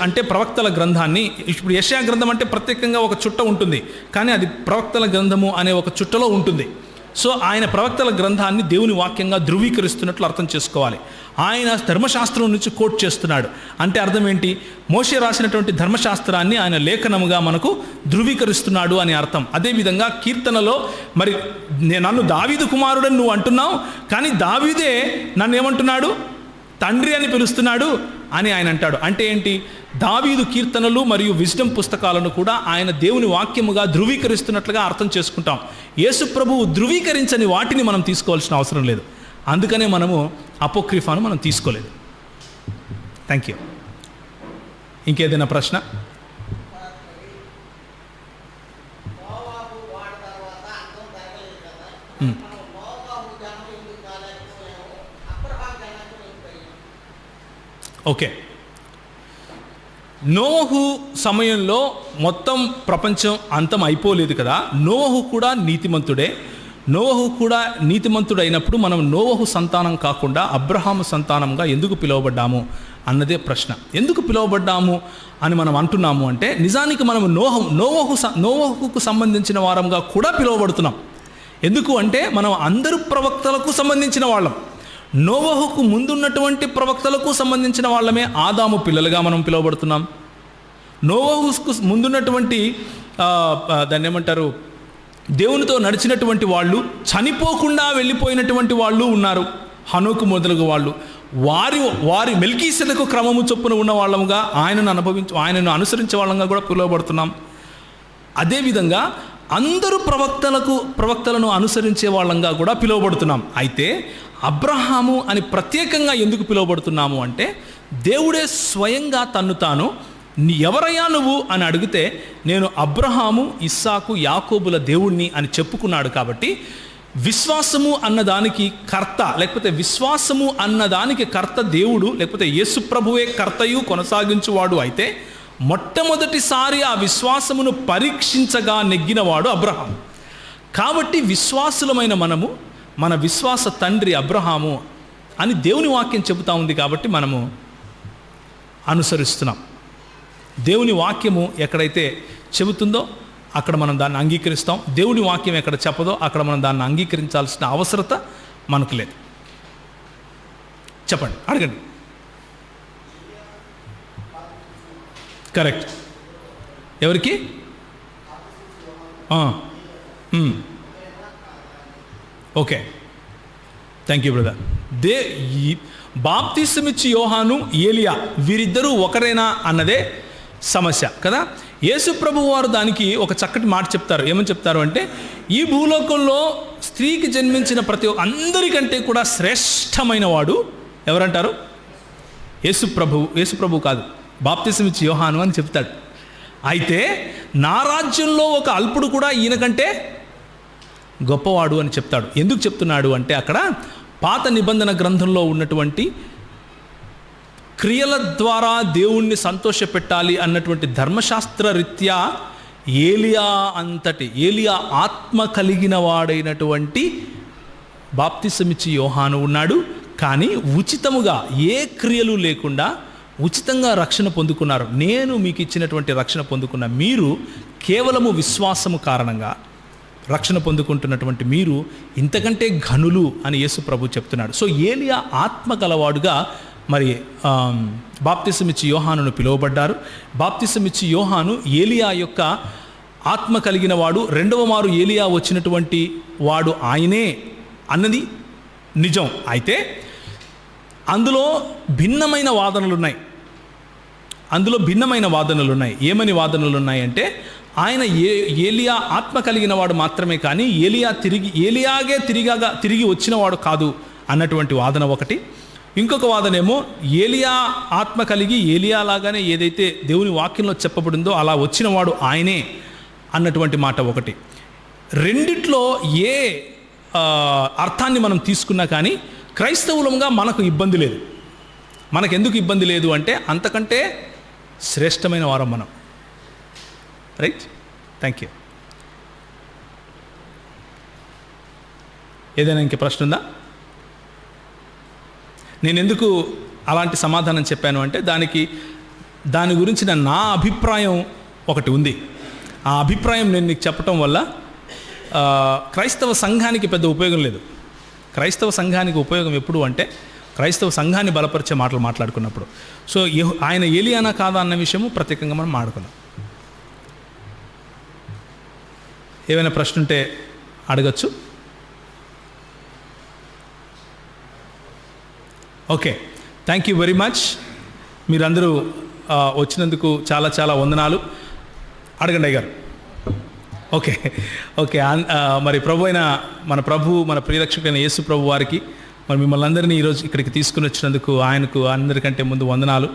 అంటే ప్రవక్తల గ్రంథాన్ని, ఇప్పుడు యెషయా గ్రంథం అంటే ప్రత్యేకంగా ఒక చుట్ట ఉంటుంది, కానీ అది ప్రవక్తల గ్రంథము అనే ఒక చుట్టలో ఉంటుంది. సో ఆయన ప్రవక్తల గ్రంథాన్ని దేవుని వాక్యంగా ధృవీకరిస్తున్నట్లు అర్థం చేసుకోవాలి. ఆయన ధర్మశాస్త్రం నుంచి కోట్ చేస్తున్నాడు అంటే అర్థం ఏంటి? మోషే రాసినటువంటి ధర్మశాస్త్రాన్ని ఆయన లేఖనముగా మనకు ధృవీకరిస్తున్నాడు అని అర్థం. అదేవిధంగా కీర్తనలో మరి నన్ను దావీదు కుమారుడని నువ్వు అంటున్నావు, కానీ దావీదే నన్ను ఏమంటున్నాడు? తండ్రి అని పిలుస్తున్నాడు అని ఆయన అంటాడు. అంటే ఏంటి? దావీదు కీర్తనలు మరియు విజ్డమ్ పుస్తకాలను కూడా ఆయన దేవుని వాక్యముగా ధృవీకరిస్తున్నట్లుగా అర్థం చేసుకుంటాం. యేసు ప్రభువు ధృవీకరించని వాటిని మనం తీసుకోవాల్సిన అవసరం లేదు. అందుకనే మనము అపోక్రిఫాను మనం తీసుకోలేదు. Thank you. ఇంకేదైనా ప్రశ్న? ఓకే. నోవహు సమయంలో మొత్తం ప్రపంచం అంతం అయిపోలేదు కదా. నోవహు కూడా నీతిమంతుడే. నోవహు కూడా నీతిమంతుడైనప్పుడు మనం నోవహు సంతానం కాకుండా అబ్రహాము సంతానంగా ఎందుకు పిలువబడ్డాము అన్నదే ప్రశ్న. ఎందుకు పిలువబడ్డాము అని మనం అంటున్నాము అంటే, నిజానికి మనం నోవహుకు సంబంధించిన వారంగా కూడా పిలువబడుతున్నాం. ఎందుకు అంటే మనం అందరు ప్రవక్తలకు సంబంధించిన వాళ్ళం. నోవహుకు ముందున్నటువంటి ప్రవక్తలకు సంబంధించిన వాళ్ళమే ఆదాము పిల్లలుగా మనం పిలువబడుతున్నాం. నోవహుకు ముందున్నటువంటి దాన్ని ఏమంటారు, దేవునితో నడిచినటువంటి వాళ్ళు, చనిపోకుండా వెళ్ళిపోయినటువంటి వాళ్ళు ఉన్నారు, హనోకు మొదలగు వాళ్ళు. వారి మెల్కీసెదకు క్రమము చొప్పున ఉన్న వాళ్ళముగా ఆయనను అనుసరించే వాళ్ళంగా కూడా పిలువబడుతున్నాం. అదేవిధంగా అందరూ ప్రవక్తలను అనుసరించే వాళ్ళంగా కూడా పిలువబడుతున్నాం. అయితే అబ్రహాము అని ప్రత్యేకంగా ఎందుకు పిలువబడుతున్నాము అంటే, దేవుడే స్వయంగా తన్ను తాను ఎవరయ్యా నువ్వు అని అడిగితే నేను అబ్రహాము, ఇస్సాకు, యాకోబుల దేవుణ్ణి అని చెప్పుకున్నాడు. కాబట్టి విశ్వాసము అన్నదానికి కర్త, లేకపోతే విశ్వాసము అన్నదానికి కర్త దేవుడు, లేకపోతే యేసు ప్రభువే కర్తయు కొనసాగించువాడు అయితే మొట్టమొదటిసారి ఆ విశ్వాసమును పరీక్షించగా నెగ్గినవాడు అబ్రహాం. కాబట్టి విశ్వాసులమైన మనము మన విశ్వాస తండ్రి అబ్రహాము అని దేవుని వాక్యం చెబుతా ఉంది. కాబట్టి మనము అనుసరిస్తున్నాం. దేవుని వాక్యము ఎక్కడైతే చెబుతుందో అక్కడ మనం దాన్ని అంగీకరిస్తాం. దేవుని వాక్యం ఎక్కడ చెప్పదో అక్కడ మనం దాన్ని అంగీకరించాల్సిన అవసరత మనకు లేదు. చెప్పండి, అడగండి. కరెక్ట్. ఎవరికి? Okay, thank you brother. బాప్తిసమిచ్చి యోహాను, ఏలియా వీరిద్దరూ ఒకరేనా అన్నదే సమస్య కదా. యేసు ప్రభువు వారు దానికి ఒక చక్కటి మాట చెప్తారు. ఏమని చెప్తారు అంటే, ఈ భూలోకంలో స్త్రీకి జన్మించిన ప్రతి అందరికంటే కూడా శ్రేష్టమైన వాడు ఎవరంటారు? యేసు ప్రభువు కాదు, బాప్తిసమిచ్చి యోహాను అని చెప్తాడు. అయితే నా రాజ్యంలో ఒక అల్పుడు కూడా ఈయనకంటే గొప్పవాడు అని చెప్తాడు. ఎందుకు చెప్తున్నాడు అంటే, అక్కడ పాత నిబంధన గ్రంథంలో ఉన్నటువంటి క్రియల ద్వారా దేవుణ్ణి సంతోషపెట్టాలి అన్నటువంటి ధర్మశాస్త్ర రీత్యా ఏలియా ఆత్మ కలిగిన వాడైనటువంటి బాప్తిసమిచ్చి యోహాను ఉన్నాడు. కానీ ఉచితముగా ఏ క్రియలు లేకుండా ఉచితంగా రక్షణ పొందుకున్నారు. నేను మీకు ఇచ్చినటువంటి రక్షణ పొందుకున్న మీరు కేవలము విశ్వాసము కారణంగా రక్షణ పొందుకుంటున్నటువంటి మీరు ఇంతకంటే ఘనులు అని యేసు ప్రభు చెప్తున్నాడు. సో ఏలియా ఆత్మ గలవాడుగా మరి బాప్తిసమిచ్చి యోహానును పిలువబడ్డారు. బాప్తిసమిచ్చి యోహాను ఏలియా యొక్క ఆత్మ కలిగిన వాడు. రెండవ మారు ఏలియా వచ్చినటువంటి వాడు ఆయనే అన్నది నిజం. అయితే అందులో భిన్నమైన వాదనలు ఉన్నాయి. ఏమని వాదనలు ఉన్నాయంటే, ఆయన ఏలియా ఆత్మ కలిగిన వాడు మాత్రమే కానీ ఏలియాగే తిరిగి వచ్చినవాడు కాదు అన్నటువంటి వాదన ఒకటి. ఇంకొక వాదనేమో ఏలియా ఆత్మ కలిగి ఏలియా లాగానే ఏదైతే దేవుని వాక్యంలో చెప్పబడిందో అలా వచ్చినవాడు ఆయనే అన్నటువంటి మాట ఒకటి. రెండిట్లో ఏ అర్థాన్ని మనం తీసుకున్నా కానీ క్రైస్తవులంగా మనకు ఇబ్బంది లేదు. మనకెందుకు ఇబ్బంది లేదు అంటే, అంతకంటే శ్రేష్టమైన వారం మనం. Right, thank you. ఏదైనా ఇంక ప్రశ్న ఉందా? నేను ఎందుకు అలాంటి సమాధానం చెప్పాను అంటే, దాని గురించిన నా అభిప్రాయం ఒకటి ఉంది. ఆ అభిప్రాయం నేను నీకు చెప్పటం వల్ల క్రైస్తవ సంఘానికి పెద్ద ఉపయోగం లేదు. క్రైస్తవ సంఘానికి ఉపయోగం ఎప్పుడు అంటే, క్రైస్తవ సంఘాన్ని బలపరిచే మాటలు మాట్లాడుకున్నప్పుడు. సో ఆయన ఏలియానా కాదా అన్న విషయము ప్రత్యేకంగా మనం మాట్లాడుకుందాం. ఏమైనా ప్రశ్న ఉంటే అడగచ్చు. Okay, thank you very much. మీరందరూ వచ్చినందుకు చాలా చాలా వందనాలు. అడగండి అయ్యారు. ఓకే. మరి మన ప్రియరక్షకుడైన యేసు ప్రభు వారికి మరి మిమ్మల్ని అందరినీ ఈరోజు ఇక్కడికి తీసుకుని వచ్చినందుకు ఆయనకు అందరికంటే ముందు వందనాలు.